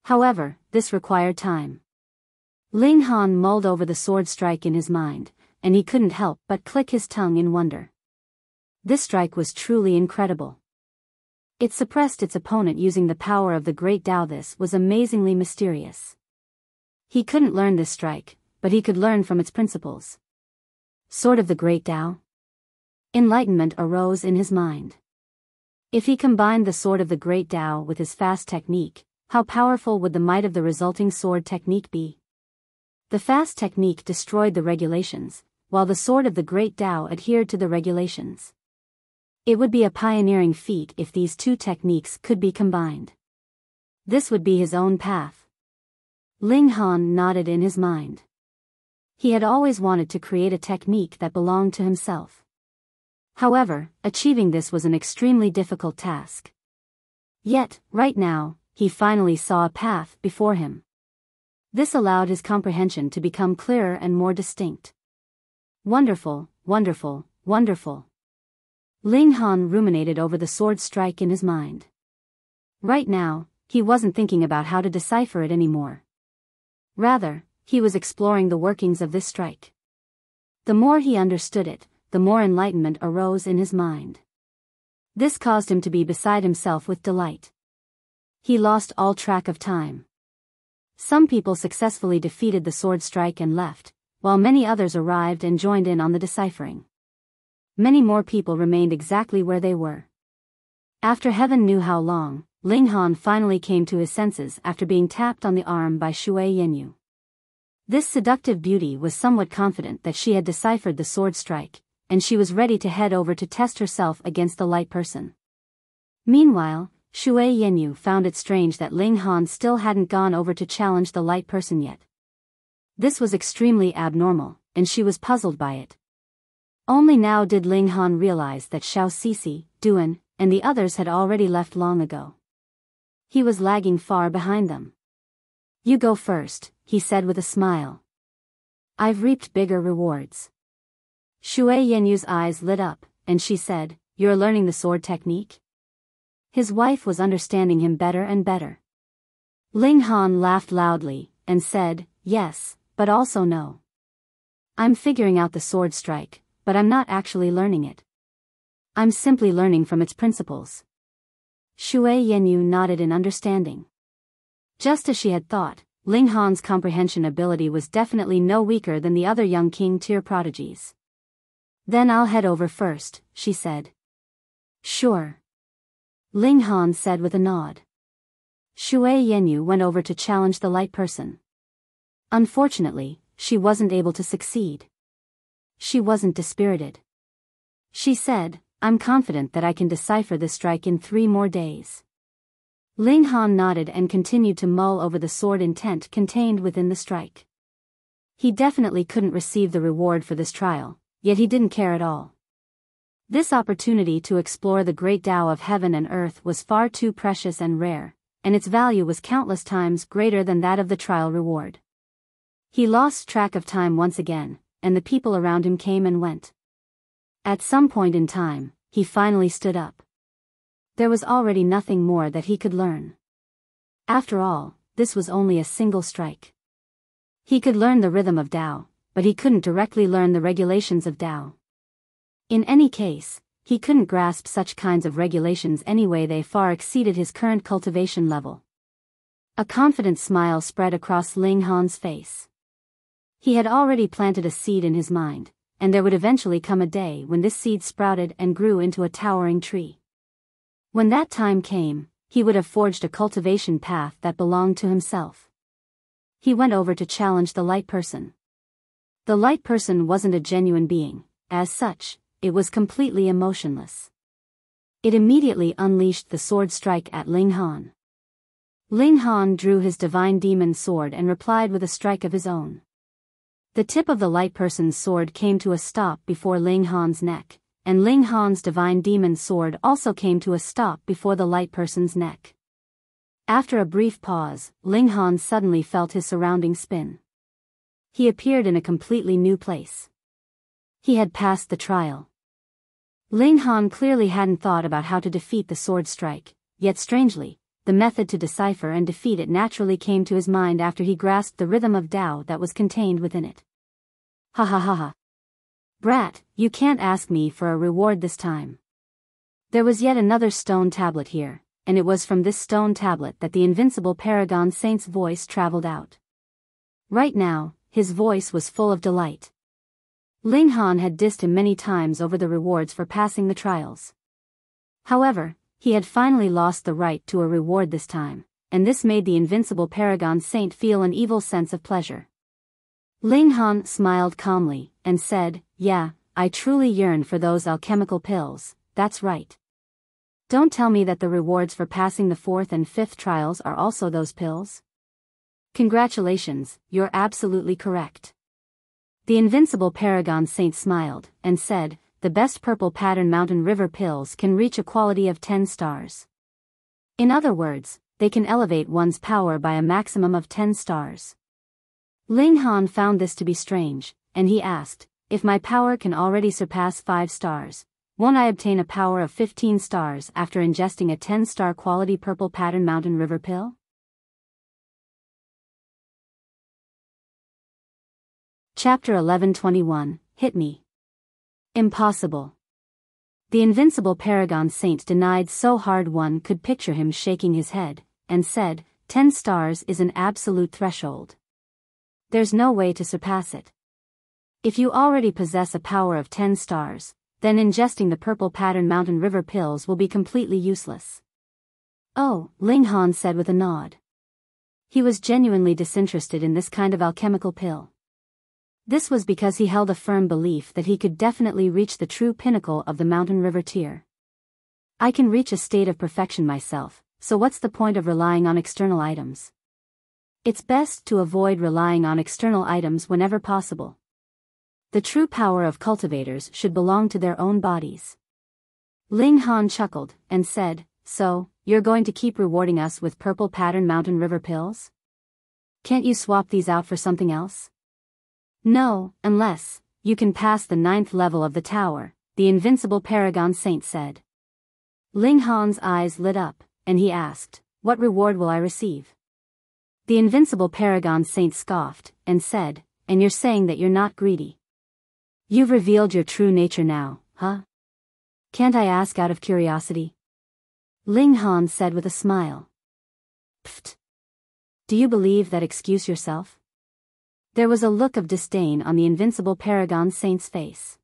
However, this required time. Ling Han mulled over the sword strike in his mind, and he couldn't help but click his tongue in wonder. This strike was truly incredible. It suppressed its opponent using the power of the Great Tao. This was amazingly mysterious. He couldn't learn this strike, but he could learn from its principles. Sword of the Great Tao? Enlightenment arose in his mind. If he combined the Sword of the Great Tao with his fast technique, how powerful would the might of the resulting sword technique be? The fast technique destroyed the regulations, while the Sword of the Great Tao adhered to the regulations. It would be a pioneering feat if these two techniques could be combined. This would be his own path. Ling Han nodded in his mind. He had always wanted to create a technique that belonged to himself. However, achieving this was an extremely difficult task. Yet, right now, he finally saw a path before him. This allowed his comprehension to become clearer and more distinct. Wonderful, wonderful, wonderful. Ling Han ruminated over the sword strike in his mind. Right now, he wasn't thinking about how to decipher it anymore. Rather, he was exploring the workings of this strike. The more he understood it, the more enlightenment arose in his mind. This caused him to be beside himself with delight. He lost all track of time. Some people successfully defeated the sword strike and left, while many others arrived and joined in on the deciphering. Many more people remained exactly where they were. After heaven knew how long, Ling Han finally came to his senses after being tapped on the arm by Shui Yenyu. This seductive beauty was somewhat confident that she had deciphered the sword strike, and she was ready to head over to test herself against the light person. Meanwhile, Shui Yenyu found it strange that Ling Han still hadn't gone over to challenge the light person yet. This was extremely abnormal, and she was puzzled by it. Only now did Ling Han realize that Xiao Sisi, Duan, and the others had already left long ago. He was lagging far behind them. "You go first," he said with a smile. "I've reaped bigger rewards." Shui Yenyu's eyes lit up, and she said, "You're learning the sword technique?" His wife was understanding him better and better. Ling Han laughed loudly, and said, "Yes, but also no. I'm figuring out the sword strike, but I'm not actually learning it. I'm simply learning from its principles." Shui Yenyu nodded in understanding. Just as she had thought, Ling Han's comprehension ability was definitely no weaker than the other young king tier prodigies. "Then I'll head over first," she said. "Sure," Ling Han said with a nod. Shui Yenyu went over to challenge the light person. Unfortunately, she wasn't able to succeed. She wasn't dispirited. She said, "I'm confident that I can decipher this strike in 3 more days." Ling Han nodded and continued to mull over the sword intent contained within the strike. He definitely couldn't receive the reward for this trial, yet he didn't care at all. This opportunity to explore the great Tao of heaven and earth was far too precious and rare, and its value was countless times greater than that of the trial reward. He lost track of time once again, and the people around him came and went. At some point in time, he finally stood up. There was already nothing more that he could learn. After all, this was only a single strike. He could learn the rhythm of Tao, but he couldn't directly learn the regulations of Tao. In any case, he couldn't grasp such kinds of regulations anyway. They far exceeded his current cultivation level. A confident smile spread across Ling Han's face. He had already planted a seed in his mind, and there would eventually come a day when this seed sprouted and grew into a towering tree. When that time came, he would have forged a cultivation path that belonged to himself. He went over to challenge the light person. The light person wasn't a genuine being. As such, it was completely emotionless. It immediately unleashed the sword strike at Ling Han. Ling Han drew his divine demon sword and replied with a strike of his own. The tip of the light person's sword came to a stop before Ling Han's neck, and Ling Han's divine demon sword also came to a stop before the light person's neck. After a brief pause, Ling Han suddenly felt his surroundings spin. He appeared in a completely new place. He had passed the trial. Ling Han clearly hadn't thought about how to defeat the sword strike, yet strangely, the method to decipher and defeat it naturally came to his mind after he grasped the rhythm of Tao that was contained within it. "Ha ha ha ha. Brat, you can't ask me for a reward this time." There was yet another stone tablet here, and it was from this stone tablet that the Invincible Paragon Saint's voice traveled out. Right now, his voice was full of delight. Ling Han had dissed him many times over the rewards for passing the trials. However, he had finally lost the right to a reward this time, and this made the Invincible Paragon Saint feel an evil sense of pleasure. Ling Han smiled calmly, and said, "Yeah, I truly yearn for those alchemical pills, that's right. Don't tell me that the rewards for passing the 4th and 5th trials are also those pills?" "Congratulations, you're absolutely correct." The Invincible Paragon Saint smiled, and said, "The best purple pattern mountain river pills can reach a quality of 10 stars. In other words, they can elevate one's power by a maximum of 10 stars. Ling Han found this to be strange, and he asked, "If my power can already surpass 5 stars, won't I obtain a power of 15 stars after ingesting a 10-star quality purple pattern mountain river pill?" Chapter 11:21, Hit Me. Impossible. The Invincible Paragon Saint denied so hard one could picture him shaking his head, and said, 10 stars is an absolute threshold. There's no way to surpass it. If you already possess a power of 10 stars, then ingesting the purple pattern mountain river pills will be completely useless. "Oh," Ling Han said with a nod. He was genuinely disinterested in this kind of alchemical pill. This was because he held a firm belief that he could definitely reach the true pinnacle of the mountain river tier. I can reach a state of perfection myself, so what's the point of relying on external items? It's best to avoid relying on external items whenever possible. The true power of cultivators should belong to their own bodies. Ling Han chuckled, and said, "So, you're going to keep rewarding us with purple pattern mountain river pills? Can't you swap these out for something else?" "No, unless you can pass the 9th level of the tower," the Invincible Paragon Saint said. Ling Han's eyes lit up, and he asked, "What reward will I receive?" The Invincible Paragon Saint scoffed, and said, "And you're saying that you're not greedy? You've revealed your true nature now, huh? Can't I ask out of curiosity?" Ling Han said with a smile. "Pfft. Do you believe that excuse yourself?" There was a look of disdain on the Invincible Paragon Saint's face.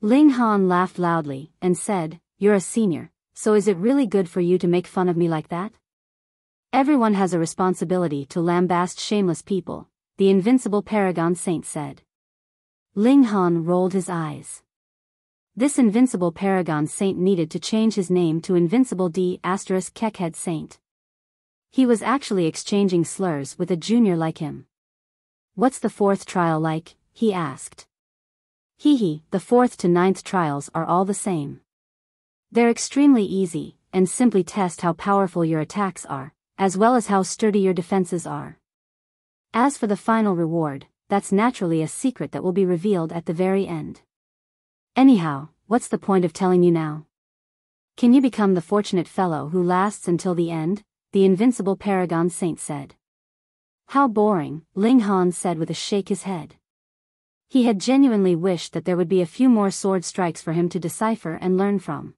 Ling Han laughed loudly, and said, "You're a senior, so is it really good for you to make fun of me like that?" "Everyone has a responsibility to lambast shameless people," the Invincible Paragon Saint said. Ling Han rolled his eyes. This Invincible Paragon Saint needed to change his name to Invincible D*Keckhead Saint. He was actually exchanging slurs with a junior like him. "What's the 4th trial like?" he asked. "Hee, the 4th to 9th trials are all the same. They're extremely easy, and simply test how powerful your attacks are, as well as how sturdy your defenses are. As for the final reward, that's naturally a secret that will be revealed at the very end. Anyhow, what's the point of telling you now? Can you become the fortunate fellow who lasts until the end?" the Invincible Paragon Saint said. "How boring," Ling Han said with a shake his head. He had genuinely wished that there would be a few more sword strikes for him to decipher and learn from.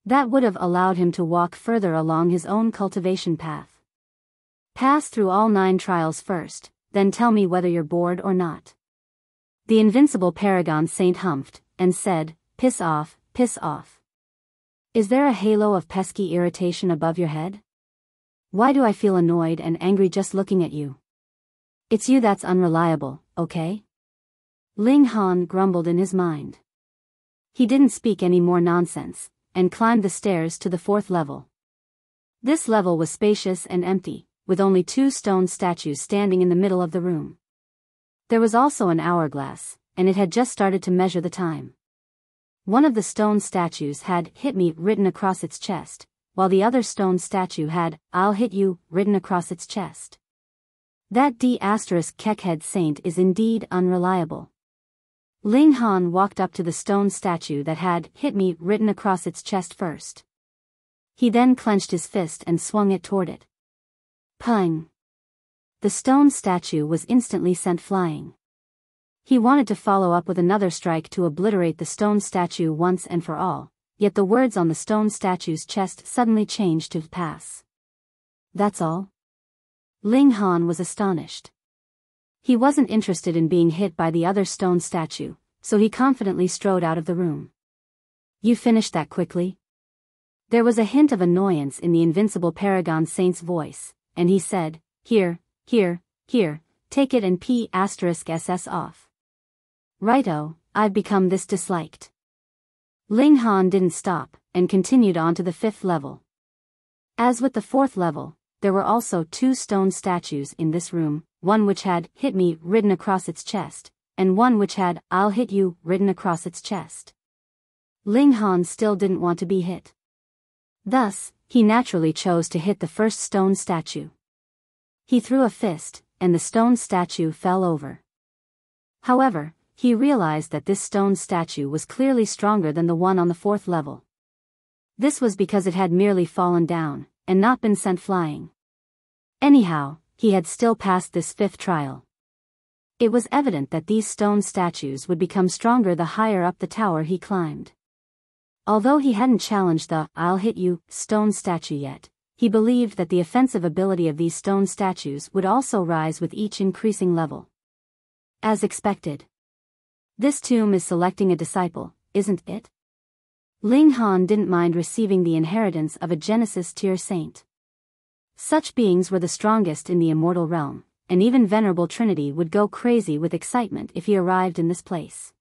That would have allowed him to walk further along his own cultivation path. "Pass through all 9 trials first, then tell me whether you're bored or not." The Invincible Paragon Saint humphed, and said, "Piss off, piss off. Is there a halo of pesky irritation above your head? Why do I feel annoyed and angry just looking at you? It's you that's unreliable, okay?" Ling Han grumbled in his mind. He didn't speak any more nonsense, and climbed the stairs to the 4th level. This level was spacious and empty, with only 2 stone statues standing in the middle of the room. There was also an hourglass, and it had just started to measure the time. One of the stone statues had "Hit me" written across its chest, while the other stone statue had "I'll hit you" written across its chest. That D*Keckhead Saint is indeed unreliable. Ling Han walked up to the stone statue that had "Hit me" written across its chest first. He then clenched his fist and swung it toward it. Pung! The stone statue was instantly sent flying. He wanted to follow up with another strike to obliterate the stone statue once and for all, yet the words on the stone statue's chest suddenly changed to "pass." "That's all?" Ling Han was astonished. He wasn't interested in being hit by the other stone statue, so he confidently strode out of the room. "You finished that quickly?" There was a hint of annoyance in the Invincible Paragon Saint's voice, and he said, Here, take it and P*SS off." "Righto, I've become this disliked." Ling Han didn't stop, and continued on to the 5th level. As with the 4th level, there were also 2 stone statues in this room, one which had "Hit me" written across its chest, and one which had "I'll hit you" written across its chest. Ling Han still didn't want to be hit. Thus, he naturally chose to hit the first stone statue. He threw a fist, and the stone statue fell over. However, he realized that this stone statue was clearly stronger than the one on the 4th level. This was because it had merely fallen down, and not been sent flying. Anyhow, he had still passed this 5th trial. It was evident that these stone statues would become stronger the higher up the tower he climbed. Although he hadn't challenged the "I'll hit you" stone statue yet, he believed that the offensive ability of these stone statues would also rise with each increasing level. As expected. This tomb is selecting a disciple, isn't it? Ling Han didn't mind receiving the inheritance of a Genesis tier saint. Such beings were the strongest in the immortal realm, and even Venerable Trinity would go crazy with excitement if he arrived in this place.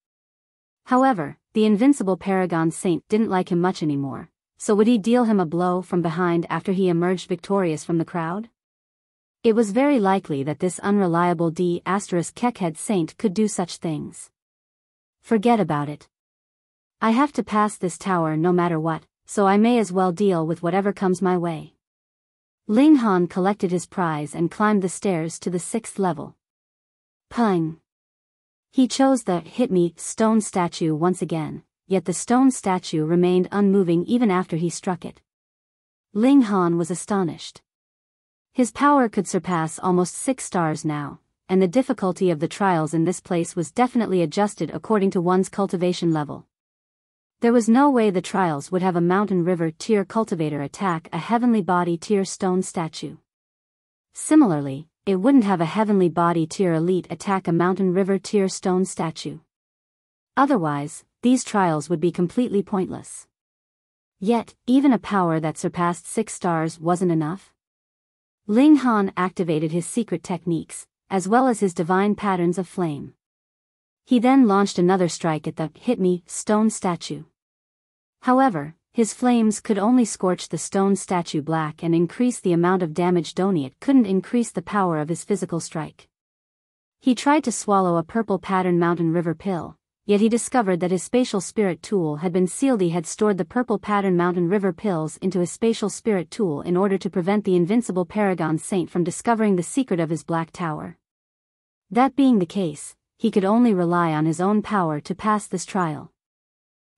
However, the Invincible Paragon Saint didn't like him much anymore, so would he deal him a blow from behind after he emerged victorious from the crowd? It was very likely that this unreliable D*Kekhead saint could do such things. Forget about it. I have to pass this tower no matter what, so I may as well deal with whatever comes my way. Ling Han collected his prize and climbed the stairs to the 6th level. Pung. He chose the "hit me" stone statue once again, yet the stone statue remained unmoving even after he struck it. Ling Han was astonished. His power could surpass almost 6 stars now, and the difficulty of the trials in this place was definitely adjusted according to one's cultivation level. There was no way the trials would have a mountain river tier cultivator attack a heavenly body tier stone statue. Similarly, it wouldn't have a heavenly body tier elite attack a mountain river tier stone statue. Otherwise, these trials would be completely pointless. Yet, even a power that surpassed 6 stars wasn't enough. Ling Han activated his secret techniques, as well as his divine patterns of flame. He then launched another strike at the "hit me" stone statue. However, his flames could only scorch the stone statue black and increase the amount of damage done. It couldn't increase the power of his physical strike. He tried to swallow a purple pattern mountain river pill, yet he discovered that his spatial spirit tool had been sealed. He had stored the purple pattern mountain river pills into his spatial spirit tool in order to prevent the invincible Paragon Saint from discovering the secret of his black tower. That being the case, he could only rely on his own power to pass this trial.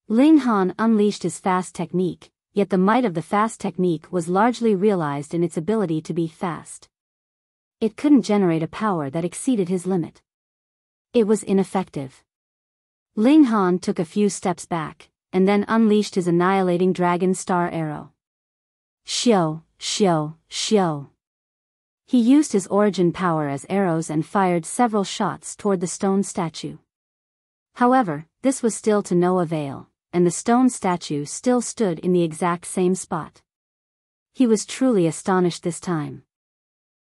Ling Han unleashed his fast technique, yet the might of the fast technique was largely realized in its ability to be fast. It couldn't generate a power that exceeded his limit. It was ineffective. Ling Han took a few steps back, and then unleashed his annihilating dragon star arrow. Shio, shio, shio. He used his origin power as arrows and fired several shots toward the stone statue. However, this was still to no avail, and the stone statue still stood in the exact same spot. He was truly astonished this time.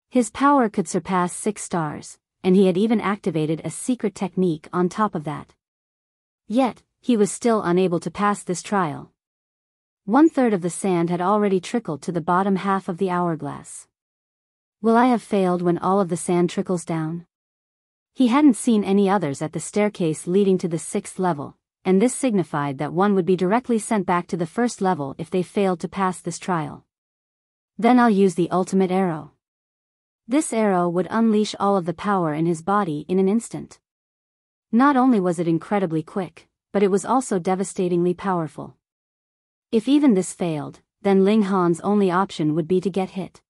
His power could surpass 6 stars, and he had even activated a secret technique on top of that. Yet, he was still unable to pass this trial. 1/3 of the sand had already trickled to the bottom half of the hourglass. Will I have failed when all of the sand trickles down? He hadn't seen any others at the staircase leading to the 6th level, and this signified that one would be directly sent back to the 1st level if they failed to pass this trial. Then I'll use the ultimate arrow. This arrow would unleash all of the power in his body in an instant. Not only was it incredibly quick, but it was also devastatingly powerful. If even this failed, then Ling Han's only option would be to get hit.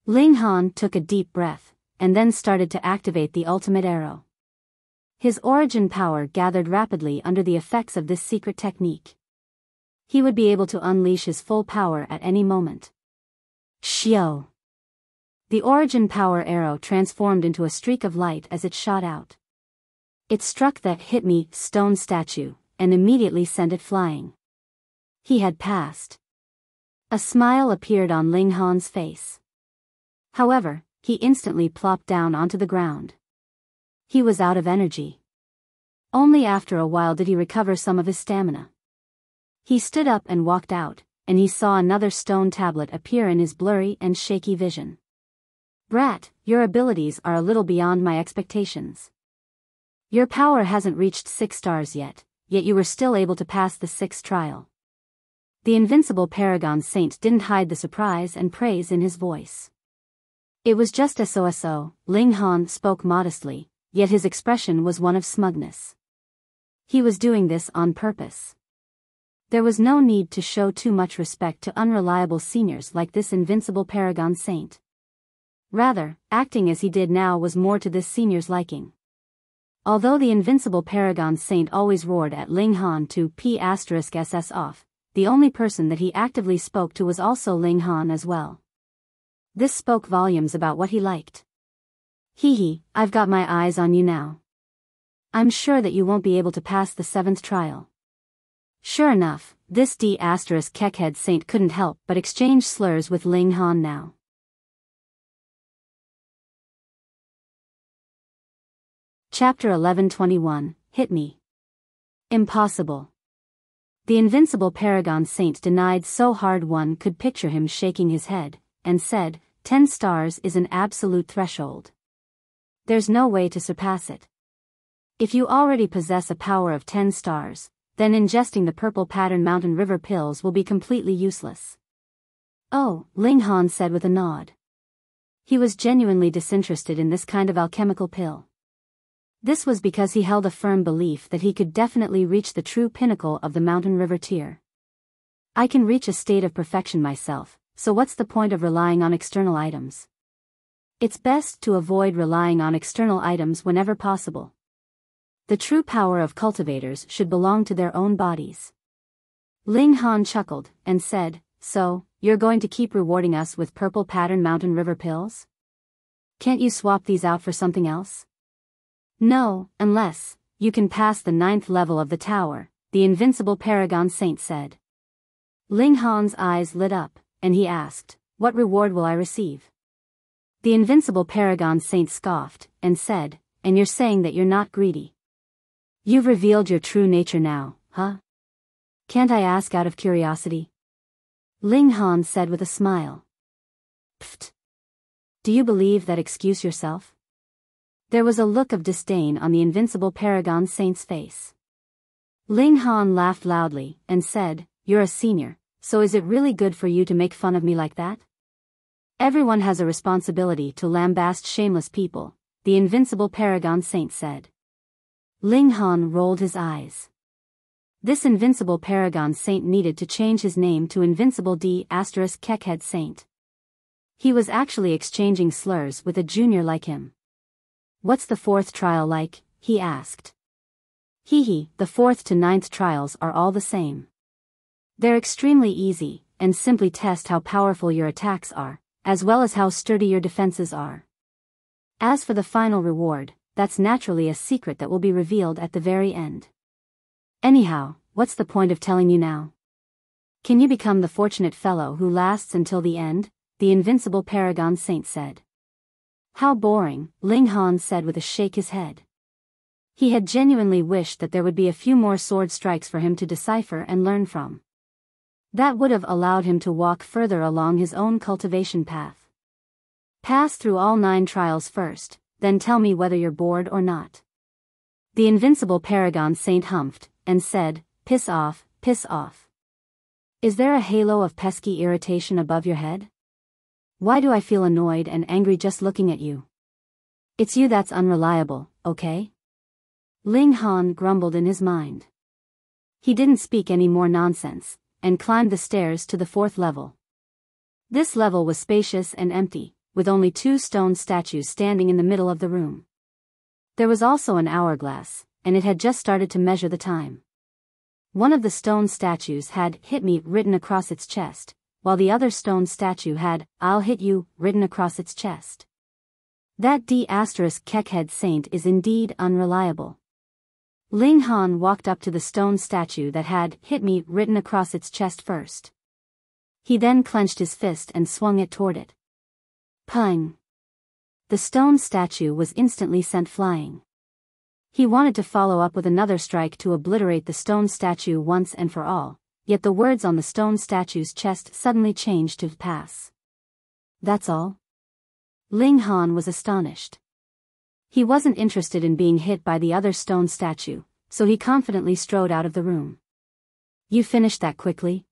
Ling Han took a deep breath, and then started to activate the ultimate arrow. His origin power gathered rapidly under the effects of this secret technique. He would be able to unleash his full power at any moment. Shio! The origin power arrow transformed into a streak of light as it shot out. It struck the "hit me" stone statue, and immediately sent it flying. He had passed. A smile appeared on Ling Han's face. However, he instantly plopped down onto the ground. He was out of energy. Only after a while did he recover some of his stamina. He stood up and walked out, and he saw another stone tablet appear in his blurry and shaky vision. Brat, your abilities are a little beyond my expectations. Your power hasn't reached 6 stars yet you were still able to pass the 6th trial. The invincible Paragon Saint didn't hide the surprise and praise in his voice. It was just so, Ling Han spoke modestly, yet his expression was one of smugness. He was doing this on purpose. There was no need to show too much respect to unreliable seniors like this invincible Paragon Saint. Rather, acting as he did now was more to this senior's liking. Although the invincible Paragon Saint always roared at Ling Han to P*SS off, the only person that he actively spoke to was also Ling Han as well. This spoke volumes about what he liked. Hee, I've got my eyes on you now. I'm sure that you won't be able to pass the 7th trial. Sure enough, this D*Kekhead Saint couldn't help but exchange slurs with Ling Han now. Chapter 1121, Hit Me. Impossible. The invincible Paragon Saint denied so hard one could picture him shaking his head, and said, 10 stars is an absolute threshold. There's no way to surpass it. If you already possess a power of 10 stars, then ingesting the purple pattern mountain river pills will be completely useless. Oh, Ling Han said with a nod. He was genuinely disinterested in this kind of alchemical pill. This was because he held a firm belief that he could definitely reach the true pinnacle of the mountain river tier. I can reach a state of perfection myself, so what's the point of relying on external items? It's best to avoid relying on external items whenever possible. The true power of cultivators should belong to their own bodies. Ling Han chuckled, and said, so, you're going to keep rewarding us with purple pattern mountain river pills? Can't you swap these out for something else? No, unless you can pass the 9th level of the tower, the invincible Paragon Saint said. Ling Han's eyes lit up, and he asked, what reward will I receive? The invincible Paragon Saint scoffed, and said, and you're saying that you're not greedy. You've revealed your true nature now, huh? Can't I ask out of curiosity? Ling Han said with a smile. Pfft. Do you believe that excuse yourself? There was a look of disdain on the invincible Paragon Saint's face. Ling Han laughed loudly, and said, you're a senior, so is it really good for you to make fun of me like that? Everyone has a responsibility to lambast shameless people, the invincible Paragon Saint said. Ling Han rolled his eyes. This invincible Paragon Saint needed to change his name to Invincible D*Keckhead Saint. He was actually exchanging slurs with a junior like him. What's the 4th trial like? He asked. The 4th to 9th trials are all the same. They're extremely easy, and simply test how powerful your attacks are, as well as how sturdy your defenses are. As for the final reward, that's naturally a secret that will be revealed at the very end. Anyhow, what's the point of telling you now? Can you become the fortunate fellow who lasts until the end? The invincible Paragon Saint said. How boring, Ling Han said with a shake his head. He had genuinely wished that there would be a few more sword strikes for him to decipher and learn from. That would have allowed him to walk further along his own cultivation path. Pass through all 9 trials first, then tell me whether you're bored or not. The invincible Paragon Saint humphed, and said, piss off, piss off. Is there a halo of pesky irritation above your head? Why do I feel annoyed and angry just looking at you? It's you that's unreliable, okay? Ling Han grumbled in his mind. He didn't speak any more nonsense, and climbed the stairs to the 4th level. This level was spacious and empty, with only 2 stone statues standing in the middle of the room. There was also an hourglass, and it had just started to measure the time. One of the stone statues had "Hit me" written across its chest, while the other stone statue had "I'll hit you" written across its chest. That D*Keckhead Saint is indeed unreliable. Ling Han walked up to the stone statue that had "Hit me" written across its chest first. He then clenched his fist and swung it toward it. Pung! The stone statue was instantly sent flying. He wanted to follow up with another strike to obliterate the stone statue once and for all, yet the words on the stone statue's chest suddenly changed to pass. That's all? Ling Han was astonished. He wasn't interested in being hit by the other stone statue, so he confidently strode out of the room. You finished that quickly?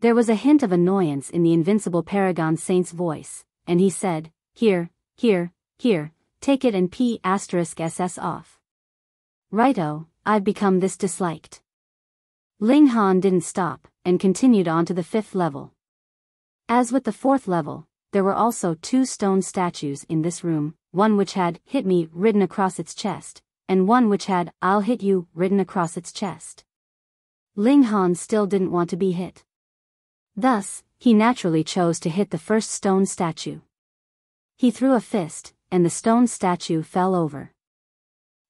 There was a hint of annoyance in the invincible Paragon Saint's voice, and he said, Here, take it and P*SS off. Righto, I've become this disliked. Ling Han didn't stop, and continued on to the 5th level. As with the 4th level, there were also 2 stone statues in this room, one which had "Hit me" written across its chest, and one which had "I'll hit you" written across its chest. Ling Han still didn't want to be hit. Thus, he naturally chose to hit the first stone statue. He threw a fist, and the stone statue fell over.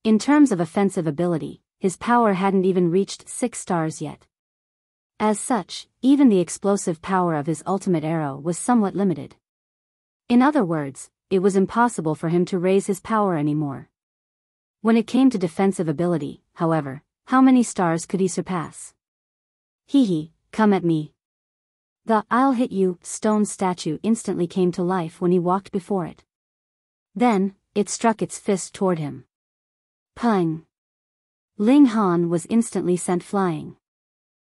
In terms of offensive ability, his power hadn't even reached 6 stars yet. As such, even the explosive power of his ultimate arrow was somewhat limited. In other words, it was impossible for him to raise his power anymore. When it came to defensive ability, however, how many stars could he surpass? Hee, come at me. The "I'll hit you" stone statue instantly came to life when he walked before it. Then, it struck its fist toward him. Pung! Ling Han was instantly sent flying.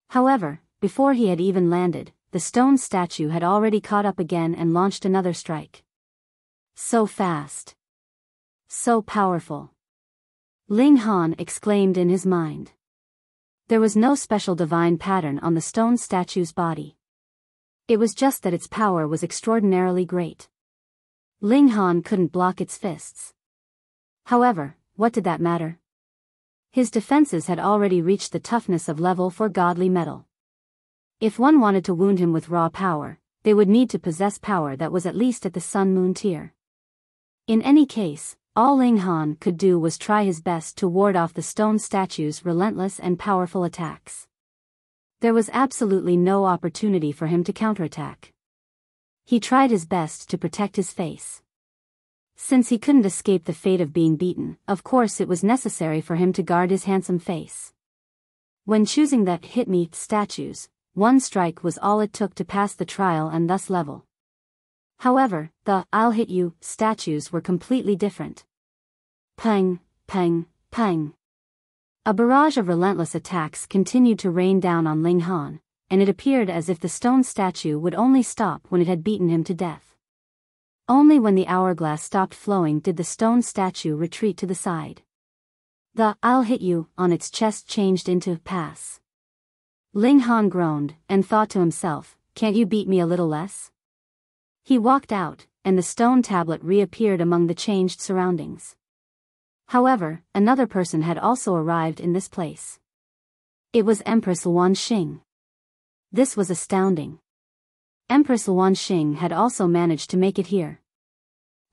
However, before he had even landed, the stone statue had already caught up again and launched another strike. So fast. So powerful. Ling Han exclaimed in his mind. There was no special divine pattern on the stone statue's body. It was just that its power was extraordinarily great. Ling Han couldn't block its fists. However, what did that matter? His defenses had already reached the toughness of level 4 godly metal. If one wanted to wound him with raw power, they would need to possess power that was at least at the Sun-Moon tier. In any case, all Ling Han could do was try his best to ward off the stone statue's relentless and powerful attacks. There was absolutely no opportunity for him to counterattack. He tried his best to protect his face. Since he couldn't escape the fate of being beaten, of course it was necessary for him to guard his handsome face. When choosing the "hit me" statues, one strike was all it took to pass the trial and thus level. However, the "I'll hit you" statues were completely different. Pang, pang, pang. A barrage of relentless attacks continued to rain down on Ling Han, and it appeared as if the stone statue would only stop when it had beaten him to death. Only when the hourglass stopped flowing did the stone statue retreat to the side. The "I'll hit you" on its chest changed into "pass." Ling Han groaned, and thought to himself, can't you beat me a little less? He walked out, and the stone tablet reappeared among the changed surroundings. However, another person had also arrived in this place. It was Empress Luan Xing. This was astounding. Empress Luan Xing had also managed to make it here.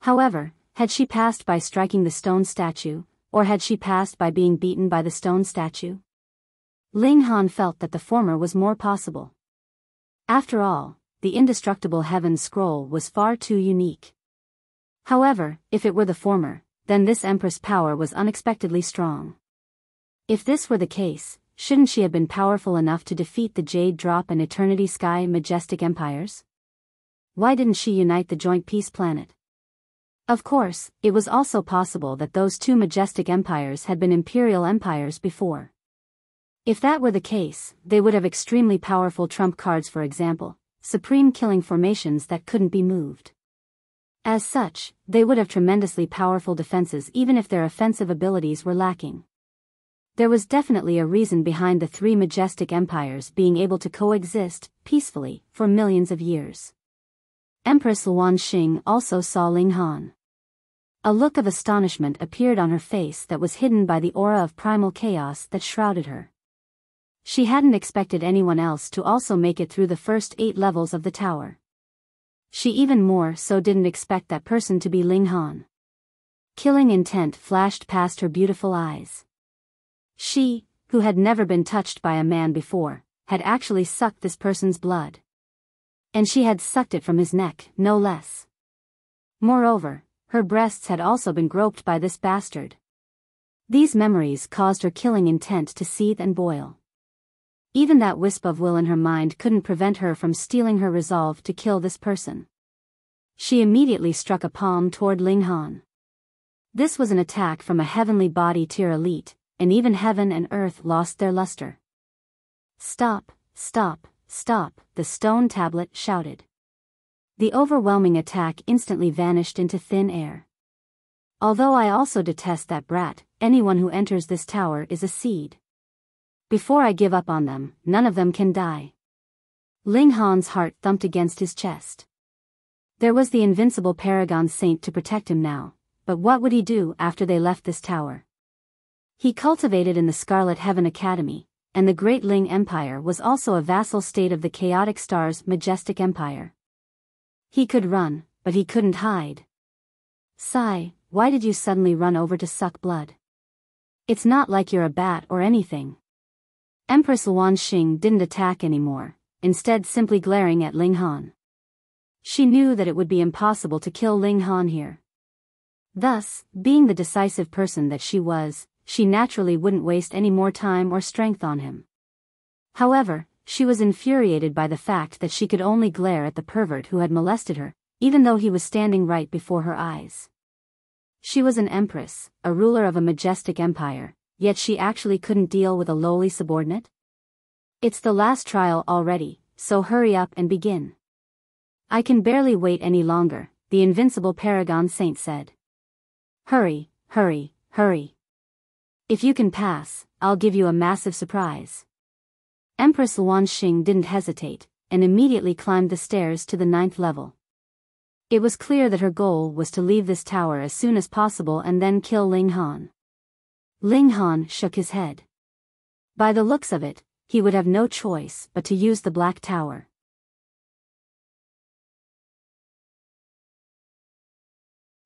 However, had she passed by striking the stone statue, or had she passed by being beaten by the stone statue? Ling Han felt that the former was more possible. After all, the indestructible heaven scroll was far too unique. However, if it were the former, then this Empress' power was unexpectedly strong. If this were the case, shouldn't she have been powerful enough to defeat the Jade Drop and Eternity Sky majestic empires? Why didn't she unite the joint peace planet? Of course, it was also possible that those two majestic empires had been imperial empires before. If that were the case, they would have extremely powerful trump cards, for example, supreme killing formations that couldn't be moved. As such, they would have tremendously powerful defenses even if their offensive abilities were lacking. There was definitely a reason behind the three majestic empires being able to coexist peacefully for millions of years. Empress Luan Xing also saw Ling Han. A look of astonishment appeared on her face that was hidden by the aura of primal chaos that shrouded her. She hadn't expected anyone else to also make it through the first 8 levels of the tower. She even more so didn't expect that person to be Ling Han. Killing intent flashed past her beautiful eyes. She, who had never been touched by a man before, had actually sucked this person's blood. And she had sucked it from his neck, no less. Moreover, her breasts had also been groped by this bastard. These memories caused her killing intent to seethe and boil. Even that wisp of will in her mind couldn't prevent her from stealing her resolve to kill this person. She immediately struck a palm toward Ling Han. This was an attack from a heavenly body tier elite, and even heaven and earth lost their luster. Stop, stop, stop, the stone tablet shouted. The overwhelming attack instantly vanished into thin air. Although I also detest that brat, anyone who enters this tower is a seed. Before I give up on them, none of them can die. Ling Han's heart thumped against his chest. There was the invincible Paragon saint to protect him now, but what would he do after they left this tower? He cultivated in the Scarlet Heaven Academy, and the Great Ling Empire was also a vassal state of the Chaotic Star's majestic empire. He could run, but he couldn't hide. Sigh, why did you suddenly run over to suck blood? It's not like you're a bat or anything. Empress Luan Xing didn't attack anymore, instead simply glaring at Ling Han. She knew that it would be impossible to kill Ling Han here. Thus, being the decisive person that she was, she naturally wouldn't waste any more time or strength on him. However, she was infuriated by the fact that she could only glare at the pervert who had molested her, even though he was standing right before her eyes. She was an empress, a ruler of a majestic empire, yet she actually couldn't deal with a lowly subordinate? It's the last trial already, so hurry up and begin. I can barely wait any longer, the Invincible Paragon Saint said. Hurry, hurry, hurry. If you can pass, I'll give you a massive surprise. Empress Luanxing didn't hesitate, and immediately climbed the stairs to the 9th level. It was clear that her goal was to leave this tower as soon as possible and then kill Ling Han. Ling Han shook his head. By the looks of it, he would have no choice but to use the Black Tower.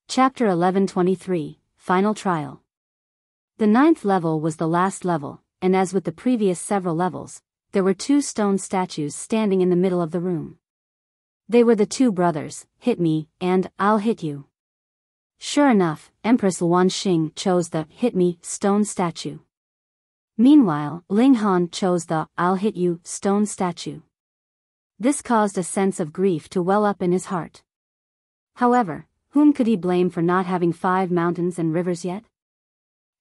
Chapter 1123, Final Trial. The 9th level was the last level, and as with the previous several levels, there were 2 stone statues standing in the middle of the room. They were the 2 brothers, Hit Me, and I'll Hit You. Sure enough, Empress Luanxing chose the Hit Me stone statue. Meanwhile, Ling Han chose the I'll Hit You stone statue. This caused a sense of grief to well up in his heart. However, whom could he blame for not having 5 mountains and rivers yet?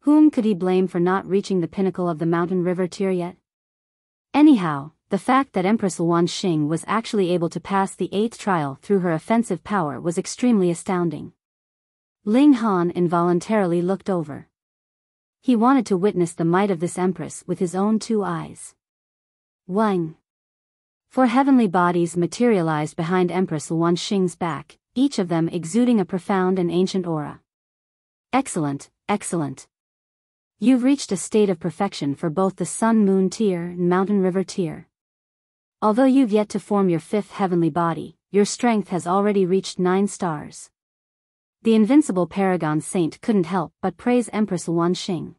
Whom could he blame for not reaching the pinnacle of the mountain river tier yet? Anyhow, the fact that Empress Luanxing was actually able to pass the 8th trial through her offensive power was extremely astounding. Ling Han involuntarily looked over. He wanted to witness the might of this empress with his own 2 eyes. Wang. 4 heavenly bodies materialized behind Empress Luanxing's back, each of them exuding a profound and ancient aura. Excellent, excellent. You've reached a state of perfection for both the Sun-Moon tier and Mountain-River tier. Although you've yet to form your 5th heavenly body, your strength has already reached 9 stars. The Invincible Paragon Saint couldn't help but praise Empress Luanxing.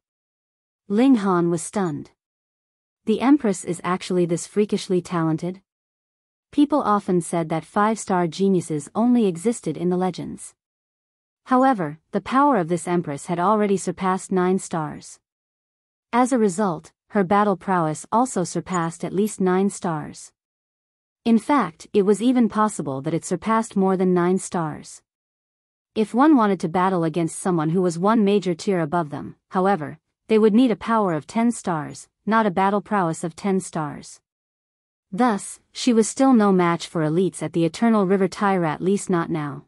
Ling Han was stunned. The Empress is actually this freakishly talented? People often said that 5-star geniuses only existed in the legends. However, the power of this Empress had already surpassed 9 stars. As a result, her battle prowess also surpassed at least 9 stars. In fact, it was even possible that it surpassed more than 9 stars. If one wanted to battle against someone who was 1 major tier above them, however, they would need a power of 10 stars, not a battle prowess of 10 stars. Thus, she was still no match for elites at the Eternal River tier, at least not now.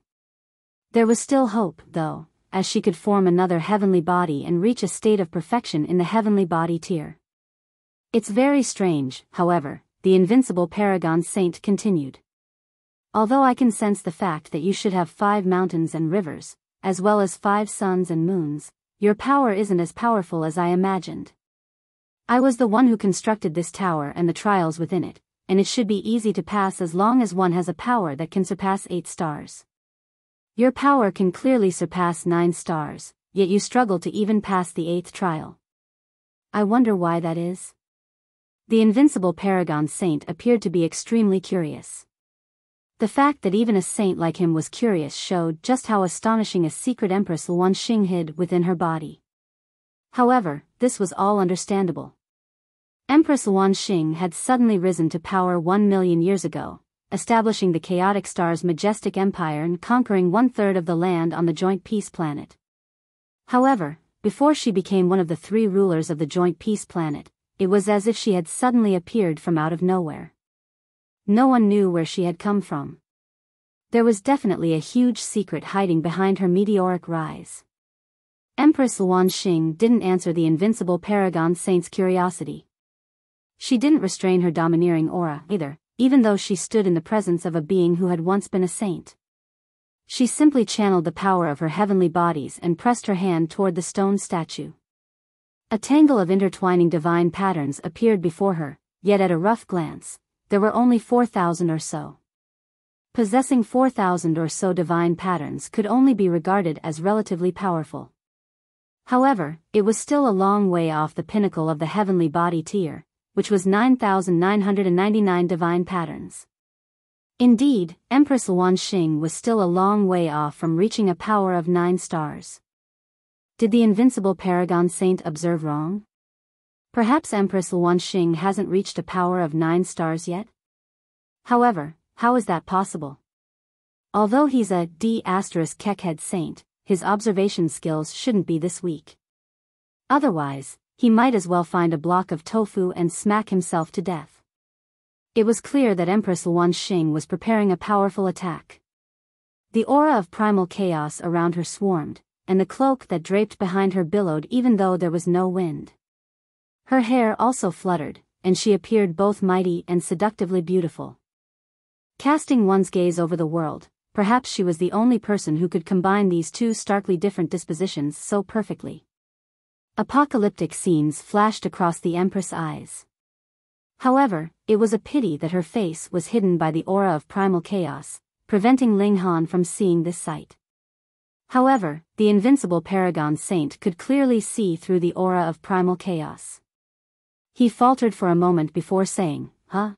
There was still hope, though, as she could form another heavenly body and reach a state of perfection in the heavenly body tier. It's very strange, however, the Invincible Paragon Saint continued. Although I can sense the fact that you should have 5 mountains and rivers, as well as 5 suns and moons, your power isn't as powerful as I imagined. I was the one who constructed this tower and the trials within it, and it should be easy to pass as long as one has a power that can surpass 8 stars. Your power can clearly surpass 9 stars, yet you struggle to even pass the 8th trial. I wonder why that is. The Invincible Paragon Saint appeared to be extremely curious. The fact that even a saint like him was curious showed just how astonishing a secret Empress Luanxing hid within her body. However, this was all understandable. Empress Luanxing had suddenly risen to power 1 million years ago, establishing the Chaotic Star's majestic empire and conquering 1/3 of the land on the Joint Peace Planet. However, before she became one of the 3 rulers of the Joint Peace Planet, it was as if she had suddenly appeared from out of nowhere. No one knew where she had come from. There was definitely a huge secret hiding behind her meteoric rise. Empress Luanxing didn't answer the Invincible Paragon Saint's curiosity. She didn't restrain her domineering aura either, even though she stood in the presence of a being who had once been a saint. She simply channeled the power of her heavenly bodies and pressed her hand toward the stone statue. A tangle of intertwining divine patterns appeared before her, yet at a rough glance, there were only 4,000 or so. Possessing 4,000 or so divine patterns could only be regarded as relatively powerful. However, it was still a long way off the pinnacle of the heavenly body tier, which was 9,999 divine patterns. Indeed, Empress Luanxing was still a long way off from reaching a power of 9 stars. Did the Invincible Paragon Saint observe wrong? Perhaps Empress Luanxing hasn't reached a power of 9 stars yet? However, how is that possible? Although he's a D*Kekhead saint, his observation skills shouldn't be this weak. Otherwise, he might as well find a block of tofu and smack himself to death. It was clear that Empress Luanxing was preparing a powerful attack. The aura of primal chaos around her swarmed, and the cloak that draped behind her billowed even though there was no wind. Her hair also fluttered, and she appeared both mighty and seductively beautiful. Casting one's gaze over the world, perhaps she was the only person who could combine these two starkly different dispositions so perfectly. Apocalyptic scenes flashed across the Empress' eyes. However, it was a pity that her face was hidden by the aura of primal chaos, preventing Ling Han from seeing this sight. However, the invincible Paragon saint could clearly see through the aura of primal chaos. He faltered for a moment before saying, "Huh?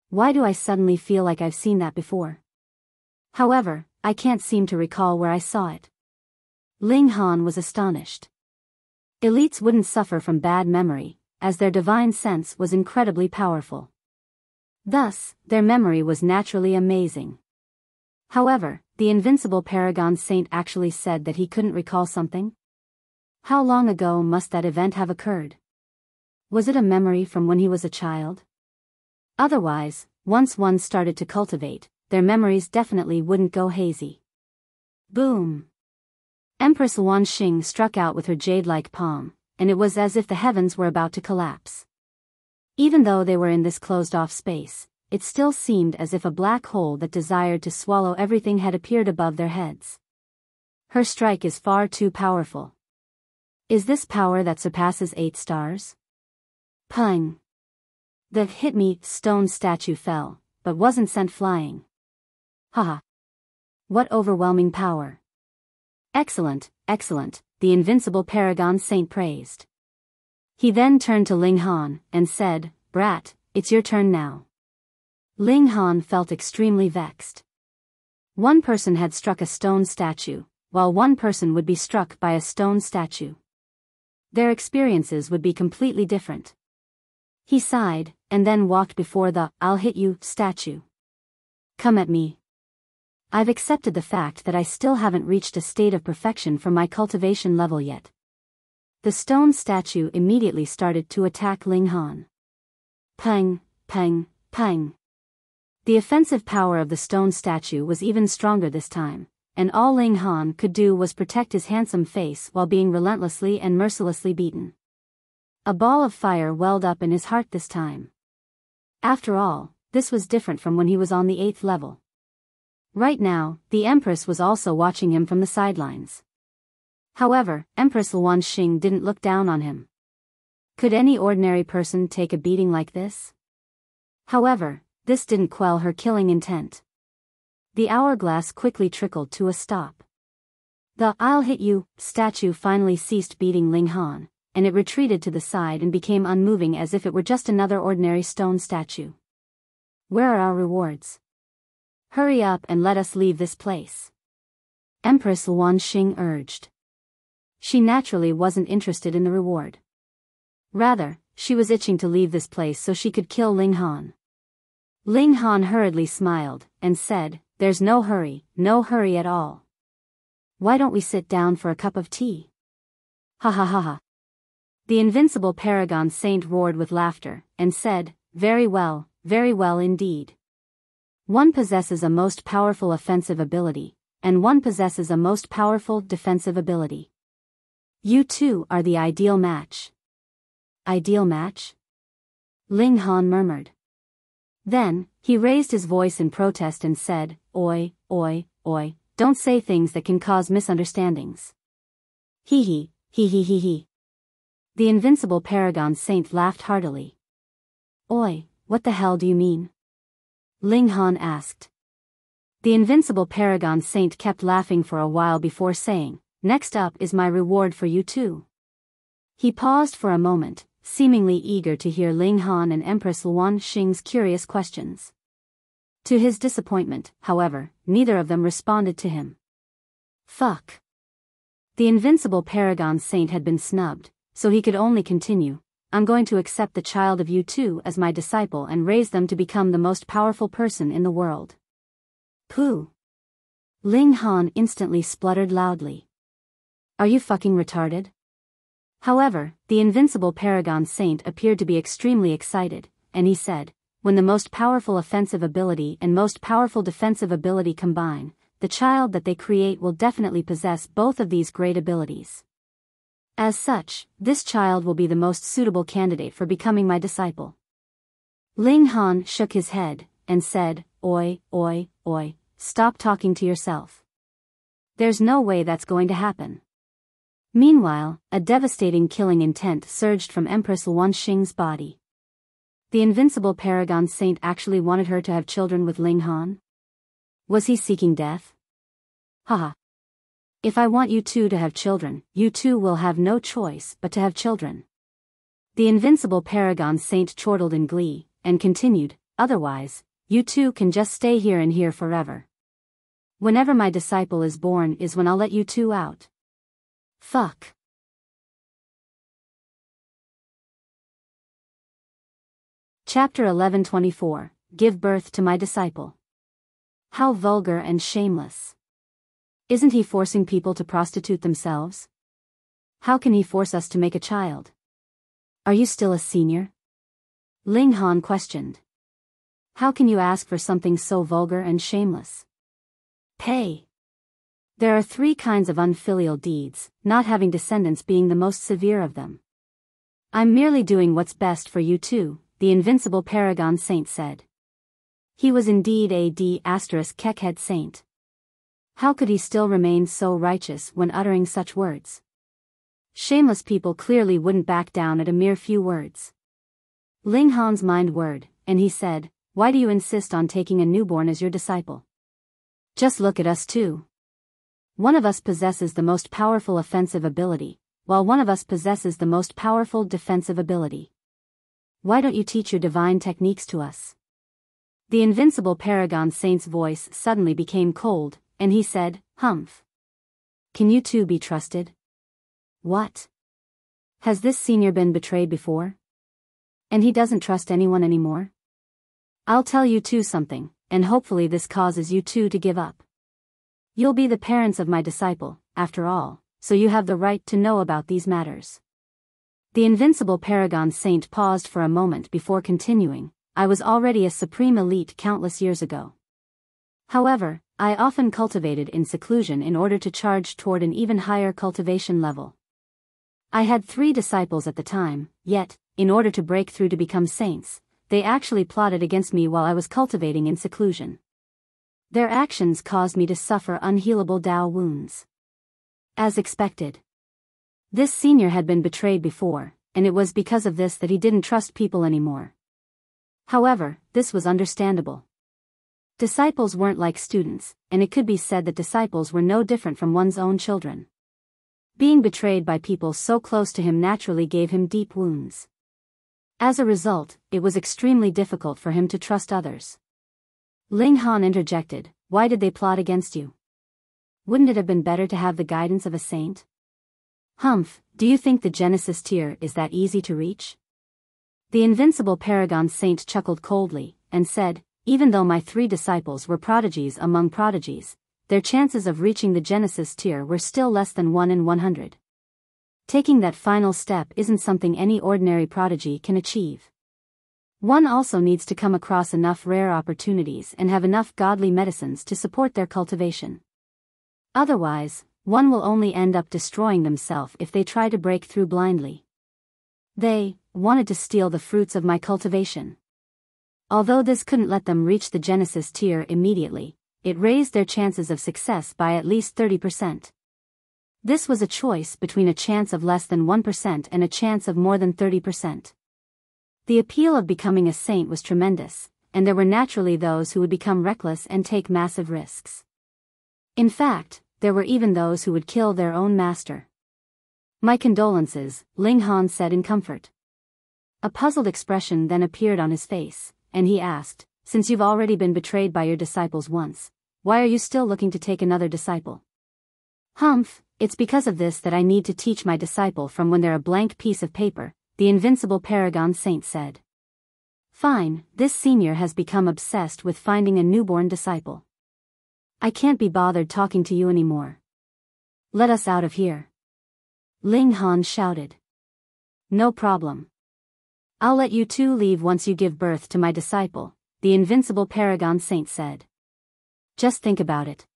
Why do I suddenly feel like I've seen that before? However, I can't seem to recall where I saw it." Ling Han was astonished. Elites wouldn't suffer from bad memory, as their divine sense was incredibly powerful. Thus, their memory was naturally amazing. However, the invincible Paragon saint actually said that he couldn't recall something. How long ago must that event have occurred? Was it a memory from when he was a child? Otherwise, once one started to cultivate, their memories definitely wouldn't go hazy. Boom! Empress Luanxing struck out with her jade-like palm, and it was as if the heavens were about to collapse. Even though they were in this closed-off space, it still seemed as if a black hole that desired to swallow everything had appeared above their heads. Her strike is far too powerful. Is this power that surpasses 8 stars? Pung! The "hit me" stone statue fell, but wasn't sent flying. Haha! What overwhelming power! Excellent, excellent, the invincible Paragon saint praised. He then turned to Ling Han, and said, "Brat, it's your turn now." Ling Han felt extremely vexed. One person had struck a stone statue, while one person would be struck by a stone statue. Their experiences would be completely different. He sighed, and then walked before the "I'll hit you" statue. "Come at me. I've accepted the fact that I still haven't reached a state of perfection for my cultivation level yet." The stone statue immediately started to attack Ling Han. Pang, pang, pang. The offensive power of the stone statue was even stronger this time, and all Ling Han could do was protect his handsome face while being relentlessly and mercilessly beaten. A ball of fire welled up in his heart this time. After all, this was different from when he was on the 8th level. Right now, the Empress was also watching him from the sidelines. However, Empress Luanxing didn't look down on him. Could any ordinary person take a beating like this? However, this didn't quell her killing intent. The hourglass quickly trickled to a stop. The "I'll hit you" statue finally ceased beating Ling Han, and it retreated to the side and became unmoving as if it were just another ordinary stone statue. "Where are our rewards? Hurry up and let us leave this place," Empress Luanxing urged. She naturally wasn't interested in the reward. Rather, she was itching to leave this place so she could kill Ling Han. Ling Han hurriedly smiled, and said, "There's no hurry at all. Why don't we sit down for a cup of tea?" Ha ha ha ha. The invincible Paragon saint roared with laughter, and said, very well indeed. One possesses a most powerful offensive ability, and one possesses a most powerful defensive ability. You two are the ideal match. Ideal match? Ling Han murmured. Then, he raised his voice in protest and said, Oi, don't say things that can cause misunderstandings. Hee. The invincible Paragon saint laughed heartily. Oi, what the hell do you mean? Ling Han asked. The invincible Paragon saint kept laughing for a while before saying, "Next up is my reward for you too." He paused for a moment, seemingly eager to hear Ling Han and Empress Luanxing's curious questions. To his disappointment, however, neither of them responded to him. Fuck. The invincible Paragon saint had been snubbed, so he could only continue, I'm going to accept the child of you two as my disciple and raise them to become the most powerful person in the world. Pooh. Ling Han instantly spluttered loudly. Are you fucking retarded? However, the Invincible Paragon Saint appeared to be extremely excited, and he said, when the most powerful offensive ability and most powerful defensive ability combine, the child that they create will definitely possess both of these great abilities. As such, this child will be the most suitable candidate for becoming my disciple. Ling Han shook his head, and said, Oi, stop talking to yourself. There's no way that's going to happen. Meanwhile, a devastating killing intent surged from Empress Wanxing's body. The Invincible Paragon Saint actually wanted her to have children with Ling Han? Was he seeking death? Haha. If I want you two to have children, you two will have no choice but to have children. The Invincible Paragon Saint chortled in glee, and continued, otherwise, you two can just stay here and here forever. Whenever my disciple is born is when I'll let you two out. Fuck. Chapter 1124, Give Birth to My Disciple. How vulgar and shameless. Isn't he forcing people to prostitute themselves? How can he force us to make a child? Are you still a senior? Ling Han questioned. How can you ask for something so vulgar and shameless? Pay. There are 3 kinds of unfilial deeds, not having descendants being the most severe of them. I'm merely doing what's best for you two, the Invincible Paragon Saint said. He was indeed a D***keckhead saint. How could he still remain so righteous when uttering such words? Shameless people clearly wouldn't back down at a mere few words. Ling Han's mind whirred, and he said, why do you insist on taking a newborn as your disciple? Just look at us two. One of us possesses the most powerful offensive ability, while one of us possesses the most powerful defensive ability. Why don't you teach your divine techniques to us? The Invincible Paragon Saint's voice suddenly became cold, and he said, Humph. Can you two be trusted? What? Has this senior been betrayed before? And he doesn't trust anyone anymore? I'll tell you two something, and hopefully this causes you two to give up. You'll be the parents of my disciple, after all, so you have the right to know about these matters. The Invincible Paragon Saint paused for a moment before continuing, I was already a supreme elite countless years ago. However, I often cultivated in seclusion in order to charge toward an even higher cultivation level. I had 3 disciples at the time, yet, in order to break through to become saints, they actually plotted against me while I was cultivating in seclusion. Their actions caused me to suffer unhealable Tao wounds. As expected. This senior had been betrayed before, and it was because of this that he didn't trust people anymore. However, this was understandable. Disciples weren't like students, and it could be said that disciples were no different from one's own children. Being betrayed by people so close to him naturally gave him deep wounds. As a result, it was extremely difficult for him to trust others. Ling Han interjected, why did they plot against you? Wouldn't it have been better to have the guidance of a saint? Humph, do you think the Genesis tier is that easy to reach? The Invincible Paragon Saint chuckled coldly, and said, even though my 3 disciples were prodigies among prodigies, their chances of reaching the Genesis tier were still less than 1 in 100. Taking that final step isn't something any ordinary prodigy can achieve. One also needs to come across enough rare opportunities and have enough godly medicines to support their cultivation. Otherwise, one will only end up destroying themselves if they try to break through blindly. They wanted to steal the fruits of my cultivation. Although this couldn't let them reach the Genesis tier immediately, it raised their chances of success by at least 30%. This was a choice between a chance of less than 1% and a chance of more than 30%. The appeal of becoming a saint was tremendous, and there were naturally those who would become reckless and take massive risks. In fact, there were even those who would kill their own master. My condolences, Ling Han said in comfort. A puzzled expression then appeared on his face, and he asked, since you've already been betrayed by your disciples once, why are you still looking to take another disciple? Humph, it's because of this that I need to teach my disciple from when they're a blank piece of paper, the Invincible Paragon Saint said. Fine, this senior has become obsessed with finding a newborn disciple. I can't be bothered talking to you anymore. Let us out of here. Ling Han shouted. No problem. I'll let you two leave once you give birth to my disciple, the Invincible Paragon Saint said. Just think about it.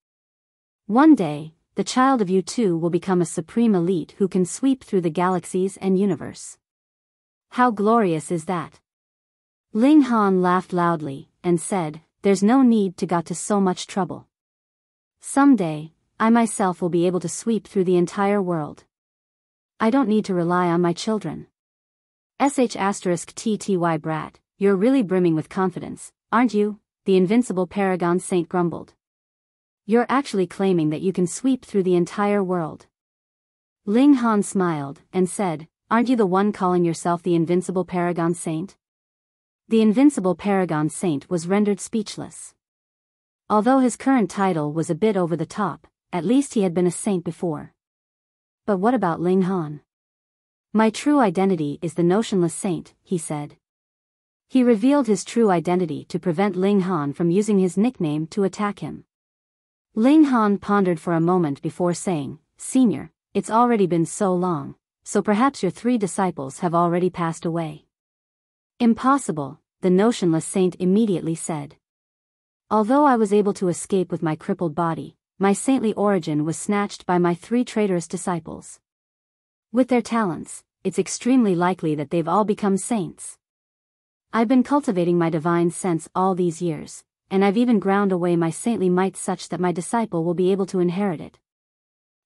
One day, the child of you two will become a supreme elite who can sweep through the galaxies and universe. How glorious is that? Ling Han laughed loudly, and said, there's no need to got to so much trouble. Someday, I myself will be able to sweep through the entire world. I don't need to rely on my children. *TTY brat, you're really brimming with confidence, aren't you? The Invincible Paragon Saint grumbled. You're actually claiming that you can sweep through the entire world. Ling Han smiled, and said, aren't you the one calling yourself the Invincible Paragon Saint? The Invincible Paragon Saint was rendered speechless. Although his current title was a bit over the top, at least he had been a saint before. But what about Ling Han? My true identity is the Notionless Saint, he said. He revealed his true identity to prevent Ling Han from using his nickname to attack him. Ling Han pondered for a moment before saying, Senior, it's already been so long, so perhaps your 3 disciples have already passed away. Impossible, the Notionless Saint immediately said. Although I was able to escape with my crippled body, my saintly origin was snatched by my 3 traitorous disciples. With their talents, it's extremely likely that they've all become saints. I've been cultivating my divine sense all these years, and I've even ground away my saintly might such that my disciple will be able to inherit it.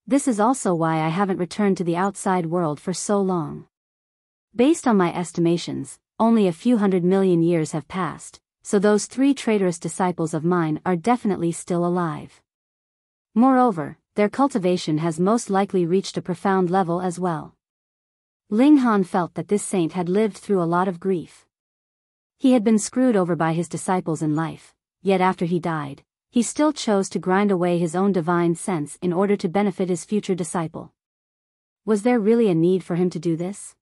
This is also why I haven't returned to the outside world for so long. Based on my estimations, only a few 100 million years have passed, so those 3 traitorous disciples of mine are definitely still alive. Moreover, their cultivation has most likely reached a profound level as well. Ling Han felt that this saint had lived through a lot of grief. He had been screwed over by his disciples in life, yet after he died, he still chose to grind away his own divine sense in order to benefit his future disciple. Was there really a need for him to do this?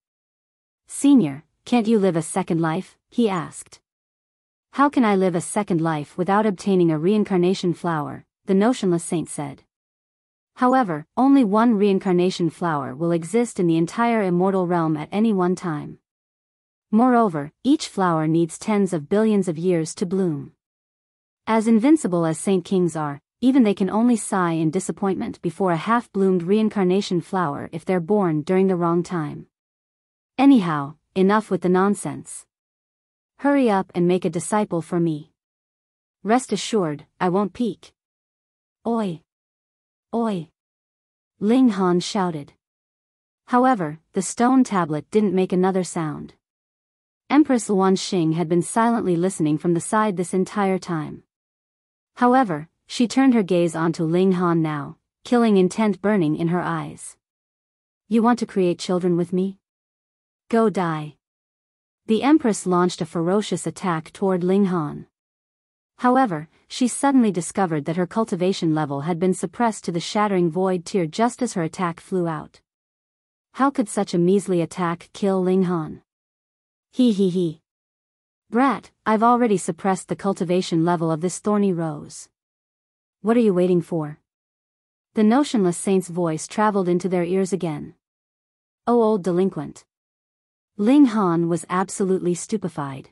Senior, can't you live a second life? He asked. How can I live a second life without obtaining a reincarnation flower? The Notionless Saint said. However, only one reincarnation flower will exist in the entire immortal realm at any one time. Moreover, each flower needs tens of billions of years to bloom. As invincible as Saint Kings are, even they can only sigh in disappointment before a half-bloomed reincarnation flower if they're born during the wrong time. Anyhow, enough with the nonsense. Hurry up and make a disciple for me. Rest assured, I won't peek. Oi! Oi! Ling Han shouted. However, the stone tablet didn't make another sound. Empress Luanxing had been silently listening from the side this entire time. However, she turned her gaze onto Ling Han now, killing intent burning in her eyes. You want to create children with me? Go die. The Empress launched a ferocious attack toward Ling Han. However, she suddenly discovered that her cultivation level had been suppressed to the shattering void tier just as her attack flew out. How could such a measly attack kill Ling Han? He. Brat, I've already suppressed the cultivation level of this thorny rose. What are you waiting for? The Notionless Saint's voice traveled into their ears again. Oh, old delinquent. Ling Han was absolutely stupefied.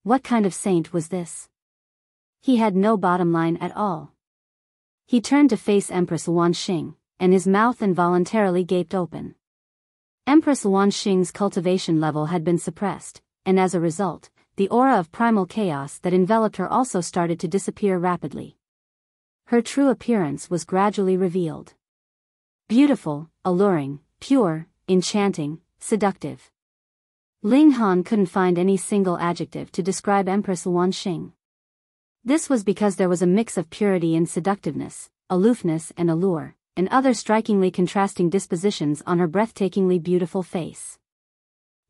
What kind of saint was this? He had no bottom line at all. He turned to face Empress Luanxing, and his mouth involuntarily gaped open. Empress Luanxing's cultivation level had been suppressed, and as a result, the aura of primal chaos that enveloped her also started to disappear rapidly. Her true appearance was gradually revealed. Beautiful, alluring, pure, enchanting, seductive. Ling Han couldn't find any single adjective to describe Empress Luanxing. This was because there was a mix of purity and seductiveness, aloofness and allure, and other strikingly contrasting dispositions on her breathtakingly beautiful face.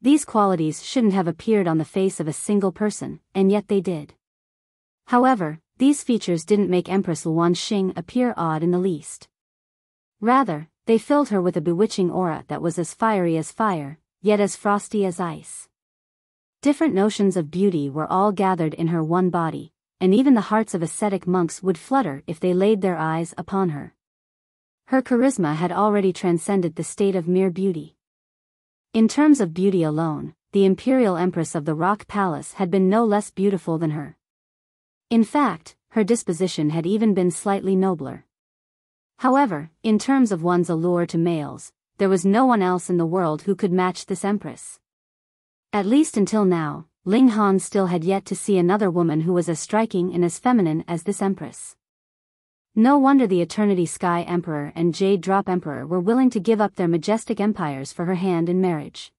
These qualities shouldn't have appeared on the face of a single person, and yet they did. However, these features didn't make Empress Luanxing appear odd in the least. Rather, they filled her with a bewitching aura that was as fiery as fire, yet as frosty as ice. Different notions of beauty were all gathered in her one body, and even the hearts of ascetic monks would flutter if they laid their eyes upon her. Her charisma had already transcended the state of mere beauty. In terms of beauty alone, the imperial empress of the Rock Palace had been no less beautiful than her. In fact, her disposition had even been slightly nobler. However, in terms of one's allure to males, there was no one else in the world who could match this empress. At least until now, Ling Han still had yet to see another woman who was as striking and as feminine as this empress. No wonder the Eternity Sky Emperor and Jade Drop Emperor were willing to give up their majestic empires for her hand in marriage.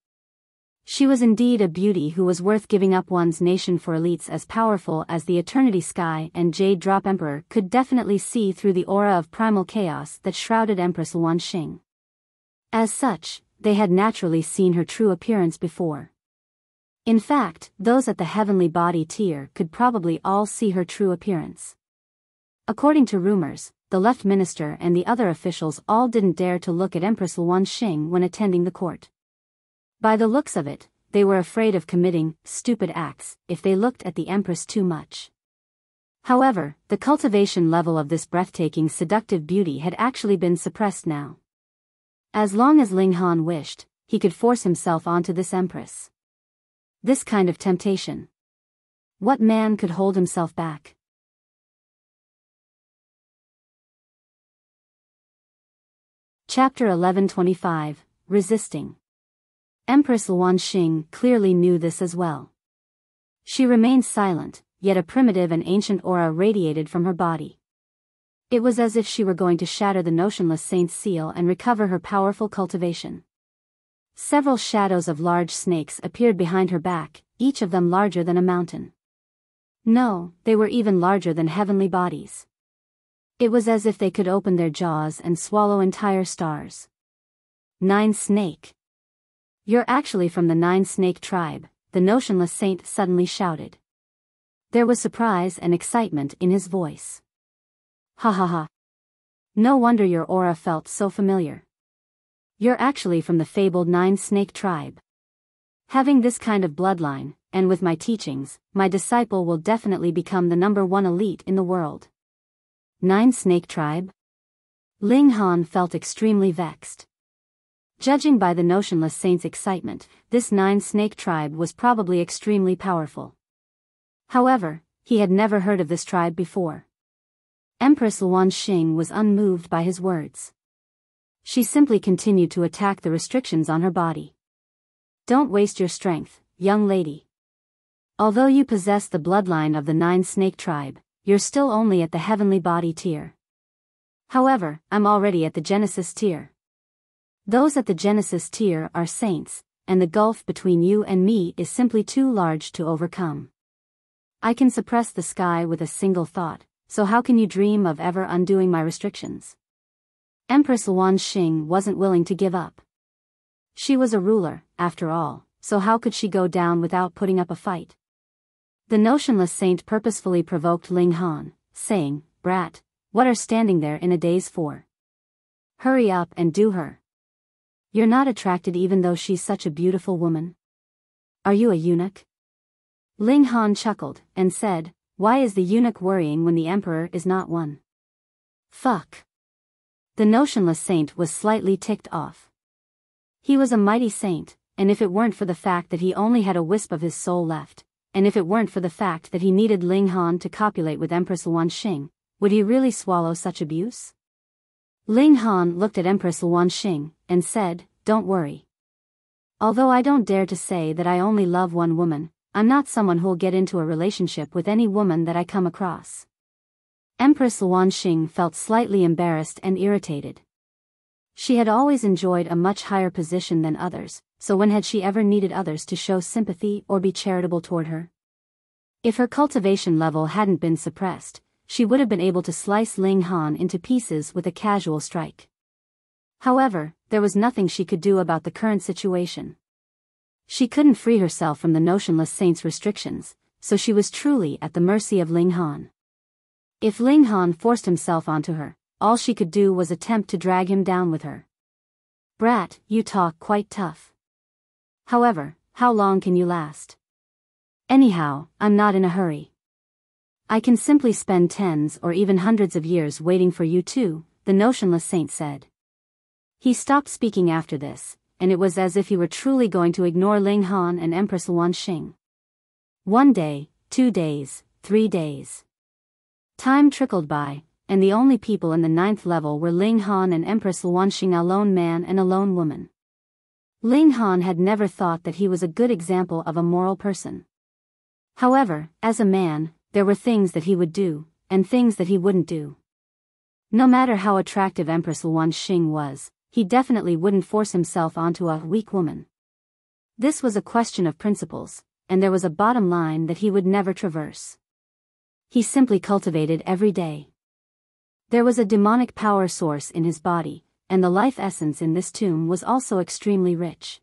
She was indeed a beauty who was worth giving up one's nation for. Elites as powerful as the Eternity Sky and Jade Drop Emperor could definitely see through the aura of primal chaos that shrouded Empress Luan Xing. As such, they had naturally seen her true appearance before. In fact, those at the heavenly body tier could probably all see her true appearance. According to rumors, the left minister and the other officials all didn't dare to look at Empress Luan Xing when attending the court. By the looks of it, they were afraid of committing stupid acts if they looked at the empress too much. However, the cultivation level of this breathtaking seductive beauty had actually been suppressed now. As long as Ling Han wished, he could force himself onto this empress. This kind of temptation. What man could hold himself back? Chapter 1125, Resisting. Empress Luan Xing clearly knew this as well. She remained silent, yet a primitive and ancient aura radiated from her body. It was as if she were going to shatter the notionless saint's seal and recover her powerful cultivation. Several shadows of large snakes appeared behind her back, each of them larger than a mountain. No, they were even larger than heavenly bodies. It was as if they could open their jaws and swallow entire stars. 9 Snake. You're actually from the 9 Snake tribe, the notionless saint suddenly shouted. There was surprise and excitement in his voice. Ha ha ha. No wonder your aura felt so familiar. You're actually from the fabled 9 Snake tribe. Having this kind of bloodline, and with my teachings, my disciple will definitely become the #1 elite in the world. 9 Snake tribe? Ling Han felt extremely vexed. Judging by the notionless saint's excitement, this 9 Snake tribe was probably extremely powerful. However, he had never heard of this tribe before. Empress Luan Xing was unmoved by his words. She simply continued to attack the restrictions on her body. Don't waste your strength, young lady. Although you possess the bloodline of the 9 Snake tribe, you're still only at the heavenly body tier. However, I'm already at the Genesis tier. Those at the Genesis tier are saints, and the gulf between you and me is simply too large to overcome. I can suppress the sky with a single thought, so how can you dream of ever undoing my restrictions? Empress Luan Xing wasn't willing to give up. She was a ruler, after all, so how could she go down without putting up a fight? The notionless saint purposefully provoked Ling Han, saying, "Brat, what are standing there in a daze for? Hurry up and do her. You're not attracted even though she's such a beautiful woman? Are you a eunuch?" Ling Han chuckled, and said, "Why is the eunuch worrying when the emperor is not one?" Fuck. The notionless saint was slightly ticked off. He was a mighty saint, and if it weren't for the fact that he only had a wisp of his soul left, and if it weren't for the fact that he needed Ling Han to copulate with Empress Luan Xing, would he really swallow such abuse? Ling Han looked at Empress Luan Xing, and said, "Don't worry. Although I don't dare to say that I only love one woman, I'm not someone who'll get into a relationship with any woman that I come across." Empress Luan Xing felt slightly embarrassed and irritated. She had always enjoyed a much higher position than others, so when had she ever needed others to show sympathy or be charitable toward her? If her cultivation level hadn't been suppressed, she would have been able to slice Ling Han into pieces with a casual strike. However, there was nothing she could do about the current situation. She couldn't free herself from the notionless saint's restrictions, so she was truly at the mercy of Ling Han. If Ling Han forced himself onto her, all she could do was attempt to drag him down with her. "Brat, you talk quite tough. However, how long can you last? Anyhow, I'm not in a hurry. I can simply spend tens or even hundreds of years waiting for you too, the notionless saint said. He stopped speaking after this, and it was as if he were truly going to ignore Ling Han and Empress Luanxing. 1 day, 2 days, 3 days. Time trickled by, and the only people in the 9th level were Ling Han and Empress Luanxing, a lone man and a lone woman. Ling Han had never thought that he was a good example of a moral person. However, as a man, there were things that he would do, and things that he wouldn't do. No matter how attractive Empress Luanxing was, he definitely wouldn't force himself onto a weak woman. This was a question of principles, and there was a bottom line that he would never traverse. He simply cultivated every day. There was a demonic power source in his body, and the life essence in this tomb was also extremely rich.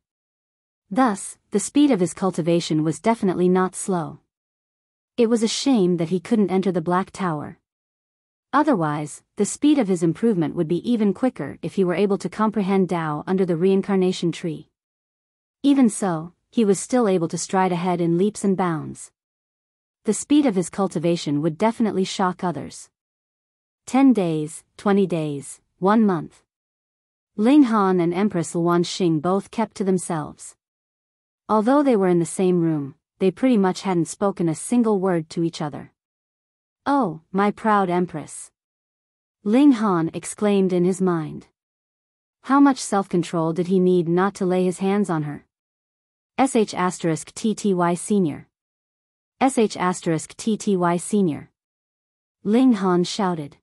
Thus, the speed of his cultivation was definitely not slow. It was a shame that he couldn't enter the Black Tower. Otherwise, the speed of his improvement would be even quicker if he were able to comprehend Tao under the reincarnation tree. Even so, he was still able to stride ahead in leaps and bounds. The speed of his cultivation would definitely shock others. 10 days, 20 days, 1 month. Ling Han and Empress Luanxing both kept to themselves. Although they were in the same room, they pretty much hadn't spoken a single word to each other. "Oh, my proud Empress!" Ling Han exclaimed in his mind. How much self-control did he need not to lay his hands on her? *TTY Senior. *TTY Senior. Ling Han shouted.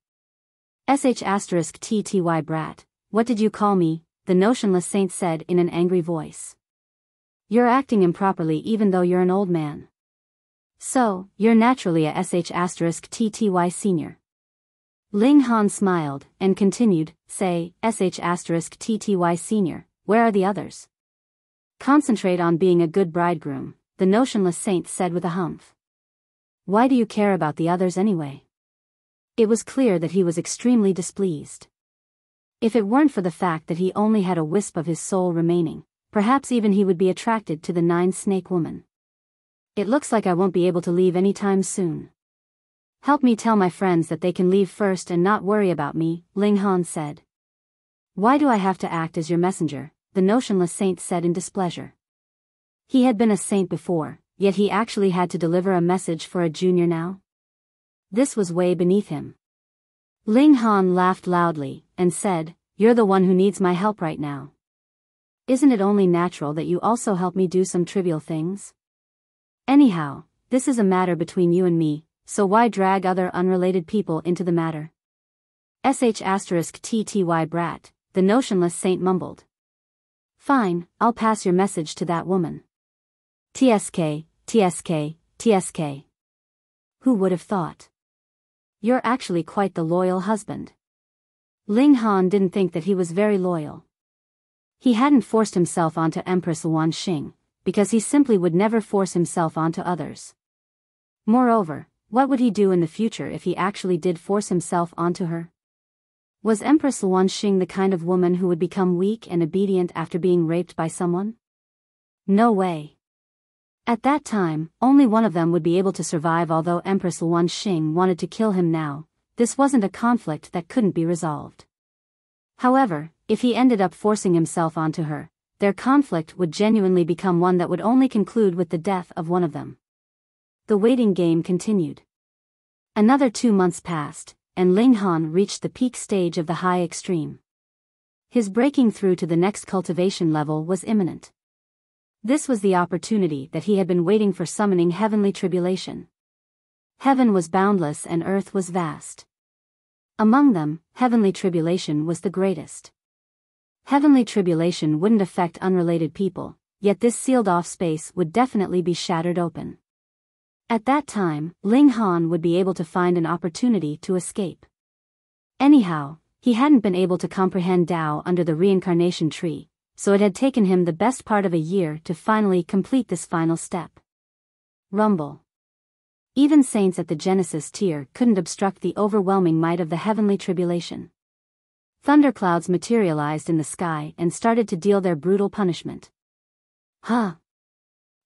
*TTY brat, what did you call me? The notionless saint said in an angry voice. You're acting improperly even though you're an old man. So, you're naturally a *TTY Senior. Ling Han smiled, and continued, say, *TTY Senior, where are the others? Concentrate on being a good bridegroom, the notionless saint said with a humph. Why do you care about the others anyway? It was clear that he was extremely displeased. If it weren't for the fact that he only had a wisp of his soul remaining, perhaps even he would be attracted to the 9-snake woman. It looks like I won't be able to leave anytime soon. Help me tell my friends that they can leave first and not worry about me, Ling Han said. Why do I have to act as your messenger? The notionless saint said in displeasure. He had been a saint before, yet he actually had to deliver a message for a junior now? This was way beneath him. Ling Han laughed loudly, and said, You're the one who needs my help right now. Isn't it only natural that you also help me do some trivial things? Anyhow, this is a matter between you and me, so why drag other unrelated people into the matter? *TTY brat, the notionless saint mumbled. Fine, I'll pass your message to that woman. TSK. Who would have thought? You're actually quite the loyal husband. Ling Han didn't think that he was very loyal. He hadn't forced himself onto Empress Luanxing, because he simply would never force himself onto others. Moreover, what would he do in the future if he actually did force himself onto her? Was Empress Luanxing the kind of woman who would become weak and obedient after being raped by someone? No way. At that time, only one of them would be able to survive. Although Empress Luanxing wanted to kill him now, this wasn't a conflict that couldn't be resolved. However, if he ended up forcing himself onto her, their conflict would genuinely become one that would only conclude with the death of one of them. The waiting game continued. Another 2 months passed, and Ling Han reached the peak stage of the high extreme. His breaking through to the next cultivation level was imminent. This was the opportunity that he had been waiting for, summoning heavenly tribulation. Heaven was boundless and earth was vast. Among them, heavenly tribulation was the greatest. Heavenly tribulation wouldn't affect unrelated people, yet this sealed-off space would definitely be shattered open. At that time, Ling Han would be able to find an opportunity to escape. Anyhow, he hadn't been able to comprehend Tao under the reincarnation tree, so it had taken him the best part of a year to finally complete this final step. Rumble. Even saints at the Genesis tier couldn't obstruct the overwhelming might of the heavenly tribulation. Thunderclouds materialized in the sky and started to deal their brutal punishment. Huh?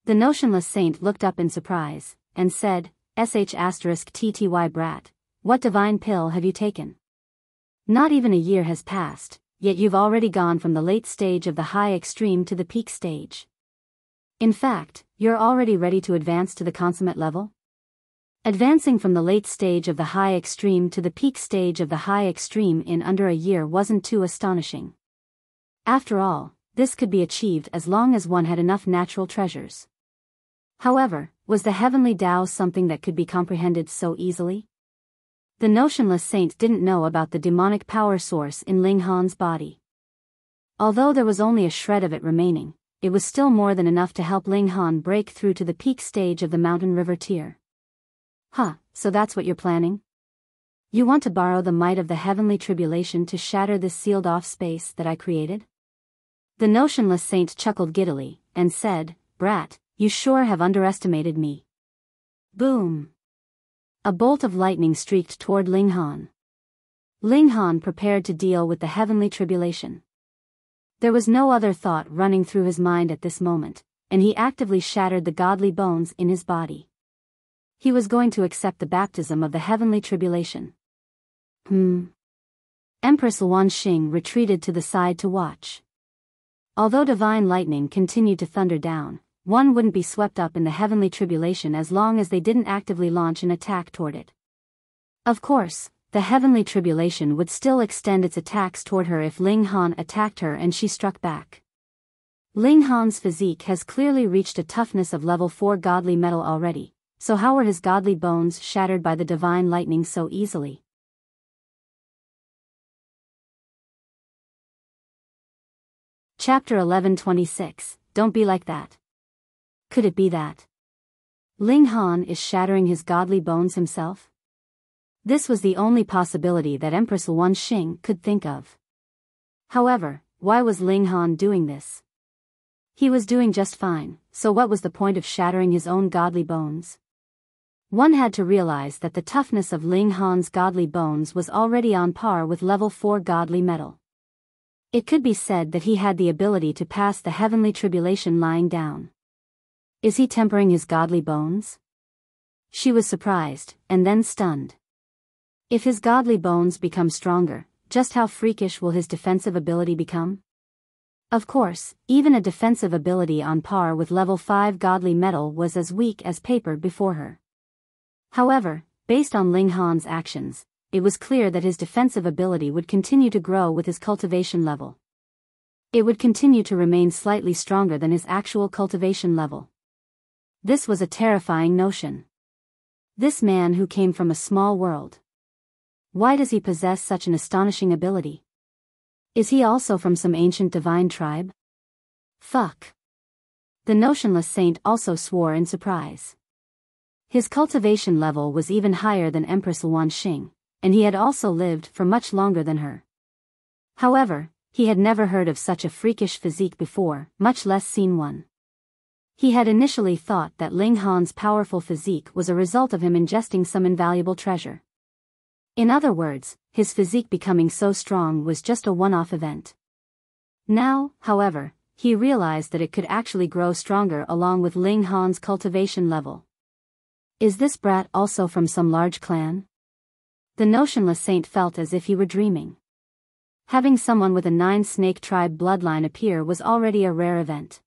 The notionless saint looked up in surprise, and said, **TTY brat, what divine pill have you taken? Not even a year has passed, yet you've already gone from the late stage of the high extreme to the peak stage. In fact, you're already ready to advance to the consummate level? Advancing from the late stage of the high extreme to the peak stage of the high extreme in under a year wasn't too astonishing. After all, this could be achieved as long as one had enough natural treasures. However, was the heavenly Tao something that could be comprehended so easily? The notionless saint didn't know about the demonic power source in Ling Han's body. Although there was only a shred of it remaining, it was still more than enough to help Ling Han break through to the peak stage of the mountain river tier. Huh, so that's what you're planning? You want to borrow the might of the heavenly tribulation to shatter this sealed-off space that I created? The notionless saint chuckled giddily, and said, "Brat, you sure have underestimated me." Boom! A bolt of lightning streaked toward Ling Han. Ling Han prepared to deal with the heavenly tribulation. There was no other thought running through his mind at this moment, and he actively shattered the godly bones in his body. He was going to accept the baptism of the heavenly tribulation. Empress Wanxing retreated to the side to watch. Although divine lightning continued to thunder down, one wouldn't be swept up in the heavenly tribulation as long as they didn't actively launch an attack toward it. Of course, the heavenly tribulation would still extend its attacks toward her if Ling Han attacked her and she struck back. Ling Han's physique has clearly reached a toughness of level 4 godly metal already, so how were his godly bones shattered by the divine lightning so easily? Chapter 1126, Don't Be Like That. Could it be that Ling Han is shattering his godly bones himself? This was the only possibility that Empress Wanxing could think of. However, why was Ling Han doing this? He was doing just fine, so what was the point of shattering his own godly bones? One had to realize that the toughness of Ling Han's godly bones was already on par with level 4 godly metal. It could be said that he had the ability to pass the heavenly tribulation lying down. Is he tempering his godly bones? She was surprised, and then stunned. If his godly bones become stronger, just how freakish will his defensive ability become? Of course, even a defensive ability on par with level 5 godly metal was as weak as paper before her. However, based on Ling Han's actions, it was clear that his defensive ability would continue to grow with his cultivation level. It would continue to remain slightly stronger than his actual cultivation level. This was a terrifying notion. This man who came from a small world. Why does he possess such an astonishing ability? Is he also from some ancient divine tribe? Fuck. The notionless saint also swore in surprise. His cultivation level was even higher than Empress Wanxing, and he had also lived for much longer than her. However, he had never heard of such a freakish physique before, much less seen one. He had initially thought that Ling Han's powerful physique was a result of him ingesting some invaluable treasure. In other words, his physique becoming so strong was just a one-off event. Now, however, he realized that it could actually grow stronger along with Ling Han's cultivation level. Is this brat also from some large clan? The notionless saint felt as if he were dreaming. Having someone with a 9-snake tribe bloodline appear was already a rare event.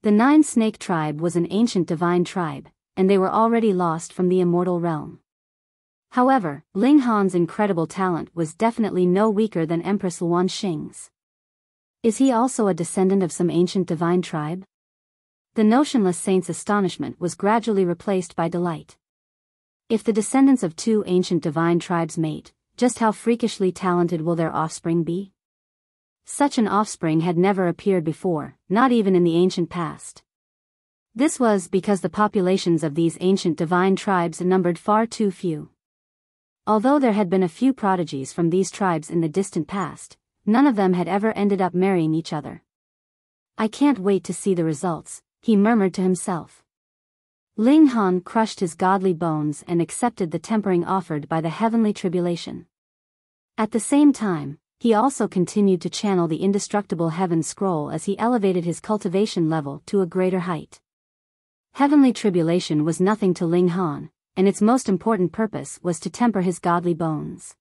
The 9-snake tribe was an ancient divine tribe, and they were already lost from the immortal realm. However, Ling Han's incredible talent was definitely no weaker than Empress Wanxing's. Is he also a descendant of some ancient divine tribe? The notionless saint's astonishment was gradually replaced by delight. If the descendants of 2 ancient divine tribes mate, just how freakishly talented will their offspring be? Such an offspring had never appeared before, not even in the ancient past. This was because the populations of these ancient divine tribes numbered far too few. Although there had been a few prodigies from these tribes in the distant past, none of them had ever ended up marrying each other. I can't wait to see the results, he murmured to himself. Ling Han crushed his godly bones and accepted the tempering offered by the heavenly tribulation. At the same time, he also continued to channel the indestructible Heaven Scroll as he elevated his cultivation level to a greater height. Heavenly Tribulation was nothing to Ling Han, and its most important purpose was to temper his godly bones.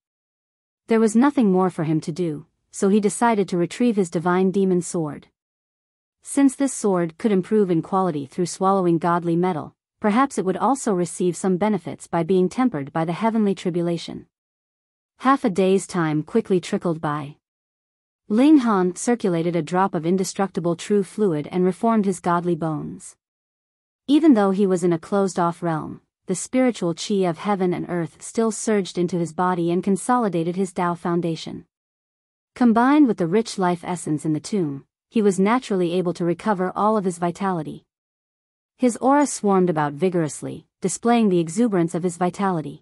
There was nothing more for him to do, so he decided to retrieve his divine demon sword. Since this sword could improve in quality through swallowing godly metal, perhaps it would also receive some benefits by being tempered by the Heavenly Tribulation. Half a day's time quickly trickled by. Ling Han circulated a drop of indestructible true fluid and reformed his godly bones. Even though he was in a closed-off realm, the spiritual qi of heaven and earth still surged into his body and consolidated his Tao foundation. Combined with the rich life essence in the tomb, he was naturally able to recover all of his vitality. His aura swarmed about vigorously, displaying the exuberance of his vitality.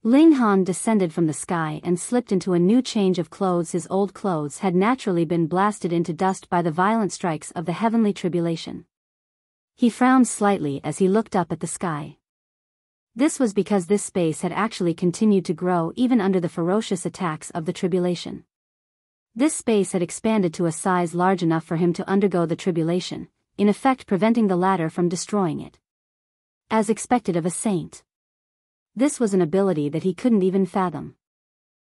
Ling Han descended from the sky and slipped into a new change of clothes. His old clothes had naturally been blasted into dust by the violent strikes of the Heavenly Tribulation. He frowned slightly as he looked up at the sky. This was because this space had actually continued to grow even under the ferocious attacks of the Tribulation. This space had expanded to a size large enough for him to undergo the Tribulation, in effect preventing the latter from destroying it. As expected of a saint. This was an ability that he couldn't even fathom.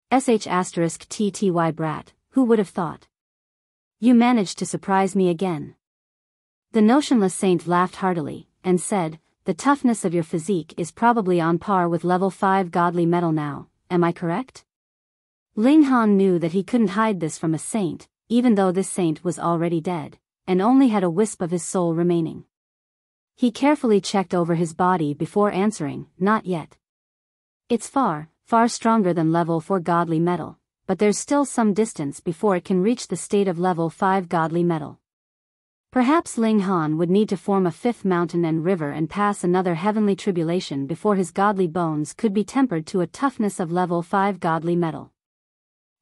*TTY brat, who would have thought? You managed to surprise me again. The notionless saint laughed heartily, and said, the toughness of your physique is probably on par with level 5 godly metal now, am I correct? Ling Han knew that he couldn't hide this from a saint, even though this saint was already dead, and only had a wisp of his soul remaining. He carefully checked over his body before answering, not yet. It's far, far stronger than level 4 godly metal, but there's still some distance before it can reach the state of level 5 godly metal. Perhaps Ling Han would need to form a 5th mountain and river and pass another heavenly tribulation before his godly bones could be tempered to a toughness of level 5 godly metal.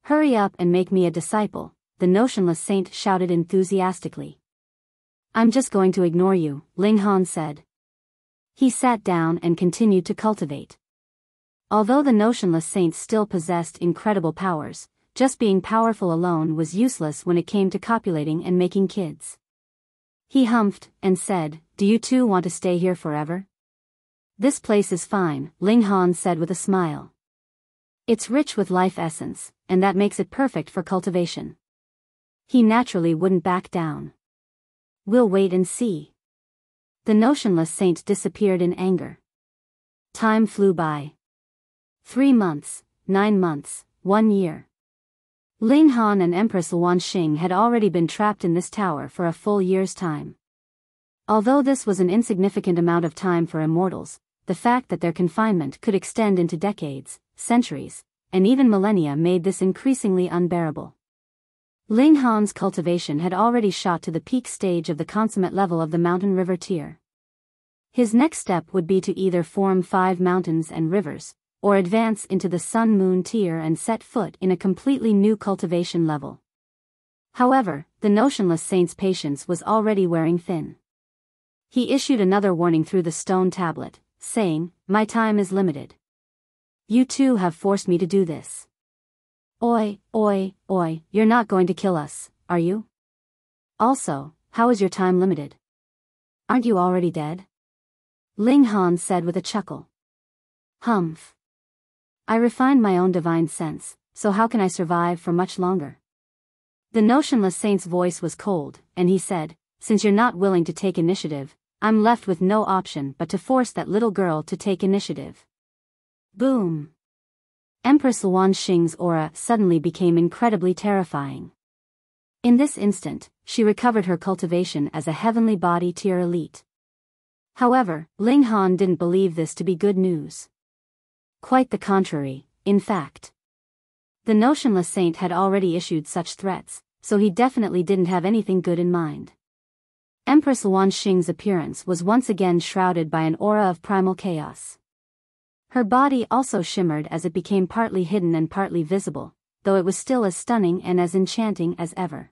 Hurry up and make me a disciple, the notionless saint shouted enthusiastically. I'm just going to ignore you, Ling Han said. He sat down and continued to cultivate. Although the notionless saint still possessed incredible powers, just being powerful alone was useless when it came to copulating and making kids. He humphed and said, do you two want to stay here forever? This place is fine, Ling Han said with a smile. It's rich with life essence, and that makes it perfect for cultivation. He naturally wouldn't back down. We'll wait and see. The notionless saint disappeared in anger. Time flew by. 3 months, 9 months, 1 year. Ling Han and Empress Luanxing had already been trapped in this tower for a full year's time. Although this was an insignificant amount of time for immortals, the fact that their confinement could extend into decades, centuries, and even millennia made this increasingly unbearable. Ling Han's cultivation had already shot to the peak stage of the consummate level of the mountain river tier. His next step would be to either form 5 mountains and rivers, or advance into the sun-moon tier and set foot in a completely new cultivation level. However, the notionless saint's patience was already wearing thin. He issued another warning through the stone tablet, saying, my time is limited. You two have forced me to do this. Oi, you're not going to kill us, are you? Also, how is your time limited? Aren't you already dead? Ling Han said with a chuckle. Humph. I refined my own divine sense, so how can I survive for much longer? The notionless saint's voice was cold, and he said, since you're not willing to take initiative, I'm left with no option but to force that little girl to take initiative. Boom. Empress Luanxing's aura suddenly became incredibly terrifying. In this instant, she recovered her cultivation as a heavenly body tier elite. However, Ling Han didn't believe this to be good news. Quite the contrary, in fact. The notionless saint had already issued such threats, so he definitely didn't have anything good in mind. Empress Luanxing's appearance was once again shrouded by an aura of primal chaos. Her body also shimmered as it became partly hidden and partly visible, though it was still as stunning and as enchanting as ever.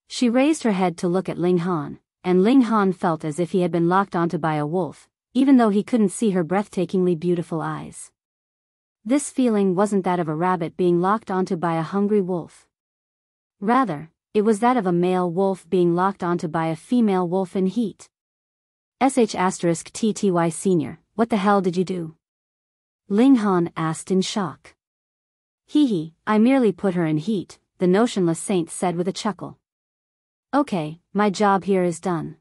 She raised her head to look at Ling Han, and Ling Han felt as if he had been locked onto by a wolf, even though he couldn't see her breathtakingly beautiful eyes. This feeling wasn't that of a rabbit being locked onto by a hungry wolf. Rather, it was that of a male wolf being locked onto by a female wolf in heat. *TTY Senior, what the hell did you do? Ling Han asked in shock. Hee, I merely put her in heat, the notionless saint said with a chuckle. Okay, my job here is done.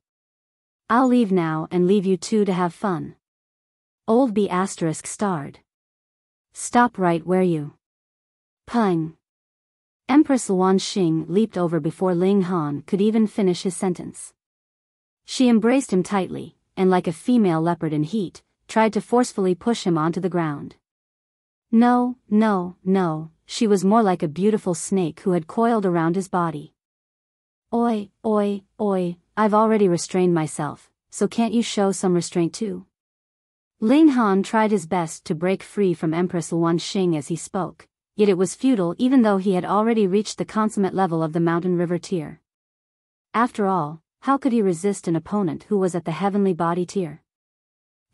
I'll leave now and leave you two to have fun. Old B** starred. Stop right where you. Pung. Empress Luan Xing leaped over before Ling Han could even finish his sentence. She embraced him tightly, and like a female leopard in heat, tried to forcefully push him onto the ground. No, she was more like a beautiful snake who had coiled around his body. Oi, I've already restrained myself, so can't you show some restraint too? Ling Han tried his best to break free from Empress Luan Xing as he spoke, yet it was futile even though he had already reached the consummate level of the mountain river tier. After all, how could he resist an opponent who was at the heavenly body tier?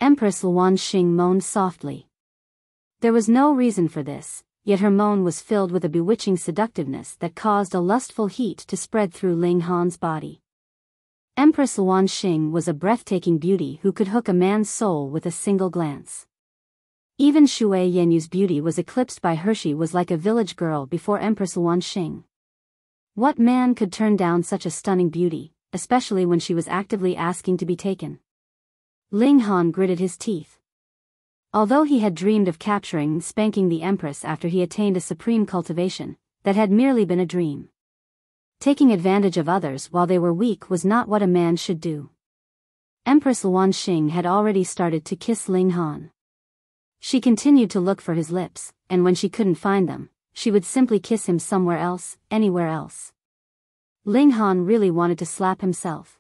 Empress Luan Xing moaned softly. There was no reason for this, yet her moan was filled with a bewitching seductiveness that caused a lustful heat to spread through Ling Han's body. Empress Luan Xing was a breathtaking beauty who could hook a man's soul with a single glance. Even Shui Yenyu's beauty was eclipsed by her. She was like a village girl before Empress Luan Xing. What man could turn down such a stunning beauty, especially when she was actively asking to be taken? Ling Han gritted his teeth. Although he had dreamed of capturing and spanking the Empress after he attained a supreme cultivation, that had merely been a dream. Taking advantage of others while they were weak was not what a man should do. Empress Luan Xing had already started to kiss Ling Han. She continued to look for his lips, and when she couldn't find them, she would simply kiss him somewhere else, anywhere else. Ling Han really wanted to slap himself.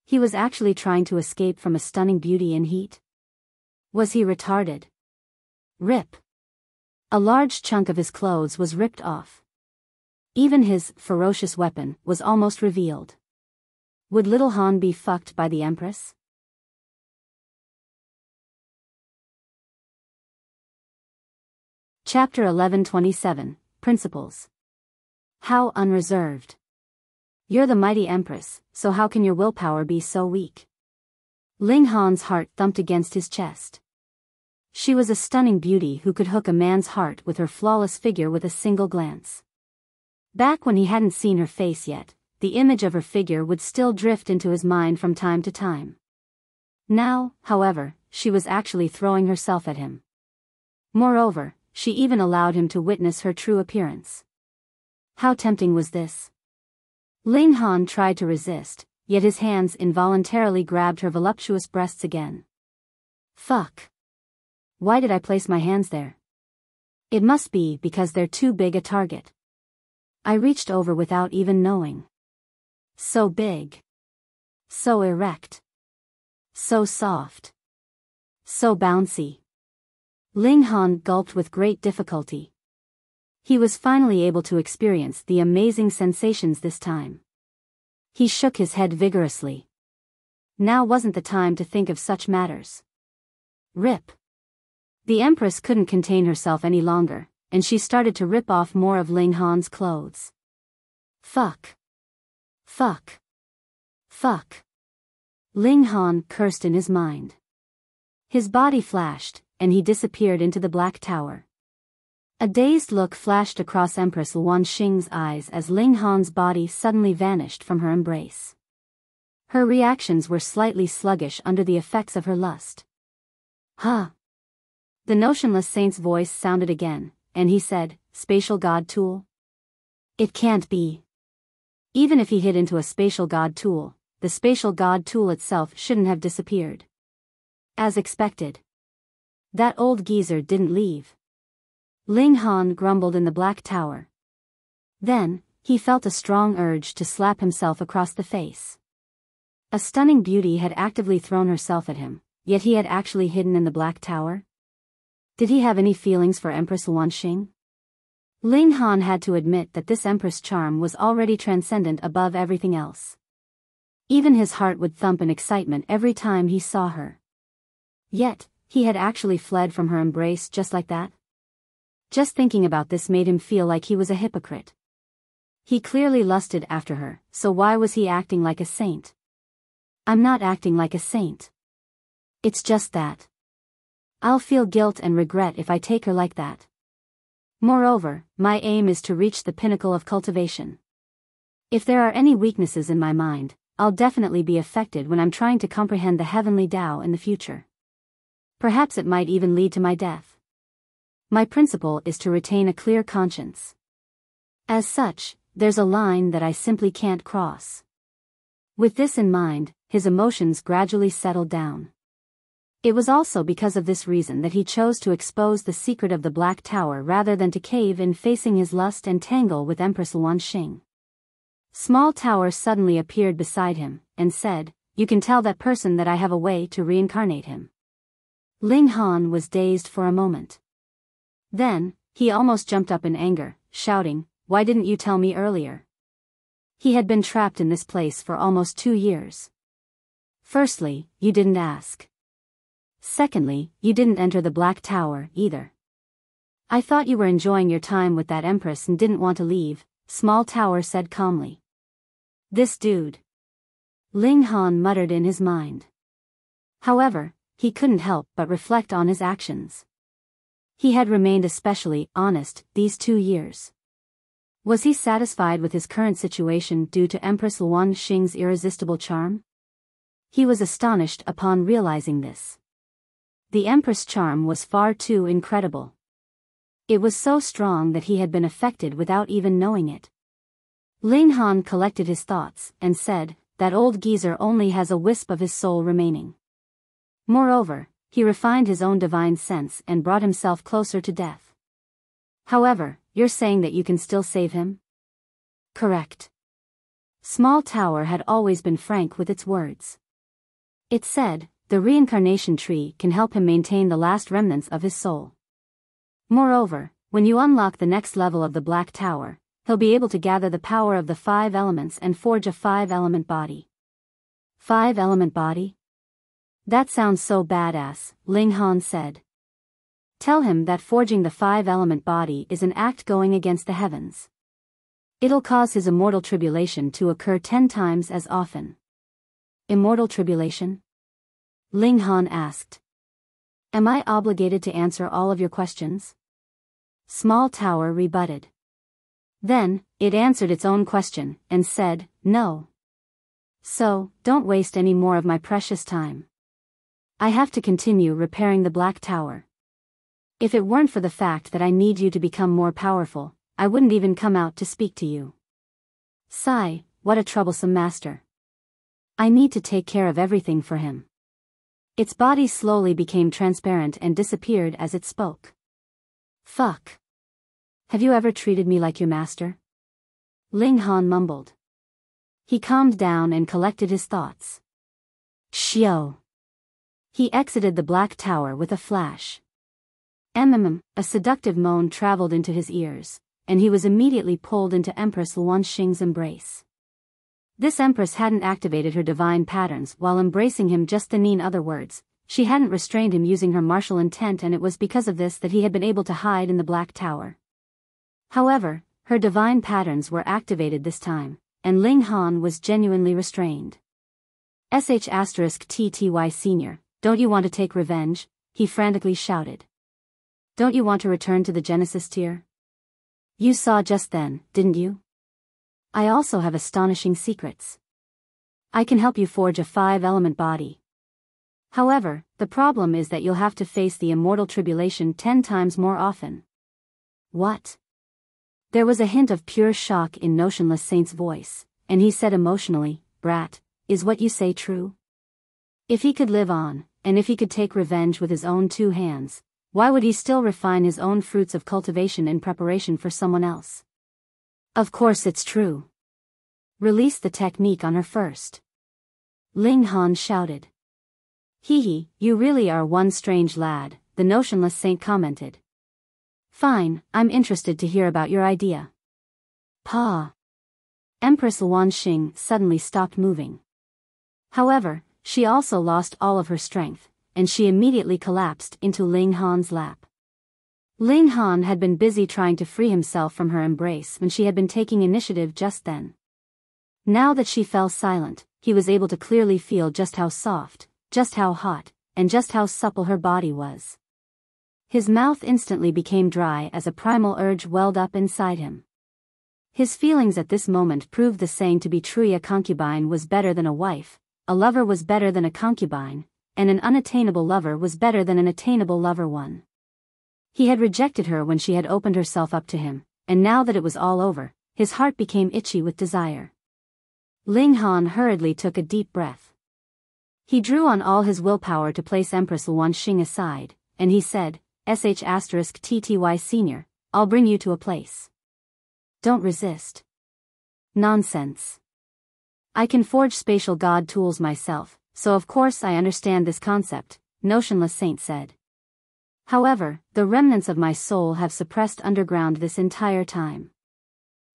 He was actually trying to escape from a stunning beauty in heat. Was he retarded? Rip. A large chunk of his clothes was ripped off. Even his ferocious weapon was almost revealed. Would little Han be fucked by the Empress? Chapter 1127, Principles. How unreserved. You're the mighty Empress, so how can your willpower be so weak? Ling Han's heart thumped against his chest. She was a stunning beauty who could hook a man's heart with her flawless figure with a single glance. Back when he hadn't seen her face yet, the image of her figure would still drift into his mind from time to time. Now, however, she was actually throwing herself at him. Moreover, she even allowed him to witness her true appearance. How tempting was this? Ling Han tried to resist, yet his hands involuntarily grabbed her voluptuous breasts again. Fuck. Why did I place my hands there? It must be because they're too big a target. I reached over without even knowing. So big. So erect. So soft. So bouncy. Ling Han gulped with great difficulty. He was finally able to experience the amazing sensations this time. He shook his head vigorously. Now wasn't the time to think of such matters. Rip. The Empress couldn't contain herself any longer, and she started to rip off more of Ling Han's clothes. Fuck. Fuck. Fuck. Ling Han cursed in his mind. His body flashed, and he disappeared into the Black Tower. A dazed look flashed across Empress Luan Xing's eyes as Ling Han's body suddenly vanished from her embrace. Her reactions were slightly sluggish under the effects of her lust. Huh. The notionless saint's voice sounded again, and he said, "Spatial god tool?" It can't be. Even if he hid into a spatial god tool, the spatial god tool itself shouldn't have disappeared. As expected. That old geezer didn't leave. Ling Han grumbled in the Black Tower. Then, he felt a strong urge to slap himself across the face. A stunning beauty had actively thrown herself at him, yet he had actually hidden in the Black Tower? Did he have any feelings for Empress Luan Xing? Ling Han had to admit that this Empress charm was already transcendent above everything else. Even his heart would thump in excitement every time he saw her. Yet, he had actually fled from her embrace just like that? Just thinking about this made him feel like he was a hypocrite. He clearly lusted after her, so why was he acting like a saint? I'm not acting like a saint. It's just that I'll feel guilt and regret if I take her like that. Moreover, my aim is to reach the pinnacle of cultivation. If there are any weaknesses in my mind, I'll definitely be affected when I'm trying to comprehend the heavenly Tao in the future. Perhaps it might even lead to my death. My principle is to retain a clear conscience. As such, there's a line that I simply can't cross. With this in mind, his emotions gradually settled down. It was also because of this reason that he chose to expose the secret of the Black Tower rather than to cave in facing his lust and tangle with Empress Luanxing. Small Tower suddenly appeared beside him, and said, "You can tell that person that I have a way to reincarnate him." Ling Han was dazed for a moment. Then, he almost jumped up in anger, shouting, "Why didn't you tell me earlier?" He had been trapped in this place for almost 2 years. Firstly, you didn't ask. Secondly, you didn't enter the Black Tower, either. I thought you were enjoying your time with that Empress and didn't want to leave, Small Tower said calmly. This dude. Ling Han muttered in his mind. However, he couldn't help but reflect on his actions. He had remained especially honest these 2 years. Was he satisfied with his current situation due to Empress Luanxing's irresistible charm? He was astonished upon realizing this. The Empress' charm was far too incredible. It was so strong that he had been affected without even knowing it. Ling Han collected his thoughts and said, "That old geezer only has a wisp of his soul remaining." Moreover, he refined his own divine sense and brought himself closer to death. However, you're saying that you can still save him? Correct. Small Tower had always been frank with its words. It said, the reincarnation tree can help him maintain the last remnants of his soul. Moreover, when you unlock the next level of the Black Tower, he'll be able to gather the power of the 5 elements and forge a 5-element body. 5-element body? That sounds so badass, Ling Han said. Tell him that forging the 5-element body is an act going against the heavens. It'll cause his immortal tribulation to occur 10 times as often. Immortal tribulation? Ling Han asked. Am I obligated to answer all of your questions? Small Tower rebutted. Then, it answered its own question, and said, no. So, don't waste any more of my precious time. I have to continue repairing the Black Tower. If it weren't for the fact that I need you to become more powerful, I wouldn't even come out to speak to you. Sigh, what a troublesome master. I need to take care of everything for him. Its body slowly became transparent and disappeared as it spoke. Fuck. Have you ever treated me like your master? Ling Han mumbled. He calmed down and collected his thoughts. Xiao. He exited the Black Tower with a flash. A seductive moan traveled into his ears, and he was immediately pulled into Empress Luanxing's embrace. This Empress hadn't activated her divine patterns while embracing him, just in other words, she hadn't restrained him using her martial intent, and it was because of this that he had been able to hide in the Black Tower. However, her divine patterns were activated this time, and Ling Han was genuinely restrained. *TTY Senior, don't you want to take revenge? He frantically shouted. Don't you want to return to the Genesis tier? You saw just then, didn't you? I also have astonishing secrets. I can help you forge a 5-element body. However, the problem is that you'll have to face the immortal tribulation 10 times more often. What? There was a hint of pure shock in Notionless Saint's voice, and he said emotionally, Brat, is what you say true? If he could live on, and if he could take revenge with his own 2 hands, why would he still refine his own fruits of cultivation in preparation for someone else? Of course it's true. Release the technique on her first. Ling Han shouted. Hee, you really are one strange lad, the Notionless Saint commented. Fine, I'm interested to hear about your idea. Pa. Empress Luanxing suddenly stopped moving. However, she also lost all of her strength, and she immediately collapsed into Ling Han's lap. Ling Han had been busy trying to free himself from her embrace when she had been taking initiative just then. Now that she fell silent, he was able to clearly feel just how soft, just how hot, and just how supple her body was. His mouth instantly became dry as a primal urge welled up inside him. His feelings at this moment proved the saying to be true: a concubine was better than a wife, a lover was better than a concubine, and an unattainable lover was better than an attainable lover one. He had rejected her when she had opened herself up to him, and now that it was all over, his heart became itchy with desire. Ling Han hurriedly took a deep breath. He drew on all his willpower to place Empress Luan Xing aside, and he said, *TTY Senior, I'll bring you to a place. Don't resist. Nonsense. I can forge spatial god tools myself, so of course I understand this concept, Notionless Saint said. However, the remnants of my soul have suppressed underground this entire time.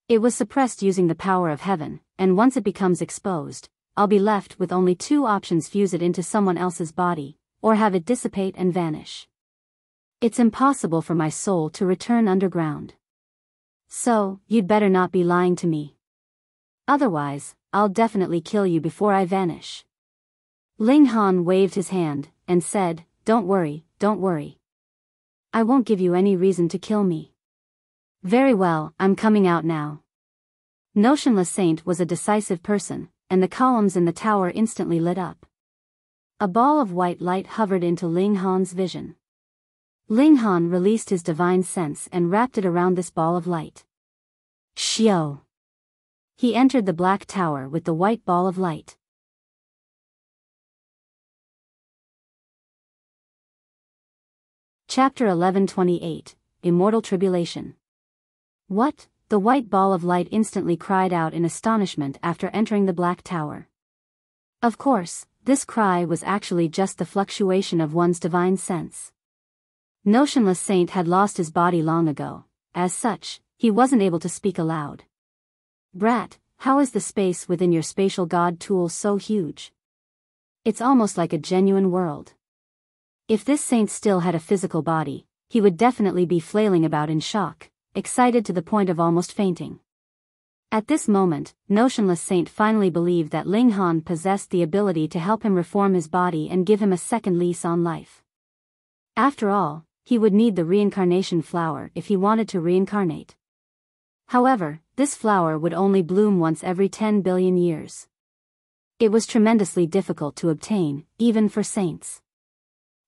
It was suppressed using the power of heaven, and once it becomes exposed, I'll be left with only two options: fuse it into someone else's body, or have it dissipate and vanish. It's impossible for my soul to return underground. So, you'd better not be lying to me. Otherwise, I'll definitely kill you before I vanish. Ling Han waved his hand, and said, don't worry. I won't give you any reason to kill me. Very well, I'm coming out now. Notionless Saint was a decisive person, and the columns in the tower instantly lit up. A ball of white light hovered into Ling Han's vision. Ling Han released his divine sense and wrapped it around this ball of light. Xiao! He entered the black tower with the white ball of light. Chapter 1128, Immortal Tribulation. What? The white ball of light instantly cried out in astonishment after entering the black tower. Of course, this cry was actually just the fluctuation of one's divine sense. Notionless Saint had lost his body long ago. As such, he wasn't able to speak aloud. Brat, how is the space within your spatial god tool so huge? It's almost like a genuine world. If this saint still had a physical body, he would definitely be flailing about in shock, excited to the point of almost fainting. At this moment, Notionless Saint finally believed that Ling Han possessed the ability to help him reform his body and give him a second lease on life. After all, he would need the reincarnation flower if he wanted to reincarnate. However, this flower would only bloom once every 10 billion years. It was tremendously difficult to obtain, even for saints.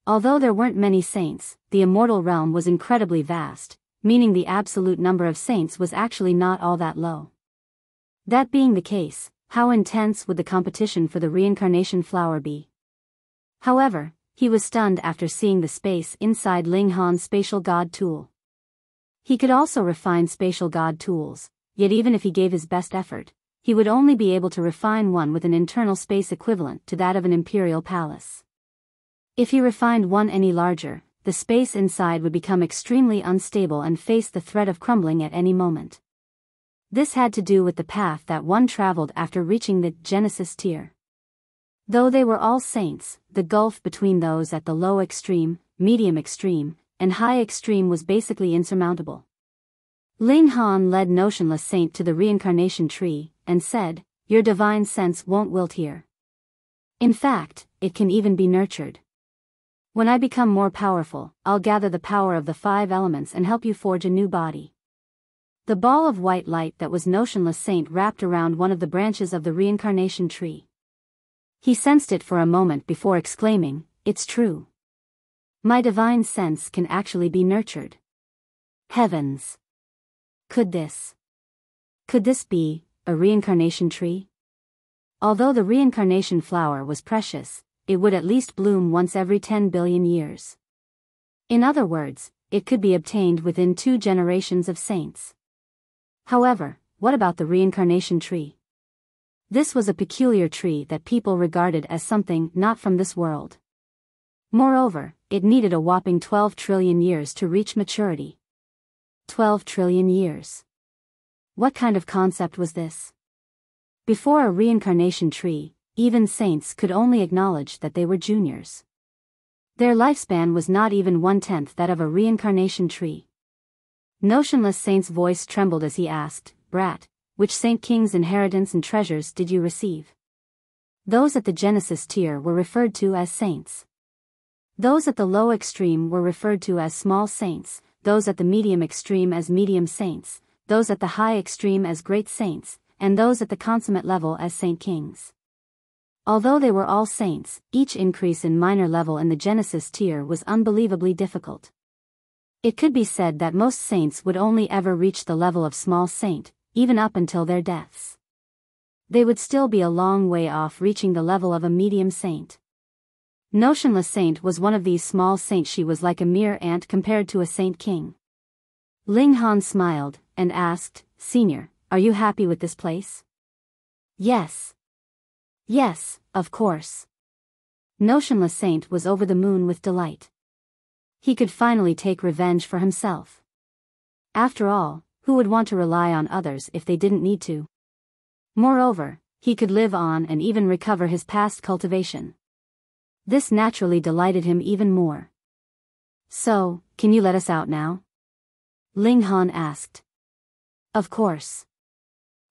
Although there weren't many saints, the immortal realm was incredibly vast, meaning the absolute number of saints was actually not all that low. That being the case, how intense would the competition for the reincarnation flower be? However, he was stunned after seeing the space inside Ling Han's spatial god tool. He could also refine spatial god tools, yet even if he gave his best effort, he would only be able to refine one with an internal space equivalent to that of an imperial palace. If he refined one any larger, the space inside would become extremely unstable and face the threat of crumbling at any moment. This had to do with the path that one traveled after reaching the Genesis tier. Though they were all saints, the gulf between those at the low extreme, medium extreme, and high extreme was basically insurmountable. Ling Han led Notionless Saint to the reincarnation tree, and said, your divine sense won't wilt here. In fact, it can even be nurtured. When I become more powerful, I'll gather the power of the 5 elements and help you forge a new body. The ball of white light that was Notionless Saint wrapped around one of the branches of the reincarnation tree. He sensed it for a moment before exclaiming, it's true. My divine sense can actually be nurtured. Heavens! Could this be a reincarnation tree? Although the reincarnation flower was precious, it would at least bloom once every 10 billion years. In other words, it could be obtained within 2 generations of saints. However, what about the reincarnation tree? This was a peculiar tree that people regarded as something not from this world. Moreover, it needed a whopping 12 trillion years to reach maturity. 12 trillion years. What kind of concept was this? Before a reincarnation tree, even saints could only acknowledge that they were juniors. Their lifespan was not even 1/10 that of a reincarnation tree. Notionless Saint's voice trembled as he asked, "Brat, which Saint King's inheritance and treasures did you receive?" Those at the Genesis tier were referred to as saints. Those at the low extreme were referred to as small saints, those at the medium extreme as medium saints, those at the high extreme as great saints, and those at the consummate level as Saint Kings. Although they were all saints, each increase in minor level in the Genesis tier was unbelievably difficult. It could be said that most saints would only ever reach the level of small saint, even up until their deaths. They would still be a long way off reaching the level of a medium saint. Notionless Saint was one of these small saints. She was like a mere ant compared to a Saint King. Ling Han smiled, and asked, "Senior, are you happy with this place?" "Yes. Yes, of course." Notionless Saint was over the moon with delight. He could finally take revenge for himself. After all, who would want to rely on others if they didn't need to? Moreover, he could live on and even recover his past cultivation. This naturally delighted him even more. "So, can you let us out now?" Ling Han asked. "Of course."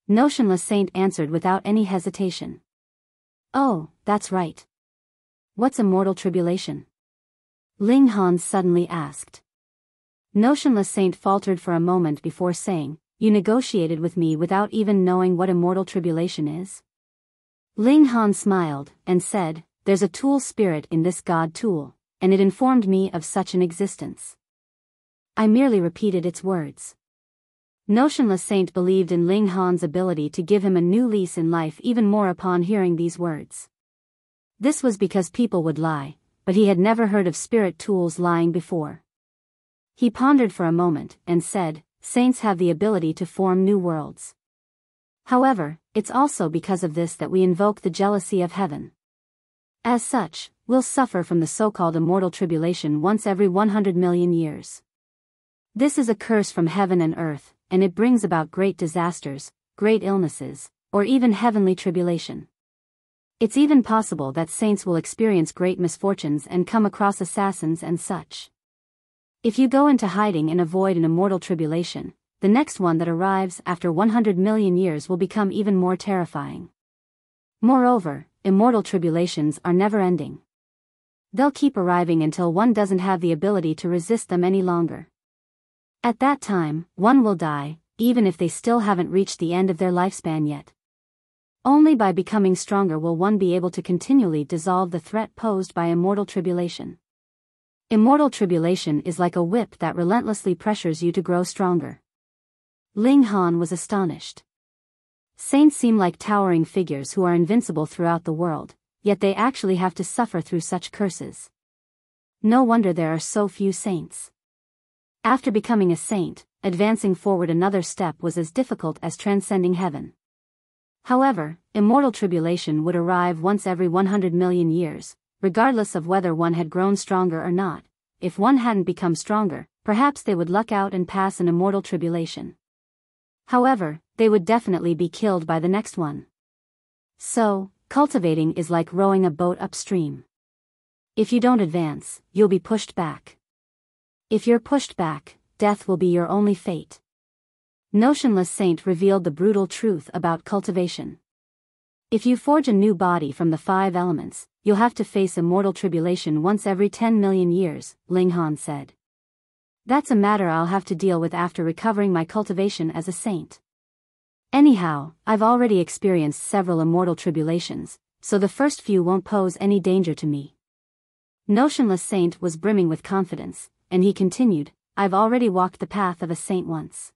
Notionless Saint answered without any hesitation. "Oh, that's right. What's Immortal Tribulation?" Ling Han suddenly asked. Notionless Saint faltered for a moment before saying, "You negotiated with me without even knowing what Immortal Tribulation is?" Ling Han smiled, and said, "There's a tool spirit in this god tool, and it informed me of such an existence. I merely repeated its words." Notionless Saint believed in Ling Han's ability to give him a new lease in life even more upon hearing these words. This was because people would lie, but he had never heard of spirit tools lying before. He pondered for a moment, and said, "Saints have the ability to form new worlds. However, it's also because of this that we invoke the jealousy of heaven. As such, we'll suffer from the so-called immortal tribulation once every 100 million years. This is a curse from heaven and earth, and it brings about great disasters, great illnesses, or even heavenly tribulation. It's even possible that saints will experience great misfortunes and come across assassins and such. If you go into hiding and avoid an immortal tribulation, the next one that arrives after 100 million years will become even more terrifying. Moreover, immortal tribulations are never-ending. They'll keep arriving until one doesn't have the ability to resist them any longer. At that time, one will die, even if they still haven't reached the end of their lifespan yet. Only by becoming stronger will one be able to continually dissolve the threat posed by immortal tribulation. Immortal tribulation is like a whip that relentlessly pressures you to grow stronger." Ling Han was astonished. Saints seem like towering figures who are invincible throughout the world, yet they actually have to suffer through such curses. No wonder there are so few saints. After becoming a saint, advancing forward another step was as difficult as transcending heaven. However, immortal tribulation would arrive once every 100 million years, regardless of whether one had grown stronger or not. If one hadn't become stronger, perhaps they would luck out and pass an immortal tribulation. However, they would definitely be killed by the next one. So, cultivating is like rowing a boat upstream. If you don't advance, you'll be pushed back. If you're pushed back, death will be your only fate. Notionless Saint revealed the brutal truth about cultivation. If you forge a new body from the 5 elements, you'll have to face immortal tribulation once every 10 million years, Ling Han said. That's a matter I'll have to deal with after recovering my cultivation as a saint. Anyhow, I've already experienced several immortal tribulations, so the first few won't pose any danger to me. Notionless Saint was brimming with confidence, and he continued, "I've already walked the path of a saint once.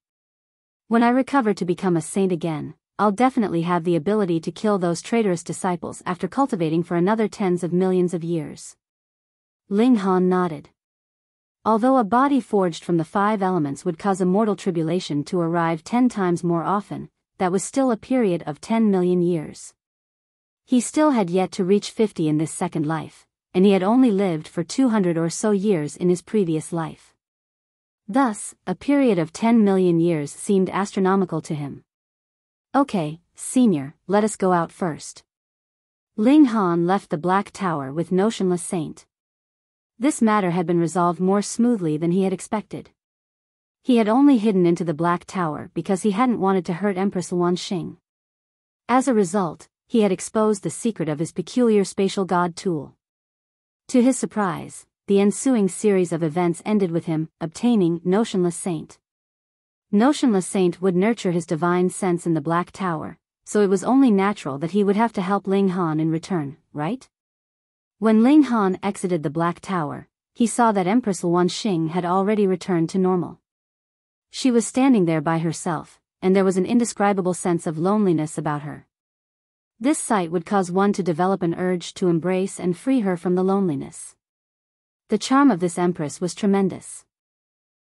When I recover to become a saint again, I'll definitely have the ability to kill those traitorous disciples after cultivating for another tens of millions of years." Ling Han nodded. Although a body forged from the 5 elements would cause immortal tribulation to arrive 10 times more often, that was still a period of 10 million years. He still had yet to reach 50 in this second life, and he had only lived for 200 or so years in his previous life. Thus, a period of 10 million years seemed astronomical to him. "Okay, Senior, let us go out first." Ling Han left the Black Tower with Notionless Saint. This matter had been resolved more smoothly than he had expected. He had only hidden into the Black Tower because he hadn't wanted to hurt Empress Wanxing. As a result, he had exposed the secret of his peculiar spatial god tool. To his surprise, the ensuing series of events ended with him obtaining Notionless Saint. Notionless Saint would nurture his divine sense in the Black Tower, so it was only natural that he would have to help Ling Han in return, right? When Ling Han exited the Black Tower, he saw that Empress Wanxing had already returned to normal. She was standing there by herself, and there was an indescribable sense of loneliness about her. This sight would cause one to develop an urge to embrace and free her from the loneliness. The charm of this empress was tremendous.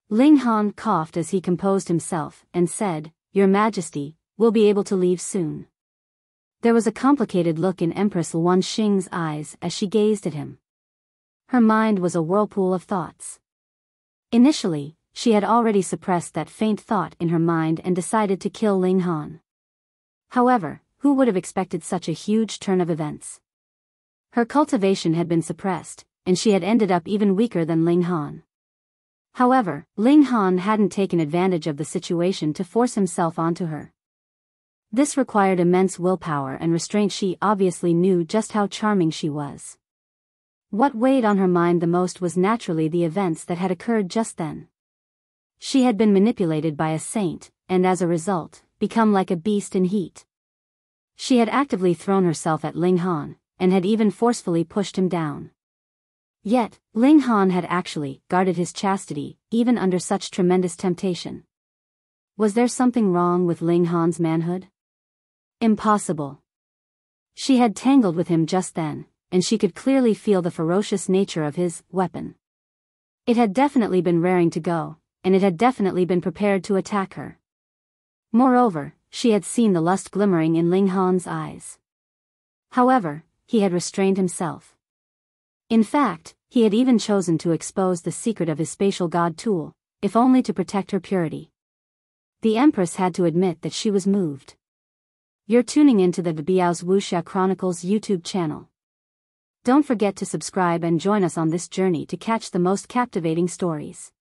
Ling Han coughed as he composed himself and said, "Your Majesty, we'll be able to leave soon." There was a complicated look in Empress Wanxing's eyes as she gazed at him. Her mind was a whirlpool of thoughts. Initially, she had already suppressed that faint thought in her mind and decided to kill Ling Han. However, who would have expected such a huge turn of events? Her cultivation had been suppressed, and she had ended up even weaker than Ling Han. However, Ling Han hadn't taken advantage of the situation to force himself onto her. This required immense willpower and restraint. She obviously knew just how charming she was. What weighed on her mind the most was naturally the events that had occurred just then. She had been manipulated by a saint, and as a result, become like a beast in heat. She had actively thrown herself at Ling Han, and had even forcefully pushed him down. Yet, Ling Han had actually guarded his chastity, even under such tremendous temptation. Was there something wrong with Ling Han's manhood? Impossible. She had tangled with him just then, and she could clearly feel the ferocious nature of his weapon. It had definitely been raring to go, and it had definitely been prepared to attack her. Moreover, she had seen the lust glimmering in Ling Han's eyes. However, he had restrained himself. In fact, he had even chosen to expose the secret of his spatial god tool, if only to protect her purity. The Empress had to admit that she was moved. You're tuning into the Biyao's Wuxia Chronicles YouTube channel. Don't forget to subscribe and join us on this journey to catch the most captivating stories.